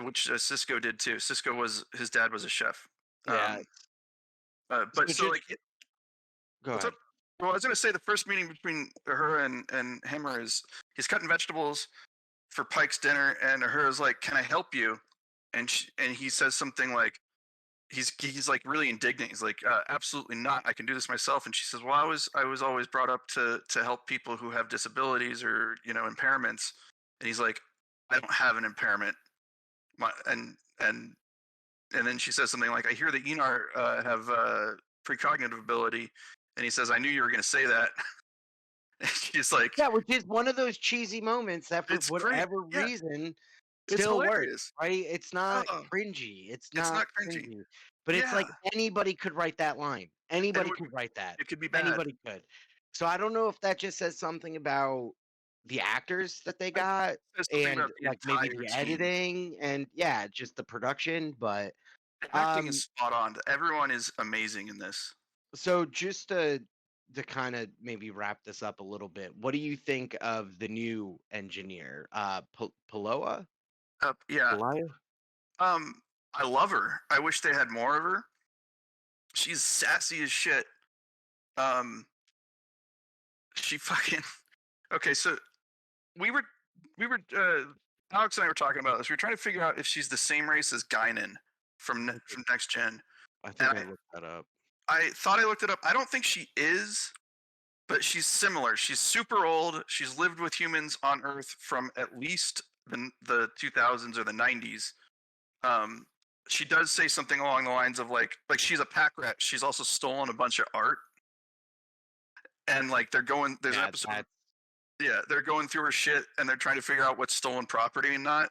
which Cisco did too. His dad was a chef. Yeah. But so like, Go what's ahead. up? Well, I was gonna say the first meeting between her and Hammer is he's cutting vegetables for Pike's dinner, and Uhura's like, "Can I help you?" And he says something like, he's like really indignant. He's like, "Absolutely not! I can do this myself." And she says, "Well, I was always brought up to help people who have disabilities or impairments." And he's like, "I don't have an impairment." And then she says something like, "I hear that Enar have precognitive ability," and he says, "I knew you were going to say that." And she's like, Yeah, which is one of those cheesy moments that for "It's great. whatever Yeah, reason it's still works, hilarious. right? It's not Oh, cringy. It's it's not not cringy. cringy. But it's Yeah, like anybody could write that line. and Anybody could write that. it could be bad. Anybody could. So I don't know if that just says something about the actors that they got It says something and about the like maybe entire the team. editing and yeah, just the production, but The acting is spot on. Everyone is amazing in this. so just to kind of maybe wrap this up a little bit, what do you think of the new engineer, Paloa? Yeah. Palaya? I love her. I wish they had more of her. She's sassy as shit. She fucking okay. So we were Alex and I were talking about this. We were trying to figure out if she's the same race as Guinan from Next Gen. I think And I looked that up. I thought I looked it up. I don't think she is, but she's similar. She's super old. She's lived with humans on Earth from at least the 2000s or the 90s. She does say something along the lines of like she's a pack rat. She's also stolen a bunch of art, and like they're going. There's an episode. Yeah, they're going through her shit and they're trying to figure out what's stolen property and not.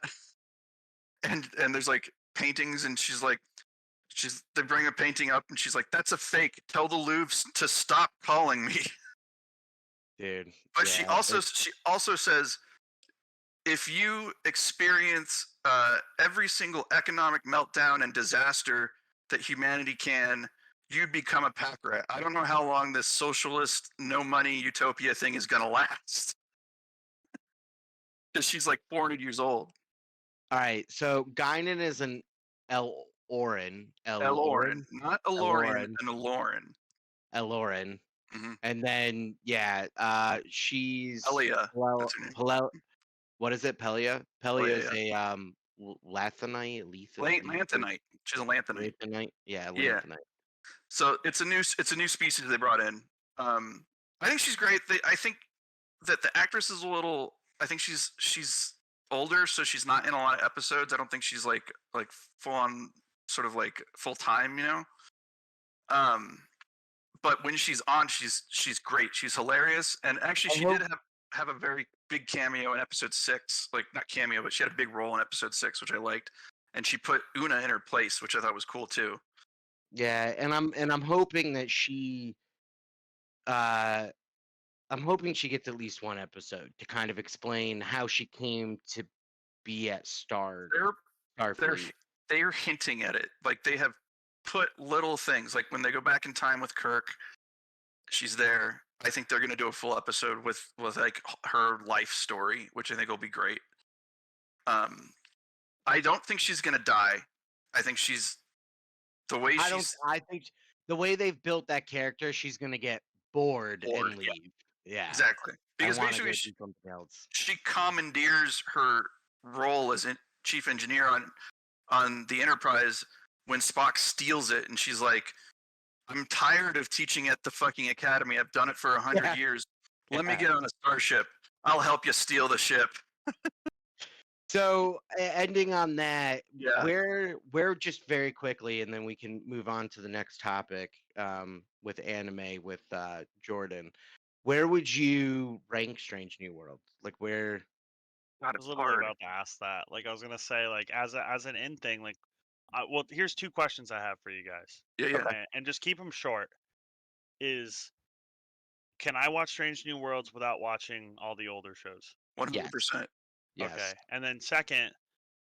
And there's like paintings, and she's like, they bring a painting up, and she's like, "That's a fake. Tell the Louvre to stop calling me." Dude. But yeah, she also says, if you experience every single economic meltdown and disaster that humanity can, you become a pack rat. I don't know how long this socialist, no money utopia thing is going to last. Because she's like 400 years old. All right. So Guinan is an Eloran. Eloran. Not Elorian, an Eloran. Eloran. Mm-hmm. And then, yeah, she's Pelia. What is it? Pelia? Pelia is yeah. a Lathanite. Lanthanite. She's a Lanthanite. Lanthanite. Yeah, Lanthanite. Yeah. So it's a new species they brought in. I think she's great. I think that the actress is a little. I think she's older, so she's not in a lot of episodes. I don't think she's like full on sort of like full time, But when she's on, she's great. She's hilarious, and actually, she did have a very big cameo in episode 6. Like not cameo, but she had a big role in episode 6, which I liked. And she put Una in her place, which I thought was cool too. Yeah, and I'm hoping that I'm hoping she gets at least one episode to kind of explain how she came to be at They're Starfleet. they're hinting at it. Like they have put little things. Like when they go back in time with Kirk, she's there. I think they're gonna do a full episode with like her life story, which I think will be great. I don't think she's gonna die. I think she's the way I don't. she's I think the way they've built that character, she's gonna get bored bored. and Yeah, leave. Yeah, exactly. I Because want to basically go do something else. she commandeers her role as chief engineer on the Enterprise when Spock steals it, and she's like, "I'm tired of teaching at the fucking academy. I've done it for 100 Yeah. years. Let me Yeah. get on a starship. I'll help you steal the ship." So ending on that, Yeah. where just very quickly, and then we can move on to the next topic with anime with Jordan. Where would you rank Strange New Worlds? Like where? God, I was it's literally hard. about to ask that. Like I was gonna say, like as an end thing, like, well, here's two questions I have for you guys. Yeah, yeah. Okay. And just keep them short. Is can I watch Strange New Worlds without watching all the older shows? 100%. Yes. Okay. And then second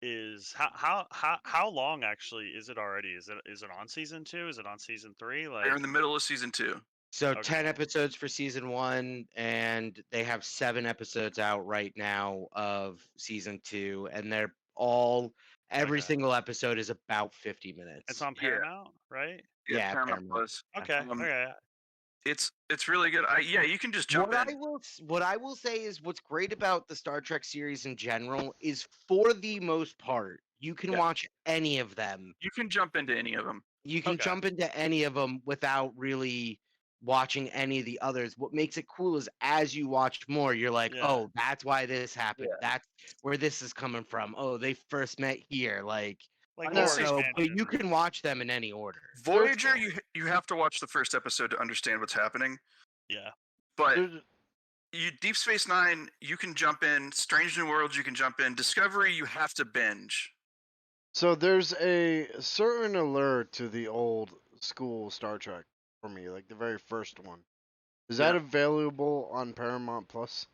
is how long actually is it already? Is it on season 2? Is it on season 3? They're Like in the middle of season 2. So Okay. 10 episodes for season 1, and they have 7 episodes out right now of season 2, and they're all every Okay. single episode is about 50 minutes. It's on Yeah. Paramount, right? Yeah, Paramount Paramount. Plus. Okay. Okay. It's really good. Yeah, you can just jump What in. what I will say is what's great about the Star Trek series in general is for the most part, you can Yeah. watch any of them. You can jump into any of them. You can Okay. jump into any of them without really watching any of the others. What makes it cool is as you watch more, you're like, Yeah. oh, that's why this happened. Yeah. That's where this is coming from. Oh, they first met here. Like Like No, lore so, but you expansion. can watch them in any order. Voyager, you have to watch the first episode to understand what's happening. Yeah. But There's- Deep Space Nine, you can jump in. Strange New Worlds, you can jump in. Discovery, you have to binge. So there's a certain allure to the old school Star Trek for me, like the very first one. Is that Yeah. available on Paramount Plus?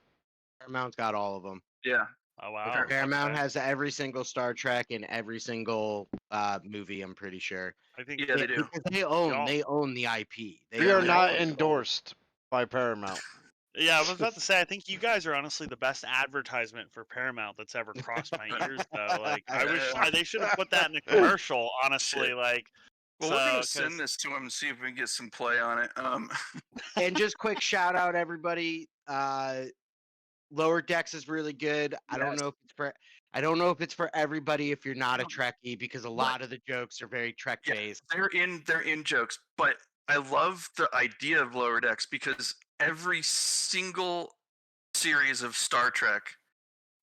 Paramount's got all of them. Yeah. Oh wow. Paramount Okay. has every single Star Trek and every single movie. I'm pretty sure. I think Yeah, they do. Because they own Y'all- the IP. They We are own not it. endorsed by Paramount. Yeah, I was about to say, I think you guys are honestly the best advertisement for Paramount that's ever crossed my ears, though. Like, I wish they should have put that in a commercial, honestly. Shit. Like, Well, we're gonna 'cause- send this to them and see if we can get some play on it. And just quick shout out everybody. Lower Decks is really good. I don't Yes. know if it's for everybody if you're not a No. Trekkie because a lot of the jokes are very Trek Yeah. based. they're in jokes, but I love the idea of Lower Decks because every single series of Star Trek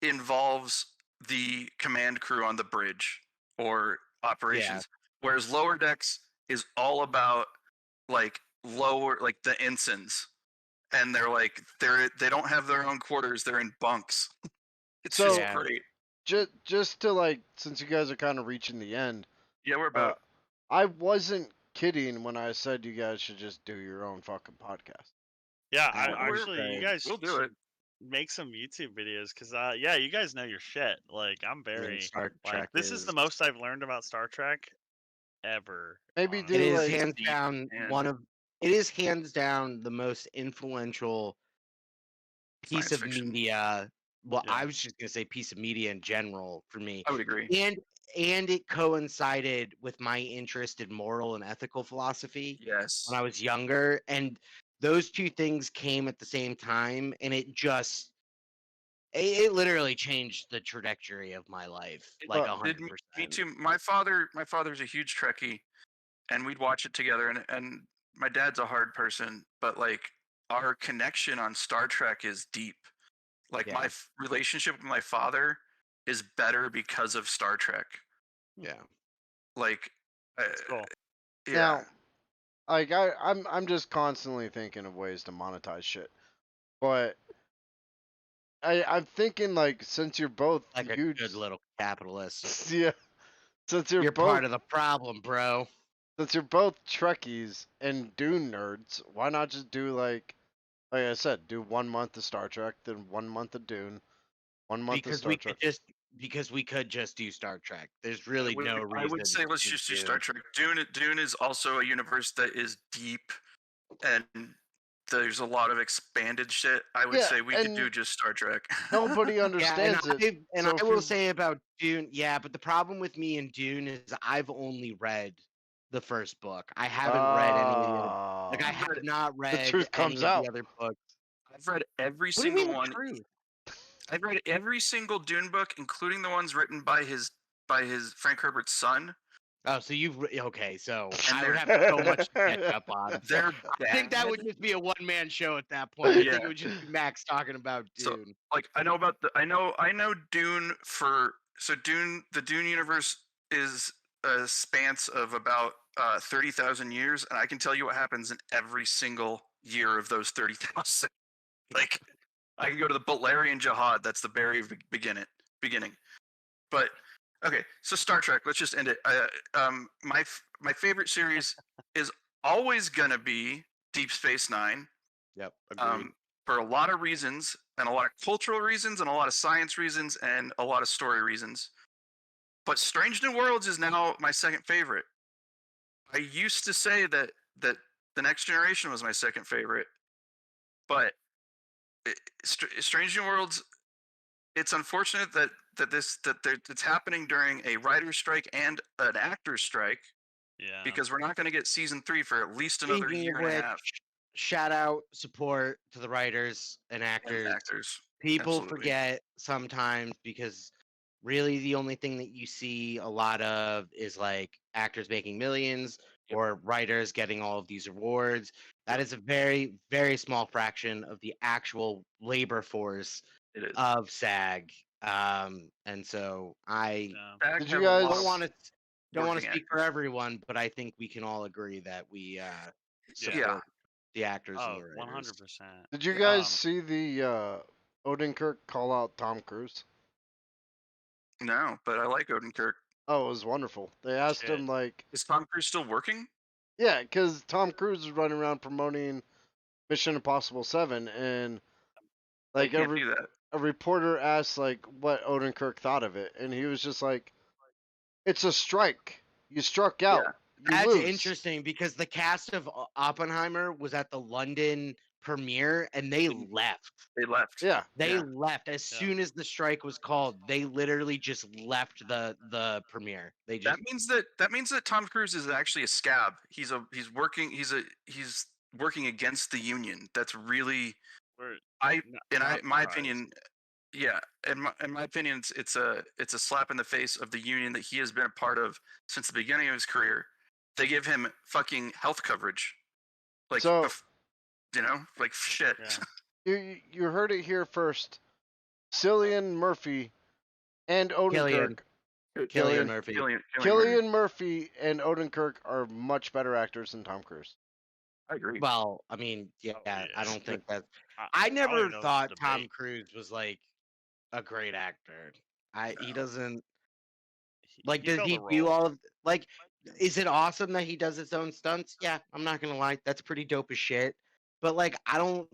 involves the command crew on the bridge or operations, whereas Lower Decks is all about like the ensigns, and they don't have their own quarters; they're in bunks. It's So- just Yeah. great. Just to like, since you guys are kind of reaching the end, Yeah, we're about. I wasn't kidding when I said you guys should just do your own fucking podcast. yeah, We're- actually, you guys we'll do should it. make some YouTube videos because, yeah, you guys know your shit. Like, I'm I mean, very Star like Trek this is the most I've learned about Star Trek ever. Maybe honestly. It do is like hands deep, down man. it is hands down the most influential piece Science of fiction. media. Well, Yeah. I was just gonna say piece of media in general for me. I would agree. And it coincided with my interest in moral and ethical philosophy Yes. when I was younger, and those two things came at the same time, and it literally changed the trajectory of my life, like Did 100%. Me too. My father's a huge Trekkie, and we'd watch it together. And my dad's a hard person, but like our connection on Star Trek is deep. Like Yeah. my relationship with my father is better because of Star Trek. Yeah. Like, It's cool. yeah, Now, like I'm just constantly thinking of ways to monetize shit, but I'm thinking like since you're both Like a huge, good little capitalist. yeah, since you're You're both part of the problem, bro. since you're both Trekkies and Dune nerds, why not just do like I said, do 1 month of Star Trek, then 1 month of Dune, 1 month of because Star we could Trek. just do Star Trek. There's I really would, no I would reason say let's to just do do. Star Trek. Dune is also a universe that is deep, and there's a lot of expanded shit. I would Yeah, say we could and do just Star Trek. nobody Yeah, understands it. and So I if will you say about Dune, yeah, but the problem with me and Dune is I've only read the first book. I haven't read any of the other. Like I I've have read not the read truth any comes of the out. other books. I've read every What do you single mean the one. truth? I've read every single Dune book, including the ones written by his Frank Herbert's son, Oh, so okay? So and I would they're have so much to catch up on. they're I think that bad. would just be a one-man show at that point. I Yeah. think it would just be Max talking about So Dune. like I know Dune the Dune universe is a spans of about 30,000 years, and I can tell you what happens in every single year of those 30,000. Like I can go to the Balerian Jihad. That's the very beginning. But okay, so Star Trek. Let's just end it. My favorite series is always gonna be Deep Space Nine. Yep, agreed. For a lot of reasons, and a lot of cultural reasons, and a lot of science reasons, and a lot of story reasons. But Strange New Worlds is now my second favorite. I used to say that the Next Generation was my second favorite, but Strange New Worlds. It's unfortunate that it's happening during a writer's strike and an actor's strike, Yeah. because we're not going to get season 3 for at least another Speaking year of and a which, half. shout out support to the writers and And actors. actors. People Absolutely. forget sometimes because really the only thing that you see a lot of is like actors making millions Yep. or writers getting all of these awards. That is a very, very small fraction of the actual labor force It is. of SAG. And so I Yeah. SAG Did have you a lot guys- don't of want to working speak for actors. everyone, but I think we can all agree that we support Yeah. the actors and Oh, the writers. 100%. Did you guys see the Odenkirk call out Tom Cruise? No, but I like Odenkirk. Oh, it was wonderful. They asked him like, Is Tom Cruise still working? yeah, because Tom Cruise is running around promoting Mission Impossible 7, and They like can't do that. a reporter asked like what Odenkirk thought of it, and he was just like, "It's a strike. You struck out. You That's lose." interesting because the cast of Oppenheimer was at the London premiere and they left. They left. Yeah. They Yeah. left as soon as the strike was called. They literally just left the premiere. They just That means that Tom Cruise is actually a scab. He's working against the union. That's really my opinion. Yeah, in my opinion, it's a slap in the face of the union that he has been a part of since the beginning of his career. They give him fucking health coverage, like So- like shit. Yeah. You heard it here first. Cillian Murphy and Odenkirk. Cillian Murphy. Cillian Murphy and Odenkirk are much better actors than Tom Cruise. I agree. Well, I mean, yeah, yeah. I don't think that. I I don't never even know if thought it's a Tom debate. Cruise was like a great actor. He No. doesn't He does filled he a do role. all of like? Is it awesome that he does his own stunts? Yeah, I'm not gonna lie, that's pretty dope as shit. But like, I don't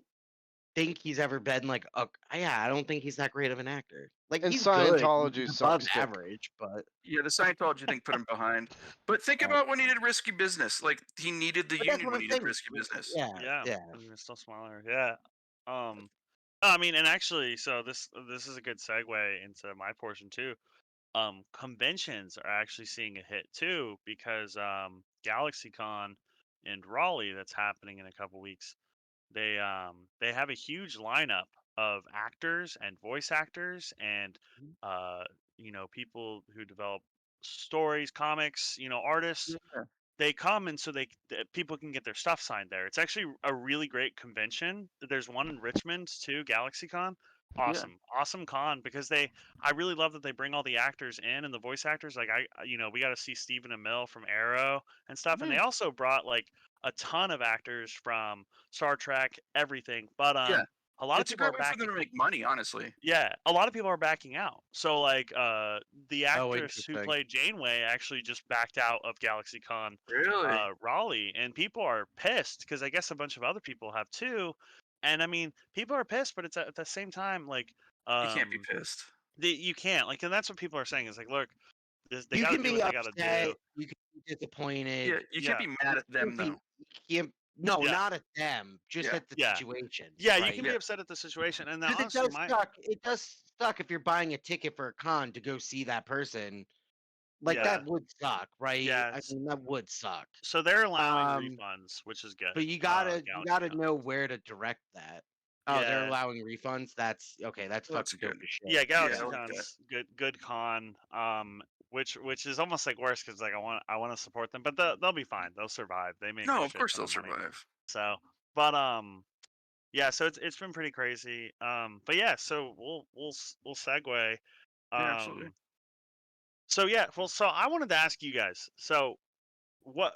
think he's ever been like I don't think he's that great of an actor. Like And he's good, Scientology he's above sucks dick. average, but Yeah, the Scientology thing put him behind. But think about when he did Risky Business. Like he needed the but that's union what when I'm he did saying. Risky Business. Yeah. And you're still smaller. Yeah. I mean, and actually, so this is a good segue into my portion too. Conventions are actually seeing a hit too because GalaxyCon in Raleigh that's happening in a couple weeks. They have a huge lineup of actors and voice actors and people who develop stories, comics, artists. Yeah. They come and so people can get their stuff signed there. It's actually a really great convention. There's one in Richmond too, GalaxyCon. Awesome con because I really love that they bring all the actors in and the voice actors. Like we got to see Stephen Amell from Arrow and stuff, and they also brought like a ton of actors from Star Trek, everything. But a lot of It's a people are great way for them backing. to make money, honestly. Yeah, a lot of people are backing out. So like the Oh, actress who interesting. played Janeway actually just backed out of GalaxyCon Really? Raleigh, and people are pissed because I guess a bunch of other people have too. And I mean, people are pissed, but it's at the same time like You can't be pissed. you can't like, and that's what people are saying is like, look, they You got to can do be what they got to upset. do. You can be disappointed. Yeah, you can't Yeah, be mad at them though. No, Yeah. not at them, just Yeah. at the Yeah. situation. Yeah, you right? can be upset at the situation, and then Because it honestly, does suck. It does suck if you're buying a ticket for a con to go see that person. Like Yeah. that would suck, right? Yeah, I mean, that would suck. so they're allowing Um, refunds, which is good. but you gotta GalaxyCon. know where to direct that. Oh, they're Yeah. allowing refunds. That's okay. That's That's fucking dope good. as shit. Yeah, Yeah, I like that. GalaxyCon's good con. Which is almost like worse because like I want to support them, but they'll be fine. They'll survive. They make No, a of shit course ton they'll of money. survive. So, but yeah. So it's been pretty crazy. But yeah. So we'll segue. Yeah, absolutely. So yeah. Well, so I wanted to ask you guys. So what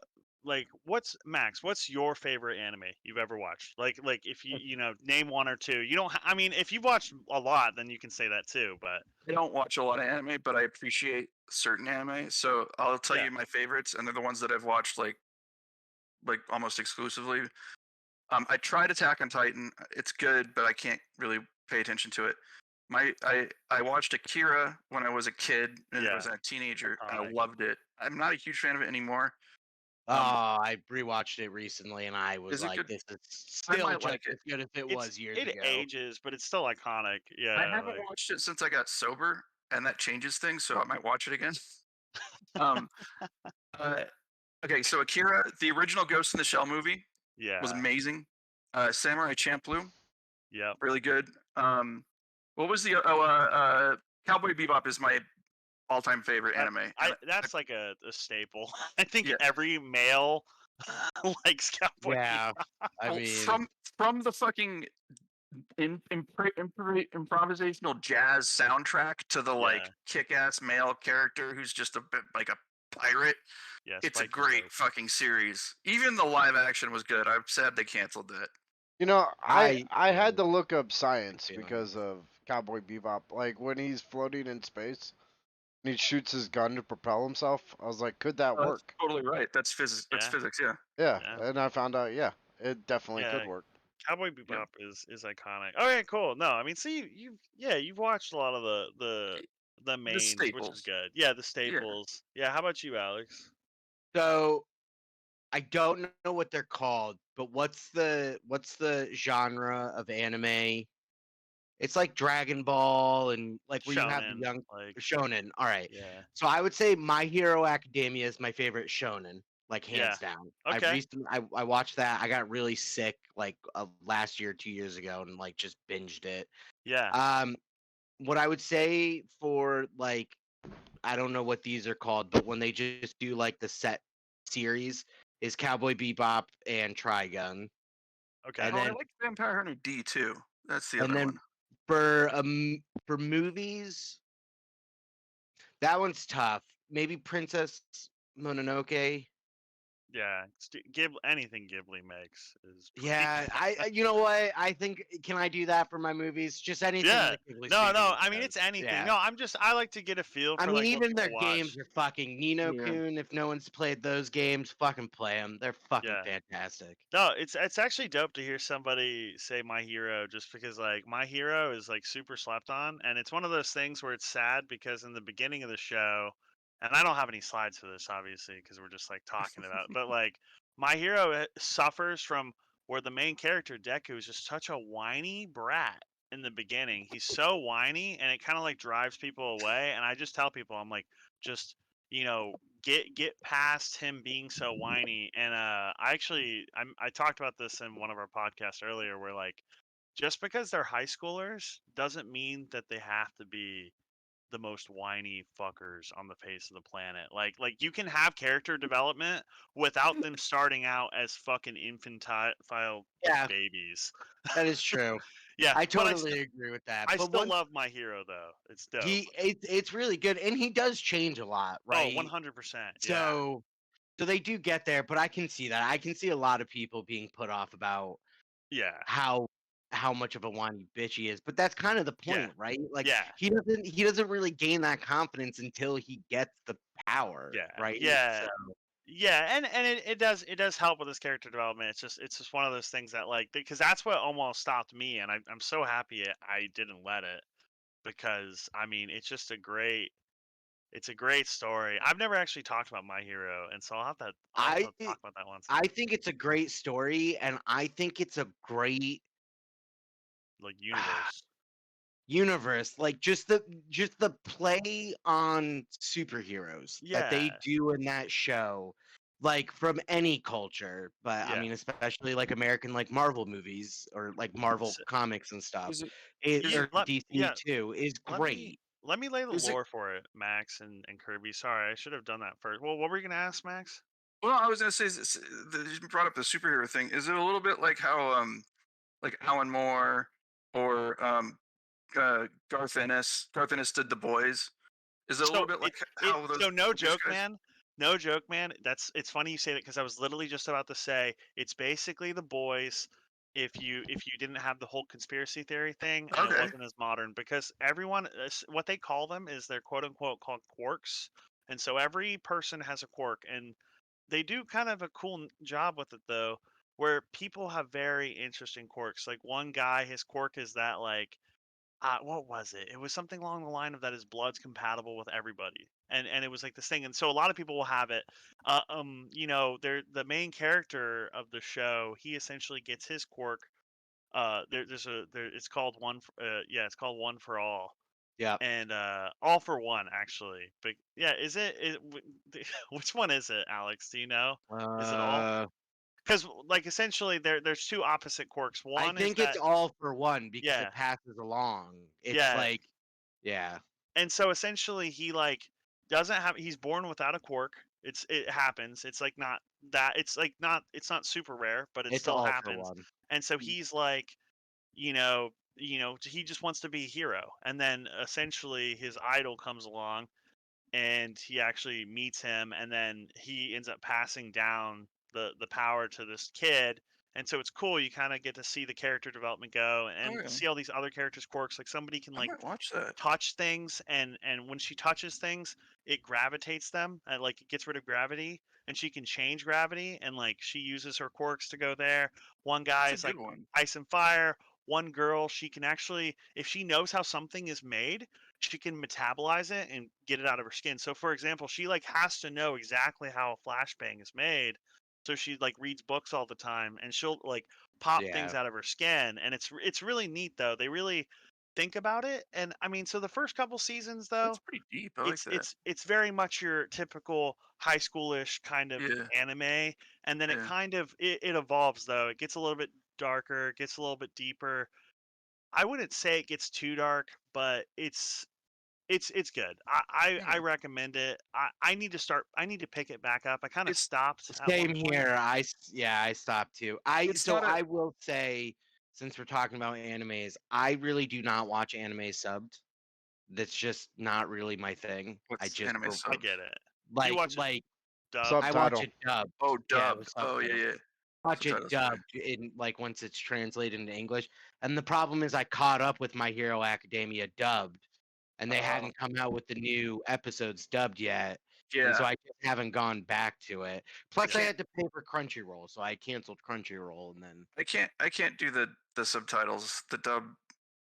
what's Max? What's your favorite anime you've ever watched? Like if you know name one or two. You don't. I mean, if you've watched a lot, then you can say that too. But I don't watch a lot of anime, but I appreciate certain anime. So I'll tell Yeah. you my favorites, and they're the ones that I've watched like almost exclusively. I tried Attack on Titan. It's good, but I can't really pay attention to it. I watched Akira when I was a kid and I was Yeah. a teenager, and I Iconic. loved it. I'm not a huge fan of it anymore. Oh, I rewatched it recently, and I was Is it like, good? "This is I still might just like it. as good as it was years It ago." ages, but it's still iconic. I Yeah. haven't Like, watched it since I got sober, and that changes things, so I might watch it again. um, okay, so Akira, the original Ghost in the Shell movie, was yeah. amazing. Samurai Champloo, Yep. really good. What was the Cowboy Bebop is my all-time favorite anime. And That's like a staple. I think Yeah. every male likes Cowboy Yeah, I well, mean, from the fucking improvisational jazz soundtrack to the like Yeah. kick-ass male character who's just a bit like a pirate. Yeah, It's a Spike is great dope. fucking series. Even the live action was good. I'm sad they canceled that. You know, I I had to look up science feelings. because of Cowboy Bebop. Like when he's floating in space and he shoots his gun to propel himself. I was like, could that Oh, that's work? totally right. That's physics. That's Yeah. physics. Yeah. Yeah, Yeah. and I found out, yeah, it definitely Yeah. could work. Cowboy Bebop is iconic. Okay, cool. No, I mean, see, you've watched a lot of the mains, which is staples. good. Yeah, the staples. Yeah. How about you, Alex? So I don't know what they're called, but what's the genre of anime? It's like Dragon Ball and like where you have the Shonen, young like shonen. All right. yeah. So I would say My Hero Academia is my favorite shonen, like Yeah. hands down. Okay. I watched that. I got really sick like last year, 2 years ago, and like just binged it. Yeah. What I would say for like I don't know what these are called, but when they just do like the set series is Cowboy Bebop and Trigun. Okay. And Oh, I then like Vampire Hunter D too. That's the and other then one. for movies, that one's tough. Maybe Princess Mononoke. Yeah. Anything Ghibli makes is pretty Yeah, good. you know what? I think can I do that for my movies? Just anything Yeah. that Ghibli No. Studios I mean, does. it's anything. Yeah. No, I like to get a feel I for mean, like what even people their games watch. are fucking Nino Yeah. Kun. If no one's played those games, fucking play them. They're fucking Yeah. fantastic. No, it's actually dope to hear somebody say My Hero just because like My Hero is like super slept on, and it's one of those things where it's sad because in the beginning of the show, and I don't have any slides for this obviously because we're just like talking about it, but like My Hero suffers from where the main character Deku is just such a whiny brat in the beginning. He's so whiny and it kind of like drives people away, and I just tell people I'm like just you know get past him being so whiny. And I talked about this in one of our podcasts earlier where like just because they're high schoolers doesn't mean that they have to be the most whiny fuckers on the face of the planet. Like you can have character development without them starting out as fucking infantile Yeah, babies. that is true. Yeah, I but totally agree with that. I But still once love My Hero though. It's dope. it's really good, and he does change a lot, Oh, right? 100%. Yeah. So they do get there, but I can see that. I can see a lot of people being put off about Yeah. how how much of a whiny bitch he is, but that's kind of the Yeah. point, right? Like Yeah. he doesn't really gain that confidence until he gets the power, Yeah. right? Yeah. So Yeah, and it does help with his character development. It's just one of those things that like because that's what almost stopped me, and I'm so happy I didn't let it because I mean it's a great story. I've never actually talked about My Hero, and so I'll have to I talk about that once. I think it's a great story, and I think it's a great Like universe. universe. Like just the play on superheroes that they Yeah, do in that show, like from any culture, but I yeah. mean especially like American like Marvel movies or like Marvel So, comics and stuff. Is it? It Is you it? or let DC yeah too is let me great. let me lay the Is it? lore for it, Max and Kirby. Sorry, I should have done that first. Well, what were you gonna ask, Max? Well, I was gonna say, you brought up the superhero thing. Is it a little bit like how like Alan Moore or Garth Ennis? Garth Ennis did The Boys. Is it a little So bit it like it how those so no those joke, guys? man. No joke, man. It's funny you say that because I was literally just about to say it's basically the boys if you didn't have the whole conspiracy theory thing and it Okay. wasn't as modern because everyone what they call them is they're quote unquote called quirks. And so every person has a quirk and they do kind of a cool job with it though where people have very interesting quirks. Like one guy his quirk is that like what was it? It was something along the line of that his blood's compatible with everybody, and it was like this thing, and so a lot of people will have it. They're the main character of the show. He essentially gets his quirk. It's called it's called One for All, Yeah. and All for One actually. But yeah, which one is it, Alex? Do you know? Is it all? Uh Because like essentially there's two opposite quirks. I One is think it's that all for one because yeah it passes along. It's yeah like yeah. and so essentially he like doesn't have he's born without a quirk. It happens. It's like not that it's not super rare, but it It's still all for happens. one. And so he's like, he just wants to be a hero. And then essentially his idol comes along and he actually meets him and then he ends up passing down the power to this kid. And so it's cool you kind of get to see the character development go and Okay. see all these other characters quirks like somebody can I like might watch that. touch things and when she touches things it gravitates them and like it gets rid of gravity and she can change gravity and like she uses her quirks to go there. One guy That's a is like good one. ice and fire. One girl she can actually if she knows how something is made she can metabolize it and get it out of her skin. So for example she like has to know exactly how a flashbang is made, so she like reads books all the time and she'll like pop things Yeah. out of her skin and it's really neat though. They really think about it. And I mean, so the first couple seasons That's though, pretty deep. I like it's that. it's it's very much your typical high schoolish kind of Yeah. anime, and then it Yeah. kind of it evolves though. It gets a little bit darker, it gets a little bit deeper. I wouldn't say it gets too dark, but it's good. I Okay. recommend it. I need to start. I need to pick it back up. I kind of It's stopped at one Same point. here. I stopped too. I it's so not a. I will say since we're talking about animes, I really do not watch anime subbed. That's just not really my thing. I What's just anime I subbed? get it. You watch it like dubbed. I watch Subtitle. it dubbed. Oh, Yeah, with dubbed. Oh, yeah, subtitles. yeah. Watch it Subtitles. Okay. dubbed in like once it's translated into English. And the problem is I caught up with My Hero Academia dubbed, and they Oh, hadn't come out with the new episodes dubbed yet. And so yeah. I just haven't gone back to it. I Plus, I can't. had to pay for Crunchyroll, so I canceled Crunchyroll, and then I can't. I can't do the subtitles. The dub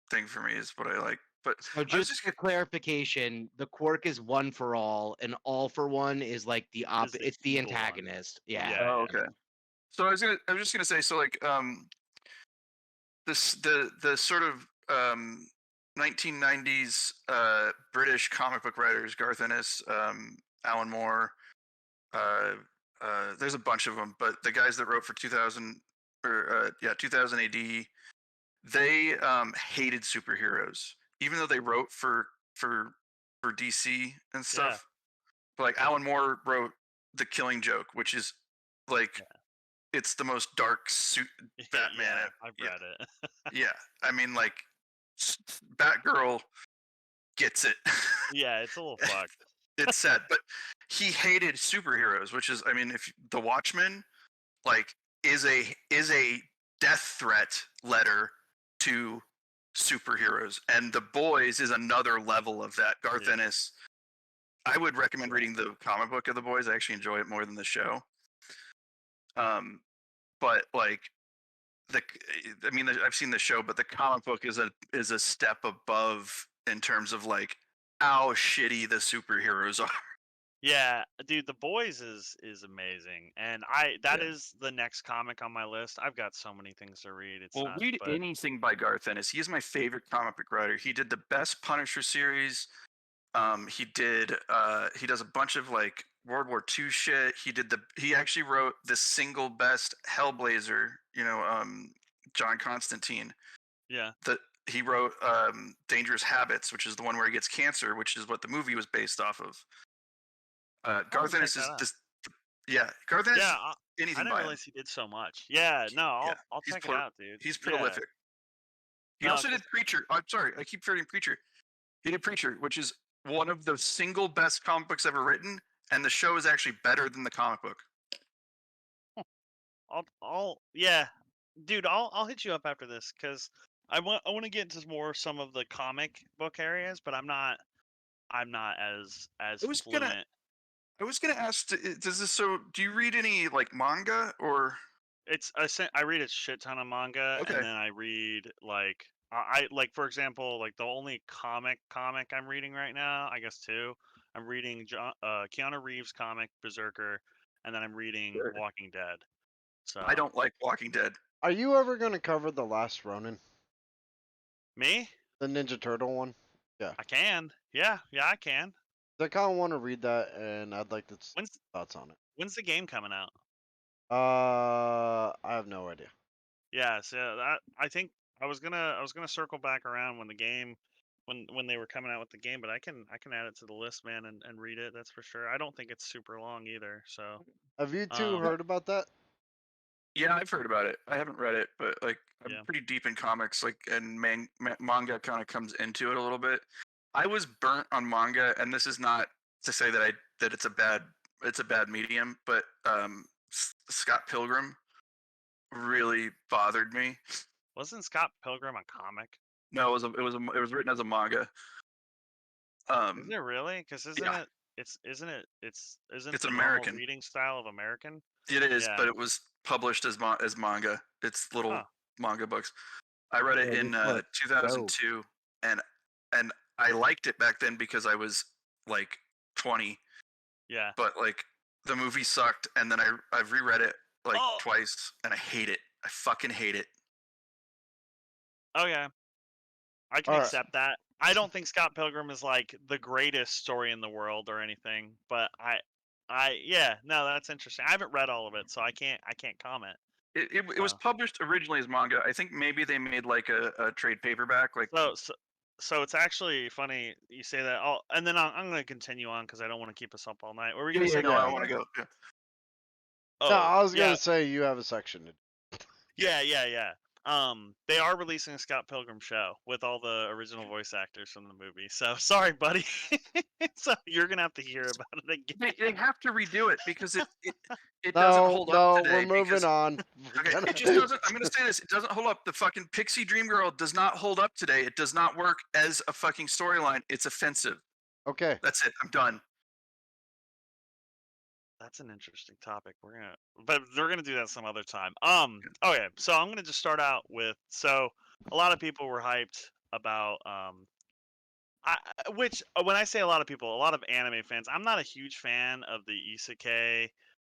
thing for me is what I like. But so I was just just. for clarification, the quirk is one for all, and all for one is like the Is the it's the evil one. antagonist. Yeah. Yeah, Oh, yeah. okay. So I was just gonna say. So like this the sort of 1990s British comic book writers, Garth Ennis, Alan Moore. Uh, there's a bunch of them, but the guys that wrote for 2000 or 2000 AD, they hated superheroes, even though they wrote for DC and Yeah. stuff. But like Alan Moore wrote The Killing Joke, which is like it's the most dark suit Batman. Yeah, I've Yeah, read it. yeah. I mean, like Batgirl gets it. Yeah, it's a little fucked. It's sad, but he hated superheroes, which is, I mean, if the Watchmen like is a death threat letter to superheroes, and The Boys is another level of that. Garth Yeah. Ennis. I would recommend reading the comic book of The Boys. I actually enjoy it more than the show. But like I've seen the show, but the comic book is a step above in terms of like how shitty the superheroes are. Yeah, dude, The Boys is amazing, and that is the next comic on my list. I've got so many things to read. It's Well, not, read but anything by Garth Ennis. He is my favorite comic book writer. He did the best Punisher series. He does a bunch of like World War II shit. He actually wrote the single best Hellblazer. John Constantine. yeah. He wrote Dangerous Habits, which is the one where he gets cancer, which is what the movie was based off of. Garth Ennis is just Garth Ennis. Yeah, I Anything didn't by him. realize he did so much. Yeah, no, I'll he's check it out, dude. He's Yeah. prolific. He No, also did Preacher. I'm sorry, I keep forgetting Preacher. He did Preacher, which is one of the single best comic books ever written, and the show is actually better than the comic book. Yeah, dude, I'll hit you up after this because I want to get into some of the comic book areas, but I'm not as fluent. I was gonna ask, do you read any like manga or? I read a shit ton of manga, Okay. and then I read like I like, for example, like the only comic I'm reading right now, I guess two. I'm reading Keanu Reeves comic Berserker, and then I'm reading Sure. Walking Dead. So I don't like Walking Dead. Are you ever going to cover The Last Ronin? Me? The Ninja Turtle one? Yeah. I can. Yeah, I can. I kind of want to read that, and I'd like to When's thoughts on it. when's the game coming out? I have no idea. Yeah, so I think I was gonna circle back around when the game when they were coming out with the game, but I can add it to the list, man, and read it. That's for sure. I don't think it's super long either. So Have you two Um, heard about that? Yeah, I've heard about it. I haven't read it, but like I'm Yeah. pretty deep in comics, like, and manga kind of comes into it a little bit. I was burnt on manga, and this is not to say that it's a bad medium, but Scott Pilgrim really bothered me. wasn't Scott Pilgrim a comic? No, it was written as a manga. Is it really? Because isn't yeah. it? Isn't It's the an normal American. reading style of American? It is, Yeah. but it was published as manga. It's little Huh. manga books. I read it Yeah, in this looks 2002, and I liked it back then because I was like 20. Yeah. But like the movie sucked, and then I've reread it like Oh. twice, and I hate it. I fucking hate it. Okay. I can Alright. accept that. I don't think Scott Pilgrim is like the greatest story in the world or anything, but yeah, no, that's interesting. I haven't read all of it, so I can't comment. It was published originally as manga. I think maybe they made like a trade paperback. Like So it's actually funny you say that. And then I'm going to continue on because I don't want to keep us up all night. What were you going to say? no, I want to go. Yeah. Oh, No, I was yeah. gonna say you have a section. Yeah. They are releasing a Scott Pilgrim show with all the original voice actors from the movie. So sorry, buddy. So you're gonna have to hear about it again. They have to redo it because it doesn't No, hold up today. we're moving on. Okay, it just doesn't. I'm gonna say this: it doesn't hold up. The fucking Pixie Dream Girl does not hold up today. It does not work as a fucking storyline. It's offensive. Okay. That's it. I'm done. That's an interesting topic. But they're gonna do that some other time. Okay, so I'm gonna just start out with a lot of people were hyped about which when I say a lot of people, a lot of anime fans. I'm not a huge fan of the isekai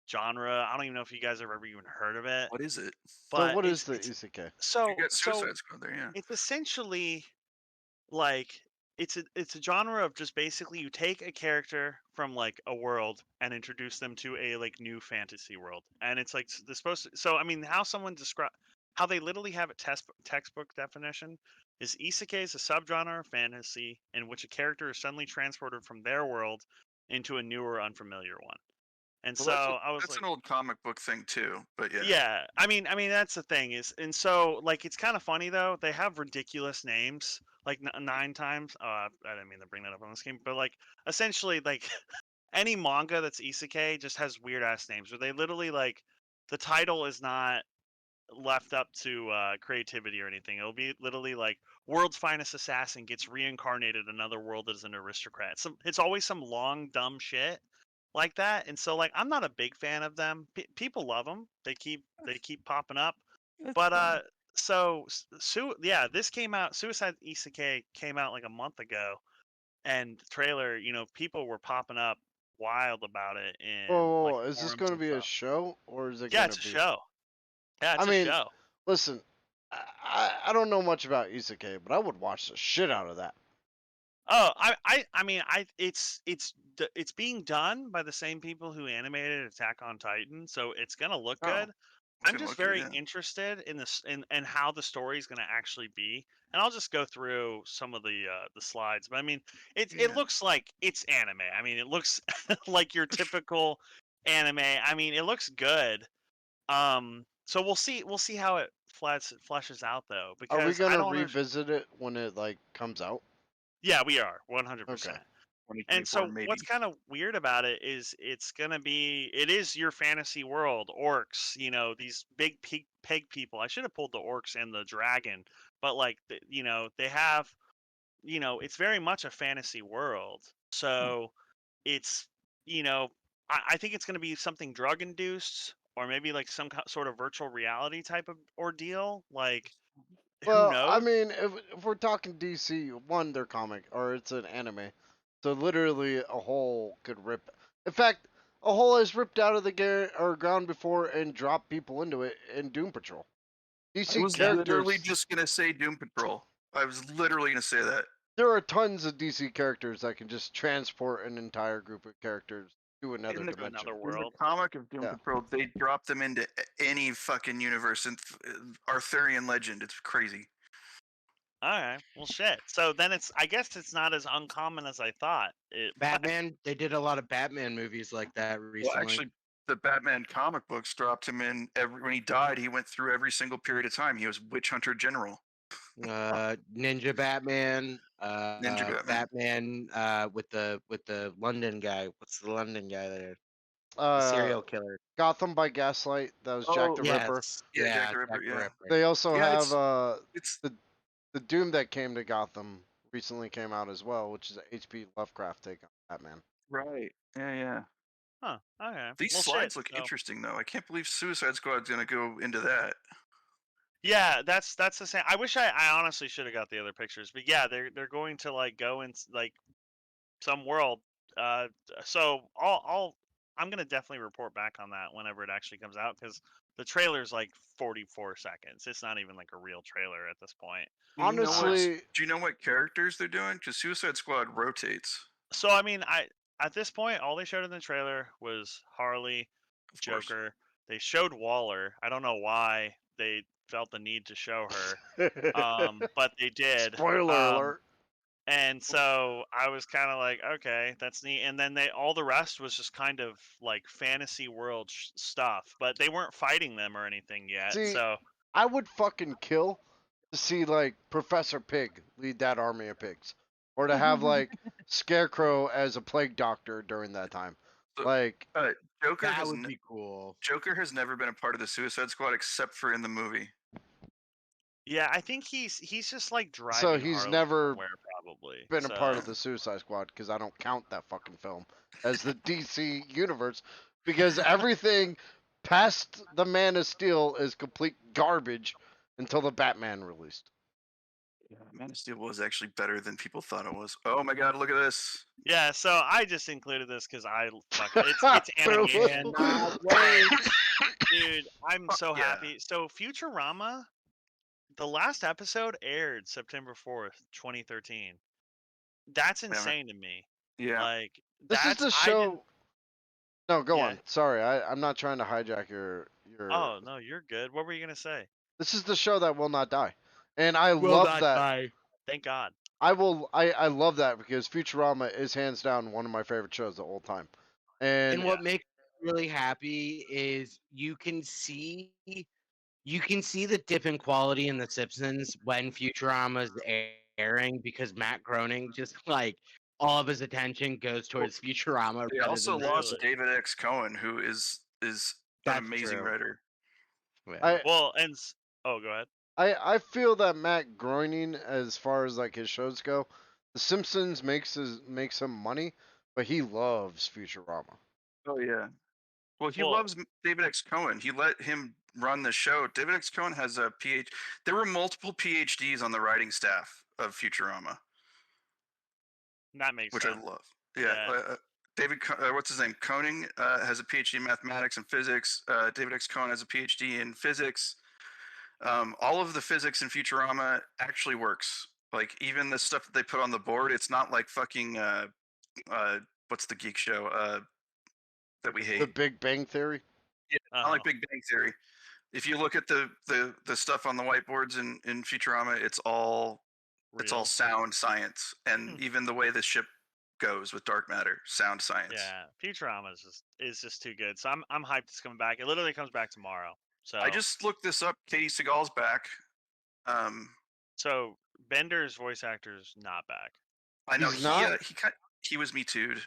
genre. I don't even know if you guys have ever even heard of it. What is it? But So what is the isekai? So You got Suicide Squad there, yeah. it's essentially like it's a genre of just basically you take a character from like a world and introduce them to a like new fantasy world, and it's like they're supposed to. So I mean, how they literally have a textbook definition is isekai is a subgenre of fantasy in which a character is suddenly transported from their world into a newer, unfamiliar one. And Well, I was that's like, an old comic book thing too, but yeah. yeah, I mean that's the thing is, and so like it's kind of funny though. They have ridiculous names, like 9 times. I didn't mean to bring that up on this game, but like essentially like any manga that's isekai just has weird ass names where they literally like the title is not left up to creativity or anything. It'll be literally like world's finest assassin gets reincarnated in another world as an aristocrat. It's always some long dumb shit like that. And so like I'm not a big fan of them. People love them. They keep popping up. That's But fine. yeah, this came out. Suicide Isekai came out like a month ago, and the trailer, people were popping up wild about it in like Whoa, is this forums going to and be a stuff. show or is it Yeah, going to it's a be? show. Yeah, I it's a mean, show. listen, I don't know much about Isekai, but I would watch the shit out of that. Oh, I mean, it's being done by the same people who animated Attack on Titan, so it's gonna look Oh, good. it's I'm gonna just look good, very yeah. interested in this and how the story is gonna actually be, and I'll just go through some of the slides. But I mean, it Yeah. looks like it's anime. I mean, it looks like your typical anime. I mean, it looks good. So we'll see how it fleshes out though, Are we because going I to don't. revisit it when it like comes out? Yeah, we are 100%. Okay. And 2024 so maybe. what's kind of weird about it is it is your fantasy world, orcs, these big pig people. I should have pulled the orcs and the dragon, but like they have, it's very much a fantasy world. So it's, you know, I think it's going to be something drug induced or maybe like some sort of virtual reality type of ordeal. Like who Well, I knows? mean, if we're talking DC, one, they're comic or it's an anime, so literally a hole could rip. In fact, a hole has ripped out of the ground before and dropped people into it in Doom Patrol. I DC was literally characters, just gonna say Doom Patrol. I was literally gonna say that. there are tons of DC characters that can just transport an entire group of characters to another In the, To dimension. another in the world. comic of Doom Yeah. Patrol, they drop them into any fucking universe and Arthurian legend. It's crazy. All right. Well, shit. So then I guess it's not as uncommon as I thought. Batman. They did a lot of Batman movies like that Well, recently. actually, the Batman comic books dropped him in when he died. He went through every single period of time. He was Witch Hunter General, Ninja Batman, Ninja Batman. Batman with the London guy. What's the London guy there? The Uh, serial killer. Gotham by Gaslight. That was Jack the Oh, Ripper. Yes. yeah, Jack Yeah, the Ripper. Jack the Yeah, Ripper. They also yeah. have It's the Doom that came to Gotham recently came out as well, which is a H.P. Lovecraft take on Batman. right. Yeah, yeah. Huh. Okay. These Well, slides shit. look So, interesting though. I can't believe Suicide Squad's gonna go into that. yeah, that's the same. I wish I honestly should have got the other pictures, but yeah, they're going to like go in like some world. So I'm gonna definitely report back on that whenever it actually comes out because the trailer's like 44 seconds. It's not even like a real trailer at this point. Do you know what? Honestly, Do you know what characters they're doing? Because Suicide Squad rotates, So I mean, at this point, all they showed in the trailer was Harley, of course. Joker. They showed Waller. I don't know why they felt the need to show her, but they did. spoiler alert. And so I was kind of like, okay, that's neat. And then all the rest was just kind of like fantasy world stuff, but they weren't fighting them or anything yet. See, So I would fucking kill to see like Professor Pig lead that army of pigs, or to have like Scarecrow as a plague doctor during that time. So, Like, Joker That has would be cool. Joker has never been a part of the Suicide Squad except for in the movie. yeah, I think he's just like driving so he's Harley never somewhere probably. been a part So of the Suicide Squad because I don't count that fucking film as the DC universe because everything past the Man of Steel is complete garbage until the Batman released. Yeah, Man of Steel was actually better than people thought it was. Oh my god, look at this. yeah, so I just included this because it's animation. Cannot wait. Dude, I'm so yeah. happy. So Futurama, the last episode aired September 4th, 2013. That's insane to me. Yeah. Like This is that's the I didn't. show. No, go Yeah. on. Sorry, I'm not trying to hijack your. Oh no, you're good. What were you gonna say? This is the show that will not die, and I Will love not that. die. Thank God. I love that because Futurama is hands down one of my favorite shows of all time, and And what makes me really happy is you can see the dip in quality in The Simpsons when Futurama is airing because Matt Groening just like all of his attention goes towards Futurama They rather also than The lost Simpsons. David X. Cohen, who is an That's amazing true. writer. Yeah. Well, oh, go ahead. I feel that Matt Groening, as far as like his shows go, The Simpsons makes him money, but he loves Futurama. Oh yeah. Well, he Well, loves David X. Cohen. He let him run the show. David X. Cohen has a PhD. There were multiple PhDs on the writing staff of Futurama, that makes which sense. I love. Yeah. David, what's his name? Koenig has a PhD in mathematics and physics. David X. Cohen has a PhD in physics. All of the physics in Futurama actually works. Like even the stuff that they put on the board, it's not like fucking what's the geek show that we hate? The Big Bang Theory. Yeah, not like Big Bang Theory. If you look at the stuff on the whiteboards in Futurama, it's all Real. sound science, and even the way the ship goes with dark matter, sound science. Yeah, Futurama is just too good. So I'm hyped it's coming back. It literally comes back tomorrow. So I just looked this up. Katie Seagal's back. So Bender's voice actor's not back. I know He's not? he was Me Too'd.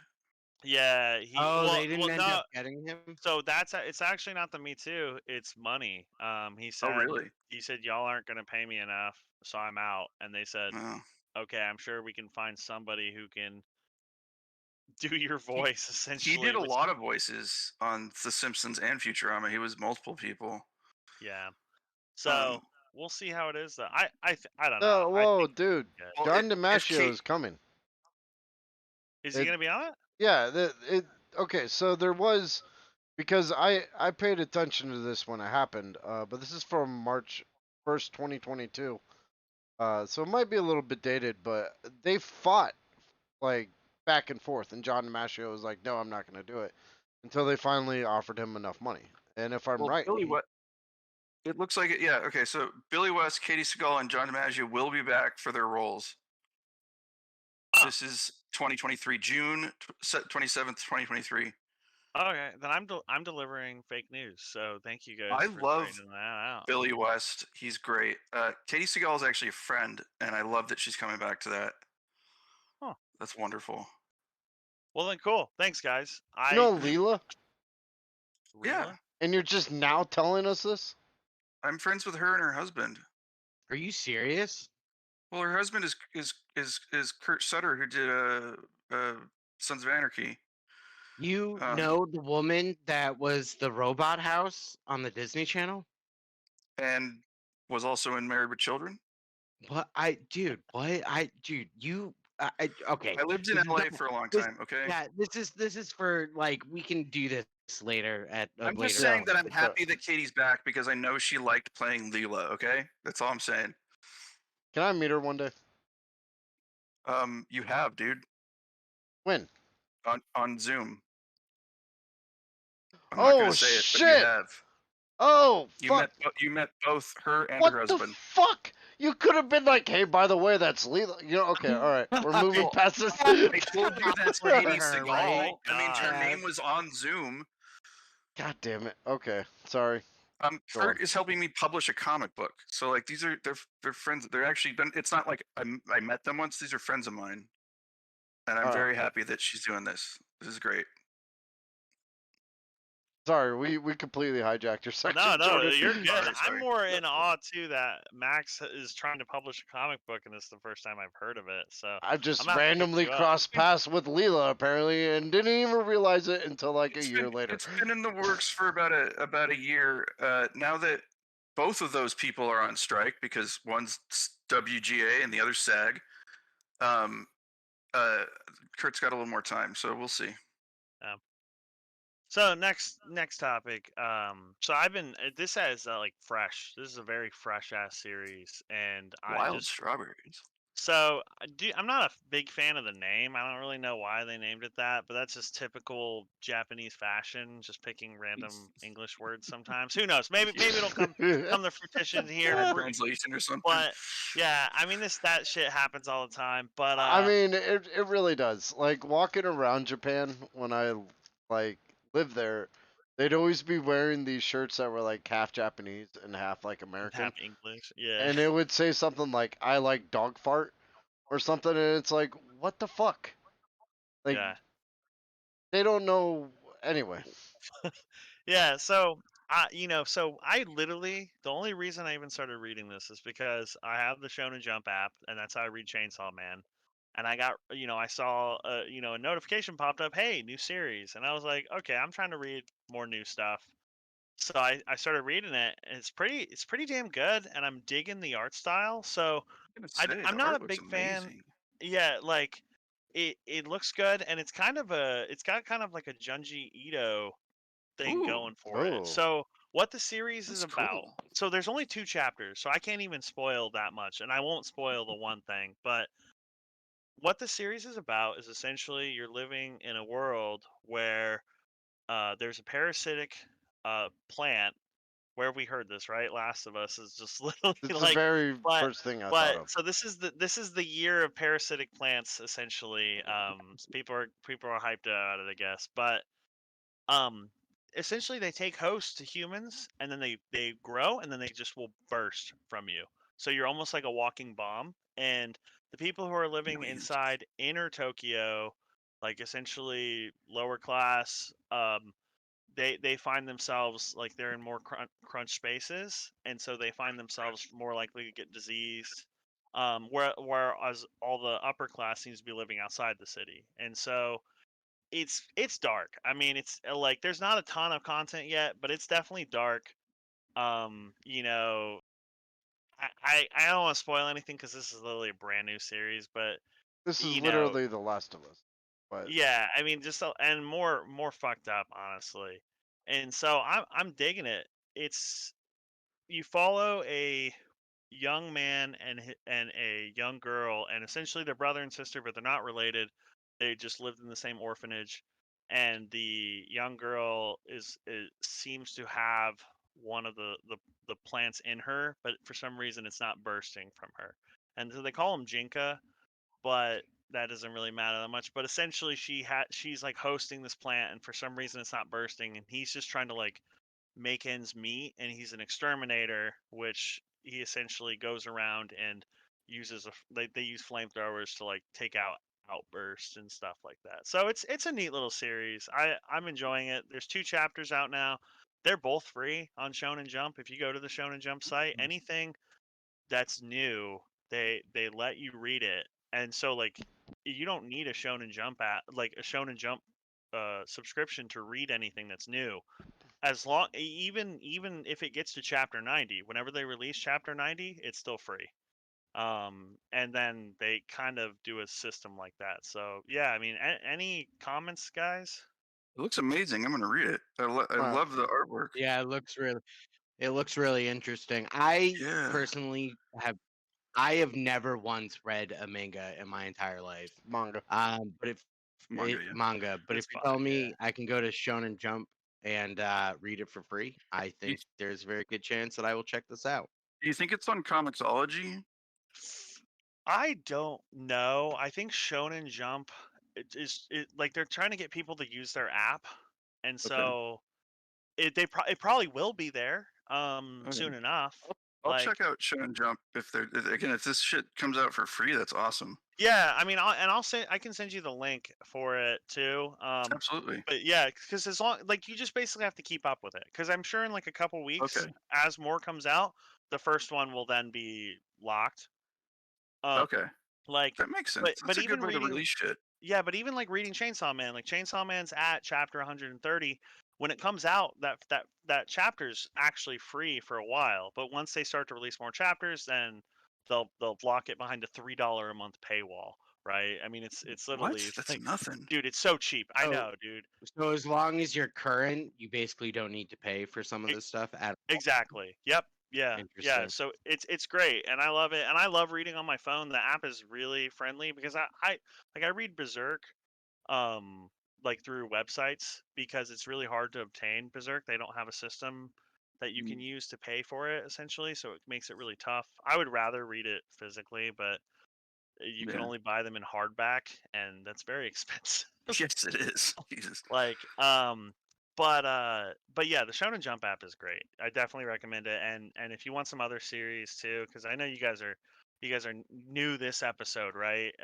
Yeah, they didn't end up getting him. So it's actually not the Me Too. It's money. He said. Oh really? He said y'all aren't gonna pay me enough, so I'm out. And they said, Oh. okay, I'm sure we can find somebody who can do your voice. Essentially, He did a lot of voices on The Simpsons and Futurama. He was multiple people. Yeah. So we'll see how it is. Though. I don't No, know. whoa, dude. Well, John DiMaggio is coming. Is he gonna be on it? Yeah. Okay. So there was, because I paid attention to this when it happened. But this is from March 1st, 2022. So it might be a little bit dated, but they fought like back and forth, and John DiMaggio was like, "No, I'm not going to do it," until they finally offered him enough money. And if I'm right, it looks like it. Yeah. Okay. So Billy West, Katie Seagal, and John DiMaggio will be back for their roles. This is 2023, June 27th, 2023. Okay, then I'm delivering fake news. So thank you guys. I for love straightening that out. Billy West. He's great. Katie Seagal is actually a friend, and I love that she's coming back to that. Huh. That's wonderful. Well then, cool. Thanks, guys. you know Leela, Yeah, and you're just now telling us this? I'm friends with her and her husband. Are you serious? Well, her husband is Kurt Sutter, who did Sons of Anarchy. You know the woman that was the robot house on the Disney Channel? And was also in Married with Children. What dude, you okay. I lived in LA for a long time, okay? Yeah, this is for like we can do this later at I'm later. just saying that I'm happy that Katie's back because I know she liked playing Leela, okay? That's all I'm saying. Can I meet her one day? You have, dude. When? On Zoom. I'm not gonna say it, but you have. Oh, fuck. You met both her and What her the husband. fuck? You could have been like, hey, by the way, that's Leela. You know, okay, all right. We're moving past this. I told you that's Katie Her, Seagal. right? I mean, her name was on Zoom. God damn it. Okay, sorry. Kurt is helping me publish a comic book. So like they're friends. They're actually done. It's not like I met them once. These are friends of mine, and I'm very happy that she's doing this. This is great. Sorry, we completely hijacked your section. No, Jordan. you're good. Sorry. I'm more in awe too that Max is trying to publish a comic book, and this is the first time I've heard of it. So I've just I'm gonna have to randomly look you up. crossed paths with Leela apparently, and didn't even realize it until like a year later. It's been in the works for about a year. Now that both of those people are on strike because one's WGA and the other SAG, Kurt's got a little more time, so we'll see. So next topic. So I've been this has like fresh. This is a very fresh ass series, and Wild strawberries. So I'm not a big fan of the name. I don't really know why they named it that, but that's just typical Japanese fashion, just picking random English words sometimes. Who knows? Maybe it'll come to fruition here. Translation or something. But yeah, I mean that shit happens all the time. But I mean, it really does. Like walking around Japan when I like lived there, they'd always be wearing these shirts that were like half Japanese and half like American. half English, yeah. And it would say something like "I like dog fart" or something, and it's like, what the fuck? Like, yeah. they don't know anyway. Yeah, so So I literally the only reason I even started reading this is because I have the Shonen Jump app, and that's how I read Chainsaw Man. And I got, I saw, a notification popped up, hey, new series, and I was like, okay, I'm trying to read more new stuff. So I started reading it, and it's pretty damn good, and I'm digging the art style. So I'm gonna I, say am the not art a looks big fan. amazing. Yeah, like it looks good, and it's got kind of like a Junji Ito thing Ooh, going for it. Oh, So what the series is that's about? cool. So there's only 2 chapters, so I can't even spoil that much, and I won't spoil the one thing. But what the series is about is essentially you're living in a world where there's a parasitic plant. Where have we heard this, right? Last of Us is just literally it's the like, very but first thing I thought but of. so this is the year of parasitic plants essentially. People are hyped about it, I guess, but um essentially they take hosts to humans, and then they grow, and then they just will burst from you, so you're almost like a walking bomb. And the people who are living Brilliant. inside inner Tokyo, like essentially lower class, they find themselves like they're in more crunch spaces, and so they find themselves more likely to get disease, whereas all the upper class seems to be living outside the city. And so it's dark. I mean, it's like there's not a ton of content yet, but it's definitely dark. Um, you know, I don't want to spoil anything because this is literally a brand new series, but This is you know, literally The Last of Us. But yeah, I mean, and more fucked up, honestly. And so I'm digging it. It's You follow a young man and a young girl, and essentially they're brother and sister, but they're not related. They just lived in the same orphanage, and the young girl seems to have one of the plants in her, but for some reason it's not bursting from her, and so they call him Jinka, but that doesn't really matter that much. But essentially, she's like hosting this plant, and for some reason it's not bursting, and he's just trying to like make ends meet, and he's an exterminator, which he essentially goes around and uses they use flamethrowers to like take out outbursts and stuff like that. So it's a neat little series. I'm enjoying it. There's 2 chapters out now. They're both free on Shonen Jump. If you go to the Shonen Jump site, anything that's new, they let you read it. And so like you don't need a Shonen Jump like a Shonen Jump subscription to read anything that's new. As long even if it gets to chapter 90, whenever they release chapter 90, it's still free. And then they kind of do a system like that. So yeah, I mean, any comments, guys? It looks amazing. I'm gonna read it. I well, love the artwork. Yeah, it looks really interesting. I Yeah, personally have never once read a manga in my entire life. manga. But if manga. Yeah. manga, but if It's you fine, tell yeah. me I can go to Shonen Jump and read it for free, I Do you, think there's a very good chance that I will check this out. do you think it's on Comixology? I don't know. I think Shonen Jump like they're trying to get people to use their app, and Okay. so it probably will be there Okay. soon enough. I'll Like, check out Shonen Jump if this shit comes out for free. That's awesome. yeah, I mean, I can send you the link for it too. Absolutely. But yeah, because as long like you just basically have to keep up with it. Because I'm sure in like a couple weeks, Okay. as more comes out, the first one will then be locked. Um, Okay. like, That makes sense. but That's a good even way to reading, release shit. yeah, but even like reading Chainsaw Man, like Chainsaw Man's at chapter 130. When it comes out, that chapter's actually free for a while. But once they start to release more chapters, then they'll lock it behind a $3 a month paywall, right? I mean, it's What? literally That's like, nothing. dude, it's so cheap. I So, know, dude. so as long as you're current, you basically don't need to pay for some of E- this stuff at all. Exactly. Yep. Yeah. Yeah. Interesting. So it's great, and I love it, and I love reading on my phone. The app is really friendly because I read Berserk um like through websites because it's really hard to obtain Berserk. They don't have a system that you can Mm, use to pay for it essentially, so it makes it really tough. I would rather read it physically, but you can yeah. only buy them in hardback, and that's very expensive. Yes, it is. Jesus. Like, but yeah, the Shonen Jump app is great. I definitely recommend it. And if you want some other series too, because I know you guys are new this episode, right?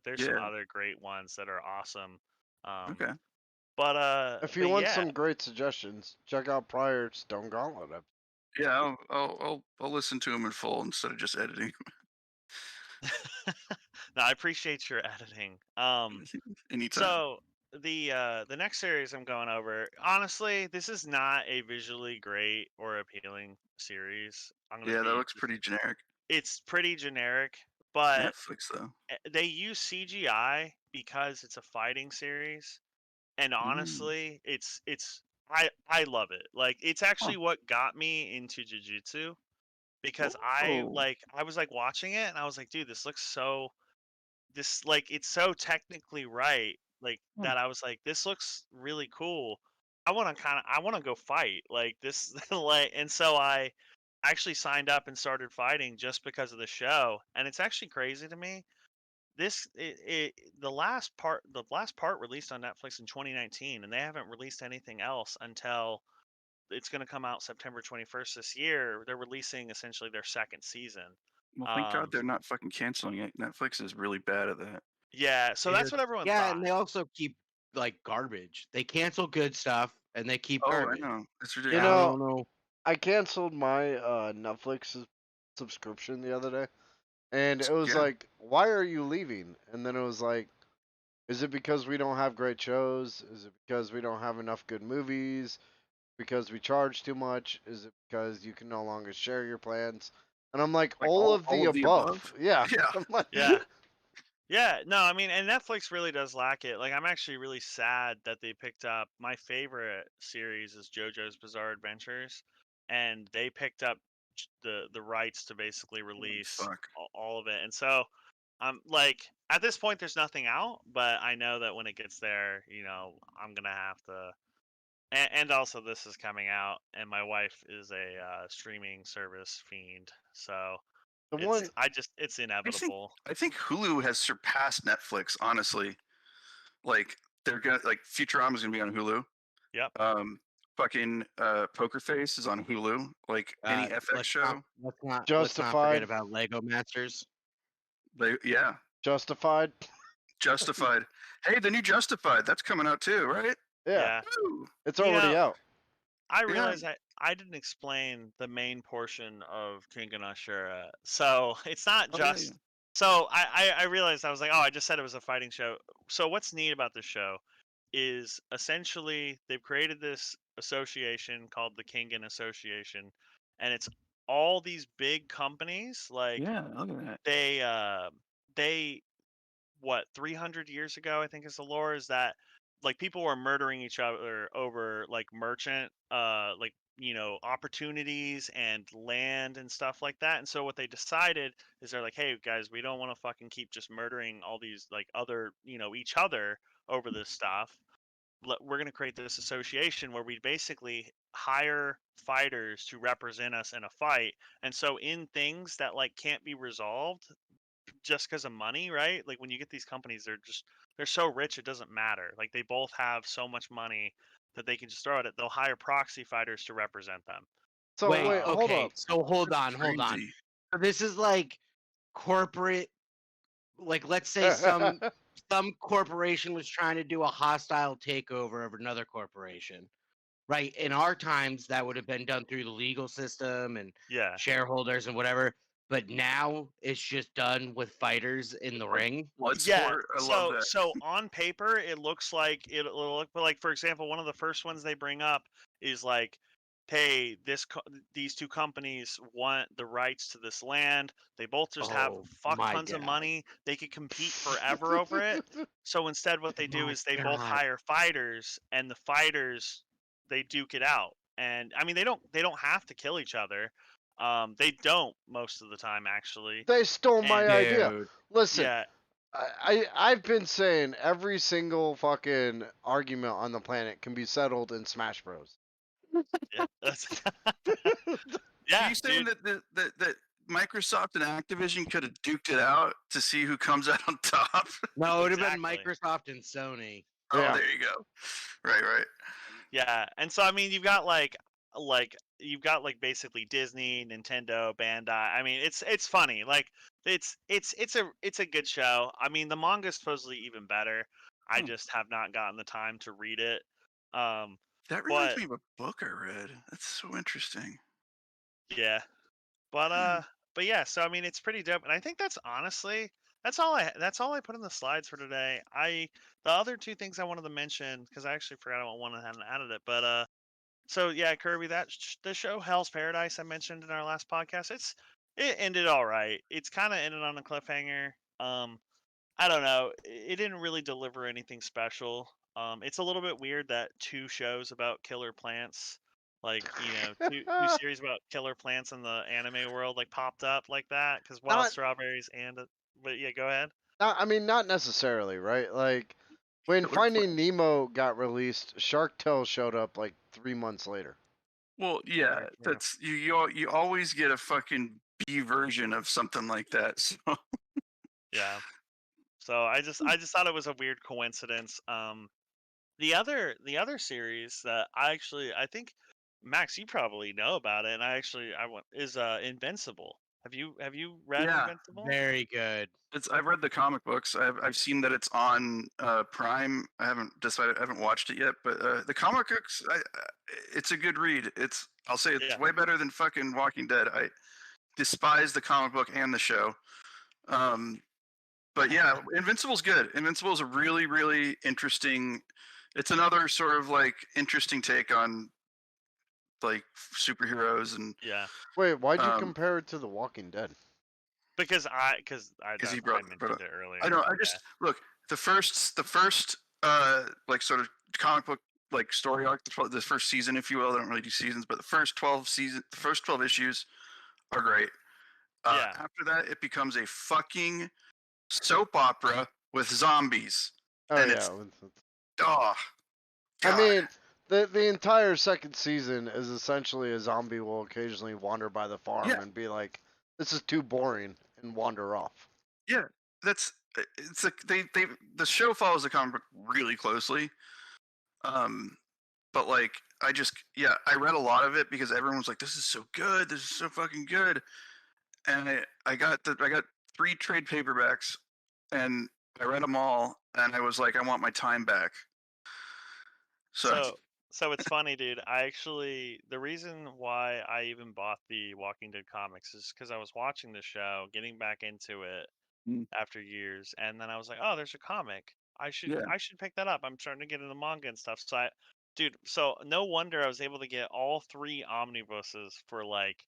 There's some Yeah. other great ones that are awesome. Um, Okay. If you but want yeah. some great suggestions, check out prior Stone Gauntlet. Yeah, I'll listen to him in full instead of just editing. No, I appreciate your editing. Anytime. So the next series I'm going over, honestly, this is not a visually great or appealing series. I'm gonna Yeah, that be. looks pretty generic. It's pretty generic, but Netflix though. they use CGI because it's a fighting series, and honestly, I love it. Like it's Huh. actually what got me into jiu-jitsu because Oh. I was like watching it and I was like, dude, this looks so this like it's so technically right like Hmm. that I was like this looks really cool. I want to go fight like this like and so I actually signed up and started fighting just because of the show and it's actually crazy to me. The last part released on Netflix in 2019 and they haven't released anything else until it's going to come out September 21st this year. They're releasing essentially their second season. Well, thank God Um they're not fucking canceling it. Netflix is really bad at that. yeah, so that's what everyone Yeah, thought. and they also keep like garbage. They cancel good stuff and they keep Oh, I garbage. know. It's You ridiculous. I know, don't know. I canceled my Netflix subscription the other day, and it was Yeah. like, "Why are you leaving?" And then it was like, "Is it because we don't have great shows? Is it because we don't have enough good movies? Because we charge too much? Is it because you can no longer share your plans?" And I'm like, Like "All of all the of the above." above. Yeah. Yeah. I'm like, Yeah. Yeah, no, I mean, and Netflix really does lack it. Like, I'm actually really sad that they picked up my favorite series is JoJo's Bizarre Adventures, and they picked up the rights to basically Holy release fuck. all of it. And so, like at this point, there's nothing out, but I know that when it gets there, I'm gonna have to. And also, this is coming out, and my wife is a streaming service fiend, so the one it's I think inevitable. I think Hulu has surpassed Netflix, honestly. Like they're gonna like Futurama's gonna be on Hulu. Yep. Fucking Poker Face is on Hulu. Like any FX show. Let's not forget Justified, about Lego Masters. Yeah. Justified. Justified. Hey, the new Justified, that's coming out too, right? Yeah, Yeah. Woo. it's You already know, out. I Yeah. realize I didn't explain the main portion of King and Ashura. So it's not Oh yeah. just. So I realized I was like, oh, I just said it was a fighting show. So what's neat about this show is essentially they've created this association called the Kingan Association, and it's all these big companies like Yeah, look at that. they what 300 years ago I think is the lore is that like people were murdering each other over like merchant like opportunities and land and stuff like that. And so what they decided is they're like, hey guys, we don't want to fucking keep just murdering all these like other each other over this stuff. We're going to create this association where we basically hire fighters to represent us in a fight. And so in things that like can't be resolved just because of money, right? Like when you get these companies, they're so rich it doesn't matter. Like they both have so much money that they can just throw at it. They'll hire proxy fighters to represent them. So Wait, wait, hold okay. up. So hold That's on, hold on. crazy. So this is like corporate, like let's say some corporation was trying to do a hostile takeover of another corporation. Right? In our times that would have been done through the legal system and Yeah. shareholders and whatever. But now it's just done with fighters in the Like ring. Yeah. Bloodsport. I love So that. so on paper it looks like it'll look, but like for example, one of the first ones they bring up is like, hey, these two companies want the rights to this land. They both just have Oh fuck my tons of god. money. They could compete forever over it. So instead, what they do My is they both god. hire fighters, and the fighters they duke it out. And I mean, they don't have to kill each other. They don't most of the time actually. They stole my And idea. Dude. Listen, yeah, I've been saying every single fucking argument on the planet can be settled in Smash Bros. yeah, that's Are yeah, you saying dude. that Microsoft and Activision could have duked it out to see who comes out on top? No, it would have been Exactly. Microsoft and Sony. Oh, Yeah. there you go. Right. Yeah, and so I mean, you've got like basically Disney, Nintendo, Bandai. I mean, it's funny. Like it's a good show. I mean, the manga's supposedly even better. I just have not gotten the time to read it. That reminds But me of a book I read. That's so interesting. yeah, but yeah. So I mean, it's pretty dope, and I think that's honestly that's all I put in the slides for today. The other two things I wanted to mention because I actually forgot I one hadn't added it, but so yeah, Kirby, the show Hell's Paradise I mentioned in our last podcast, it ended all right. It's kind of ended on a cliffhanger. I don't know. It didn't really deliver anything special. It's a little bit weird that two shows about killer plants, like two series about killer plants in the anime world, like popped up like that. Because Wild not, Strawberries but yeah, go ahead. I mean, not necessarily, right? Like, when Killer Finding Nemo got released, Shark Tale showed up like 3 months later. Well, yeah, Very true. that's you always get a fucking B version of something like that. So Yeah. So I just thought it was a weird coincidence. The other series that I think Max, you probably know about it, and I want is Invincible. Have you read yeah, Invincible? Very good. I've read the comic books. I've seen that it's on Prime. I haven't decided. I haven't watched it yet, but the comic books, it's a good read. I'll say it's Yeah. way better than fucking Walking Dead. I despise the comic book and the show. But yeah, Invincible's good. Invincible's a really, really interesting. It's another sort of like interesting take on like superheroes and Yeah. Wait, why'd you Um, compare it to The Walking Dead? Because I he brought mentioned up. it earlier. I know. I Yeah. just look the first like sort of comic book like story arc, the first season, if you will. They don't really do seasons, but the first 12 issues are great. Yeah. After that, it becomes a fucking soap opera with zombies, Oh and yeah. it's with- oh I god. mean, the entire second season is essentially a zombie will occasionally wander by the farm Yeah. and be like, "This is too boring," and wander off. Yeah, it's like the show follows the comic book really closely. But like I read a lot of it because everyone was like, "This is so good, this is so fucking good," and I got 3 trade paperbacks, and I read them all, and I was like, "I want my time back." So So it's funny, dude. The reason why I even bought the Walking Dead comics is because I was watching the show, getting back into it Mm. after years, and then I was like, oh, there's a comic. Yeah. I should pick that up. I'm starting to get into manga and stuff. Dude, so no wonder I was able to get all 3 omnibuses for like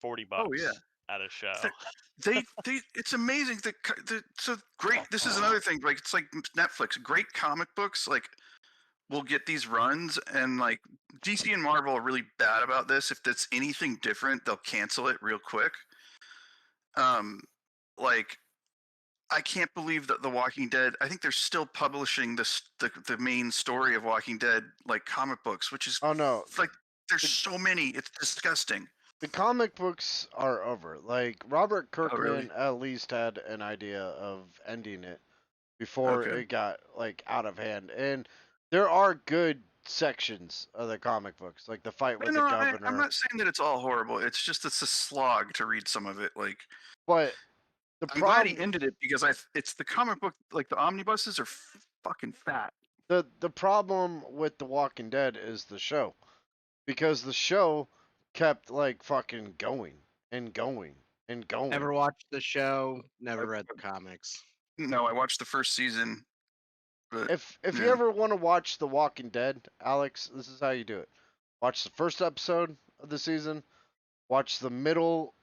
$40 Oh yeah. at a show. It's amazing. So great. This is another thing. Like it's like Netflix. Great comic books. Like we'll get these runs, and like DC and Marvel are really bad about this. If it's anything different, they'll cancel it real quick. Like I can't believe that The Walking Dead. I think they're still publishing the main story of Walking Dead like comic books, which is Oh no, like there's so many. It's disgusting. the comic books are over. Like Robert Kirkman really? at least had an idea of ending it before Okay. it got like out of hand. And there are good sections of the comic books, like the fight with No, the I'm governor. not saying that it's all horrible. It's just it's a slog to read some of it. Like But the I'm glad he problem ended it because it's the comic book. Like the omnibuses are fucking fat. the problem with The Walking Dead is the show. Because the show kept like fucking going and going and going. Never watched the show. Never I've- read the comics. No, I watched the first season. But If you yeah. ever want to watch The Walking Dead, Alex, this is how you do it. Watch the first episode of the season, watch the middle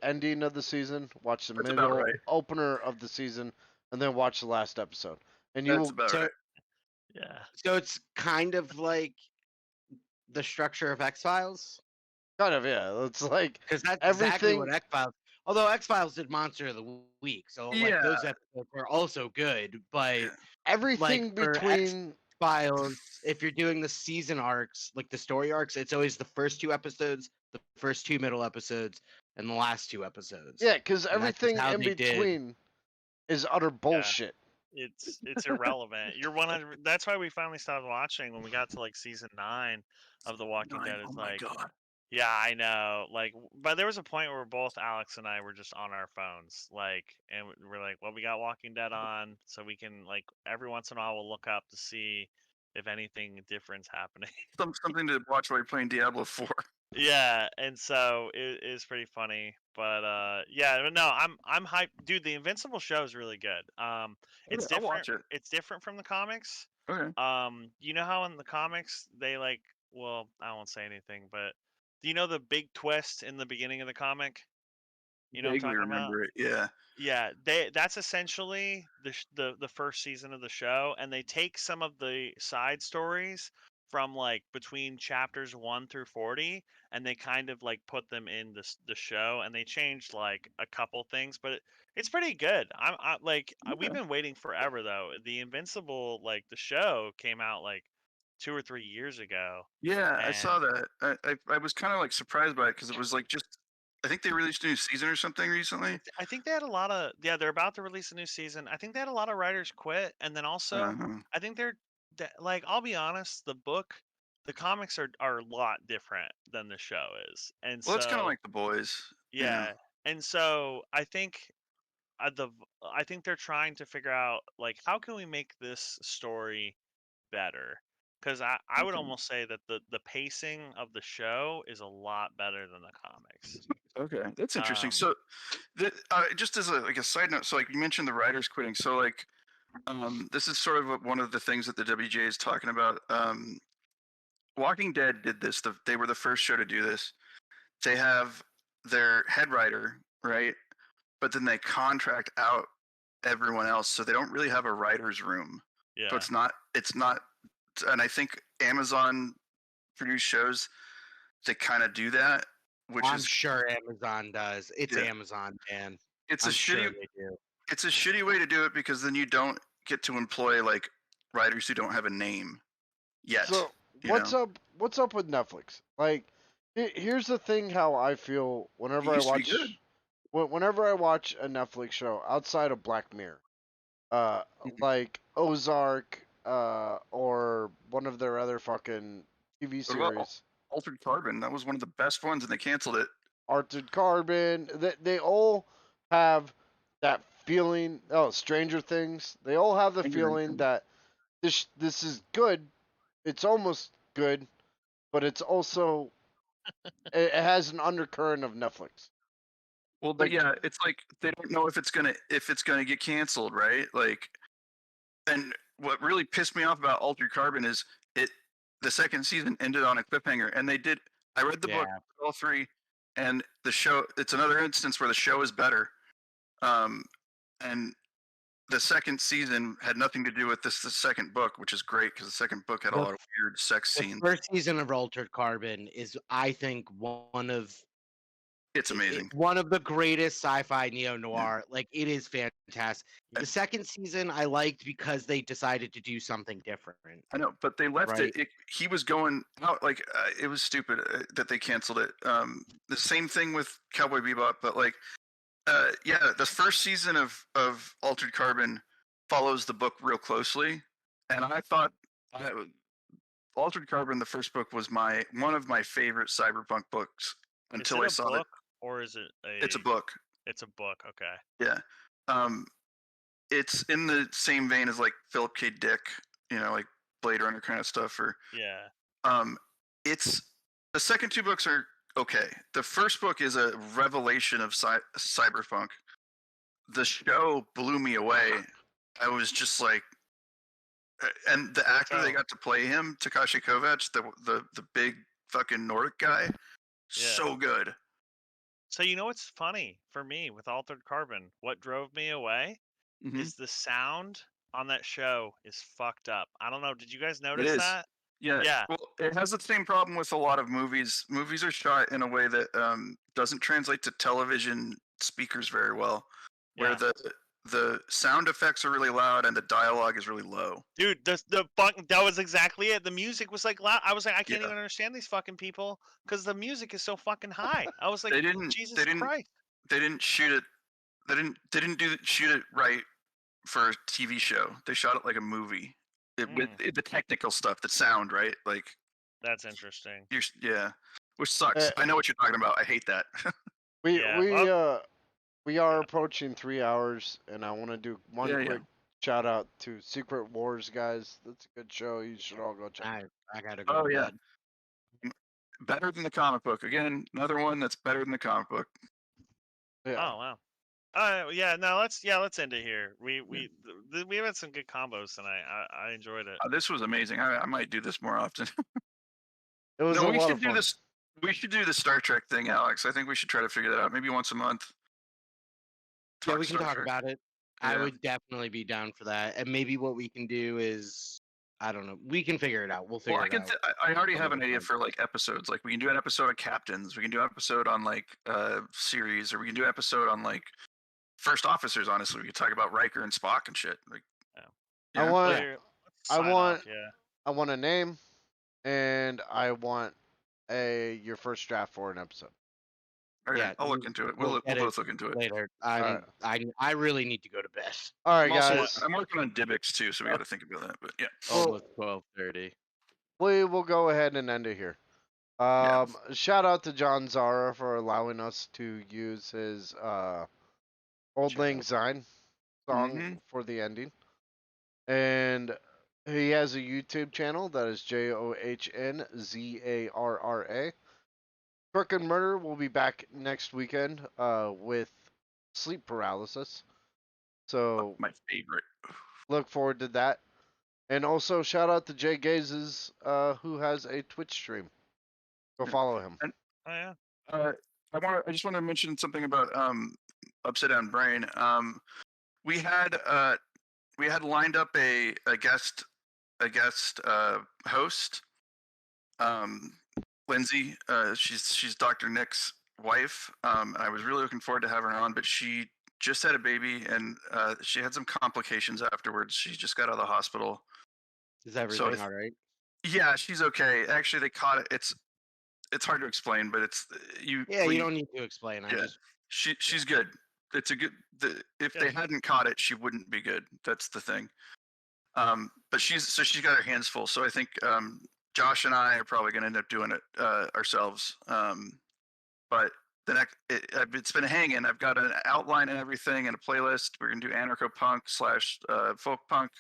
ending of the season, watch the That's about middle right. opener of the season, and then watch the last episode. And you That's will about So, right. Yeah. so it's kind of like the structure of X Files, kind of it's like because that's exactly everything. what X Files. Although X Files did Monster of the Week, so like those Yeah. episodes were also good. But Yeah. Everything like for X between Files, if you're doing the season arcs, like the story arcs, it's always the first 2 episodes, the first 2 middle episodes, and the last 2 episodes. yeah, because And that's just everything how in they did. between is utter bullshit. It's irrelevant. You're 100. That's why we finally stopped watching when we got to like season 9 of The Walking Dead. It's Oh my like, god. Yeah, I know. Like, but there was a point where both Alex and I were just on our phones, like, and we're like, well, we got Walking Dead on, so we can like every once in a while we'll look up to see if anything different's happening. Something to watch while you're playing Diablo 4. Yeah, and so it is pretty funny, but yeah, but no, I'm hyped, dude. The Invincible show is really good. It's Okay, I'll different. watch it. It's different from the comics. Okay. You know how in the comics they like, well, I won't say anything, but do you know the big twist in the beginning of the comic? You know what I'm Vaguely talking about? remember it. Yeah. Yeah, that's essentially the first season of the show, and they take some of the side stories from like between chapters 1 through 40, and they kind of like put them in the show, and they changed like a couple things, but it's pretty good. We've Okay. been waiting forever though. The Invincible, like the show came out like 2 or 3 years ago, Yeah, I saw and that. I was kind of like surprised by it because it was like just I think they released a new season or something recently. I think they had a lot of, yeah, they're about to release a new season. I think they had a lot of writers quit, and then also Uh-huh. I think like, I'll be honest, the comics are a lot different than the show is, and Well, it's kind of so like The Boys. Yeah. yeah, and so uh, the I think they're trying to figure out like how can we make this story better. Because I would Okay. almost say that the pacing of the show is a lot better than the comics. Okay, that's interesting. Um, So, just as like a side note, so like you mentioned the writers quitting. So like, this is sort of one of the things that the WJ is talking about. Walking Dead did this. They were the first show to do this. They have their head writer, right? But then they contract out everyone else, so they don't really have a writer's room. So yeah. it's not, and I think Amazon produced shows that kind of do that, which I'm is sure Amazon does. It's yeah, Amazon, man. it's a I'm sure shitty they do. it's a shitty way to do it because then you don't get to employ like writers who don't have a name yet. So You know, what's up with Netflix? Like, here's the thing: how I feel it whenever I used to be good. watch, whenever I watch a Netflix show outside of Black Mirror, uh, Mhm. like Ozark, or one of their other fucking TV What about series, Altered Carbon? That was one of the best ones, and they canceled it. Altered Carbon. They all have that feeling. Oh, Stranger Things. They all have the Stranger feeling Things. that this is good. It's almost good, but it's also it has an undercurrent of Netflix. Well, but Like, yeah, it's like they don't know if it's gonna get canceled, right? Like, and what really pissed me off about Altered Carbon is it. The second season ended on a cliffhanger, and they did. I read the book, Yeah. all three, and the show. It's another instance where the show is better. Um, and the second season had nothing to do with the second book, which is great because the second book had a The lot of weird sex the scenes. first season of Altered Carbon is, I think, one of It's amazing. one of the greatest sci-fi neo Yeah. noir. Like, it is fantastic. I, The second season I liked because they decided to do something different. I know, but they left Right. it. He was going out like it was stupid that they canceled it. The same thing with Cowboy Bebop, but like, yeah, the first season of Altered Carbon follows the book real closely, and I thought Altered Carbon, the first book, was one of my favorite cyberpunk books Is until it I a saw that book or is it it's a book. It's a book, okay. Yeah. Um, it's in the same vein as like Philip K. Dick, like Blade Runner kind of stuff. Or Yeah. um, it's the second two books are okay. The first book is a revelation of cyberpunk. The show blew me away. I was just like, and the actor they So, got to play him, Takashi Kovacs, the big fucking Nordic guy, yeah. so good. So you know what's funny for me with Altered Carbon? What drove me away Hmm. is the sound on that show is fucked up. I don't know. Did you guys It notice is. that? Yeah. Yeah. Well, it has the same problem with a lot of movies. Movies are shot in a way that doesn't translate to television speakers very well, where Yeah. the sound effects are really loud and the dialogue is really low. Dude, that was exactly it. The music was like loud. I was like, I can't Yeah. even understand these fucking people because the music is so fucking high. I was like, They didn't. Jesus They didn't. Christ. They didn't shoot it. They didn't shoot it right for a TV show. They shot it like a movie. With the technical stuff, the sound, right? Like That's interesting. yeah. which sucks. I know what you're talking about. I hate that. We Yeah, we well- we are yeah. approaching 3 hours, and I want to do one Yeah, yeah. quick shout out to Secret Wars, guys. That's a good show. You should all go check. I gotta go Oh to yeah. bed. Better than the comic book. Again, another one that's better than the comic book. Yeah. Oh wow. Yeah, no, let's end it here. We had some good combos tonight. I enjoyed it. This was amazing. I might do this more often. It was No, a we lot should of do fun. this. We should do the Star Trek thing, Alex. I think we should try to figure that out. Maybe once a month. Yeah, we can Star talk Trek. about it. I Yeah. would definitely be down for that. And maybe what we can do is, I don't know. We can figure it out. We'll figure Well, it out. I already have an Another idea time. for like episodes. Like we can do an episode on captains. We can do an episode on like series, or we can do an episode on like first officers. Honestly, we could talk about Riker and Spock and shit. Like, Yeah. I yeah. want Let's I sign want- off, yeah. I want a name, and I want your first draft for an episode. Okay, Yeah, I'll look into it. we'll We'll get both look into it. later. Alright. I really need to go to bed. All right, I'm also guys. I'm working on Dybbuk's too, so we got to think about that. But yeah, Well- Almost 12:30. We will go ahead and end it here. Yeah. Shout out to John Zara for allowing us to use his Old Lang Syne song Mhm. for the ending. And he has a YouTube channel that is JOHNZARRA. Crook and Murder will be back next weekend with sleep paralysis. So my favorite. look forward to that. And also shout out to Jay Gazes, who has a Twitch stream. Go follow him. Oh yeah. I just want to mention something about Upside Down Brain. We had lined up a guest host. Lindsay, she's Dr. Nick's wife. I was really looking forward to having her on, but she just had a baby and she had some complications afterwards. She just got out of the hospital. Is everything all right? Yeah, she's okay. Actually, they caught it. It's hard to explain, but it's you. Yeah, when you don't need to explain. I Yeah. just She's good. It's a good. If they hadn't caught it, she wouldn't be good. That's the thing. But she's got her hands full. So I think Josh and I are probably going to end up doing it ourselves. But the next, it's been hanging. I've got an outline and everything and a playlist. We're going to do anarcho punk / folk punk,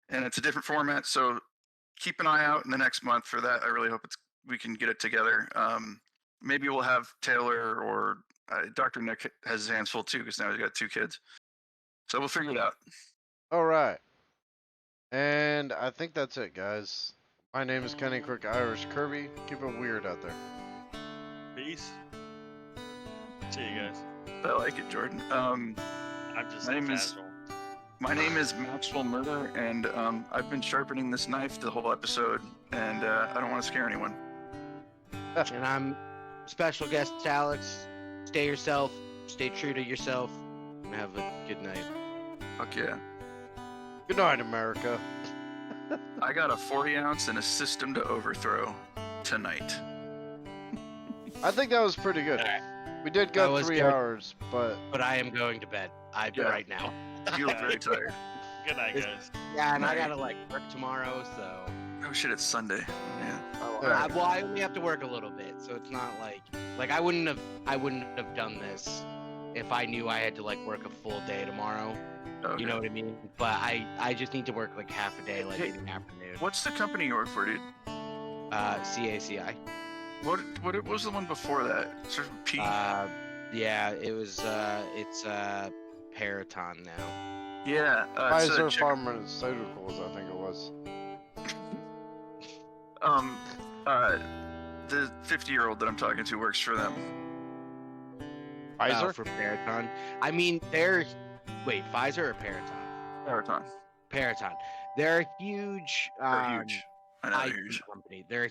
and it's a different format. So keep an eye out in the next month for that. I really hope we can get it together. Maybe we'll have Taylor or Dr. Nick has his hands full too, because now he's got 2 kids. So we'll figure it out. All right. And I think that's it, guys. My name is Kenny Crook Irish Kirby. Keep it weird out there. Peace. See you guys. I like it, Jordan. I'm just My name is- casual. My name is Maxwell Murder, and I've been sharpening this knife the whole episode, and I don't want to scare anyone. and I'm special guest Alex. Stay yourself. Stay true to yourself. And have a good night. Fuck yeah. Good night, America. I got a 40 ounce and a system to overthrow tonight. I think that was pretty good. We did That go was 3 good. hours, but But I am going to bed. Yeah. Right now. You look very tired. Good night, guys. Yeah, and I Night. gotta like work tomorrow, so. Oh shit, it's Sunday. Yeah. Yeah. Well, I only have to work a little bit, so it's not like I wouldn't have done this if I knew I had to like work a full day tomorrow. Okay. You know what I mean? But I just need to work like half a day, like Hey, in the afternoon. What's the company you work for, dude? CACI. What was the one before that? Sort of P. Yeah, it was. It's Paraton now. Yeah. Pfizer Pharmaceuticals, I think it was. The 50-year-old that I'm talking to works for them. Pfizer? For Paraton. I mean, wait, Pfizer or Paraton? Paraton. Paraton. They're a huge. They're huge. I know they're IT huge. company. They're a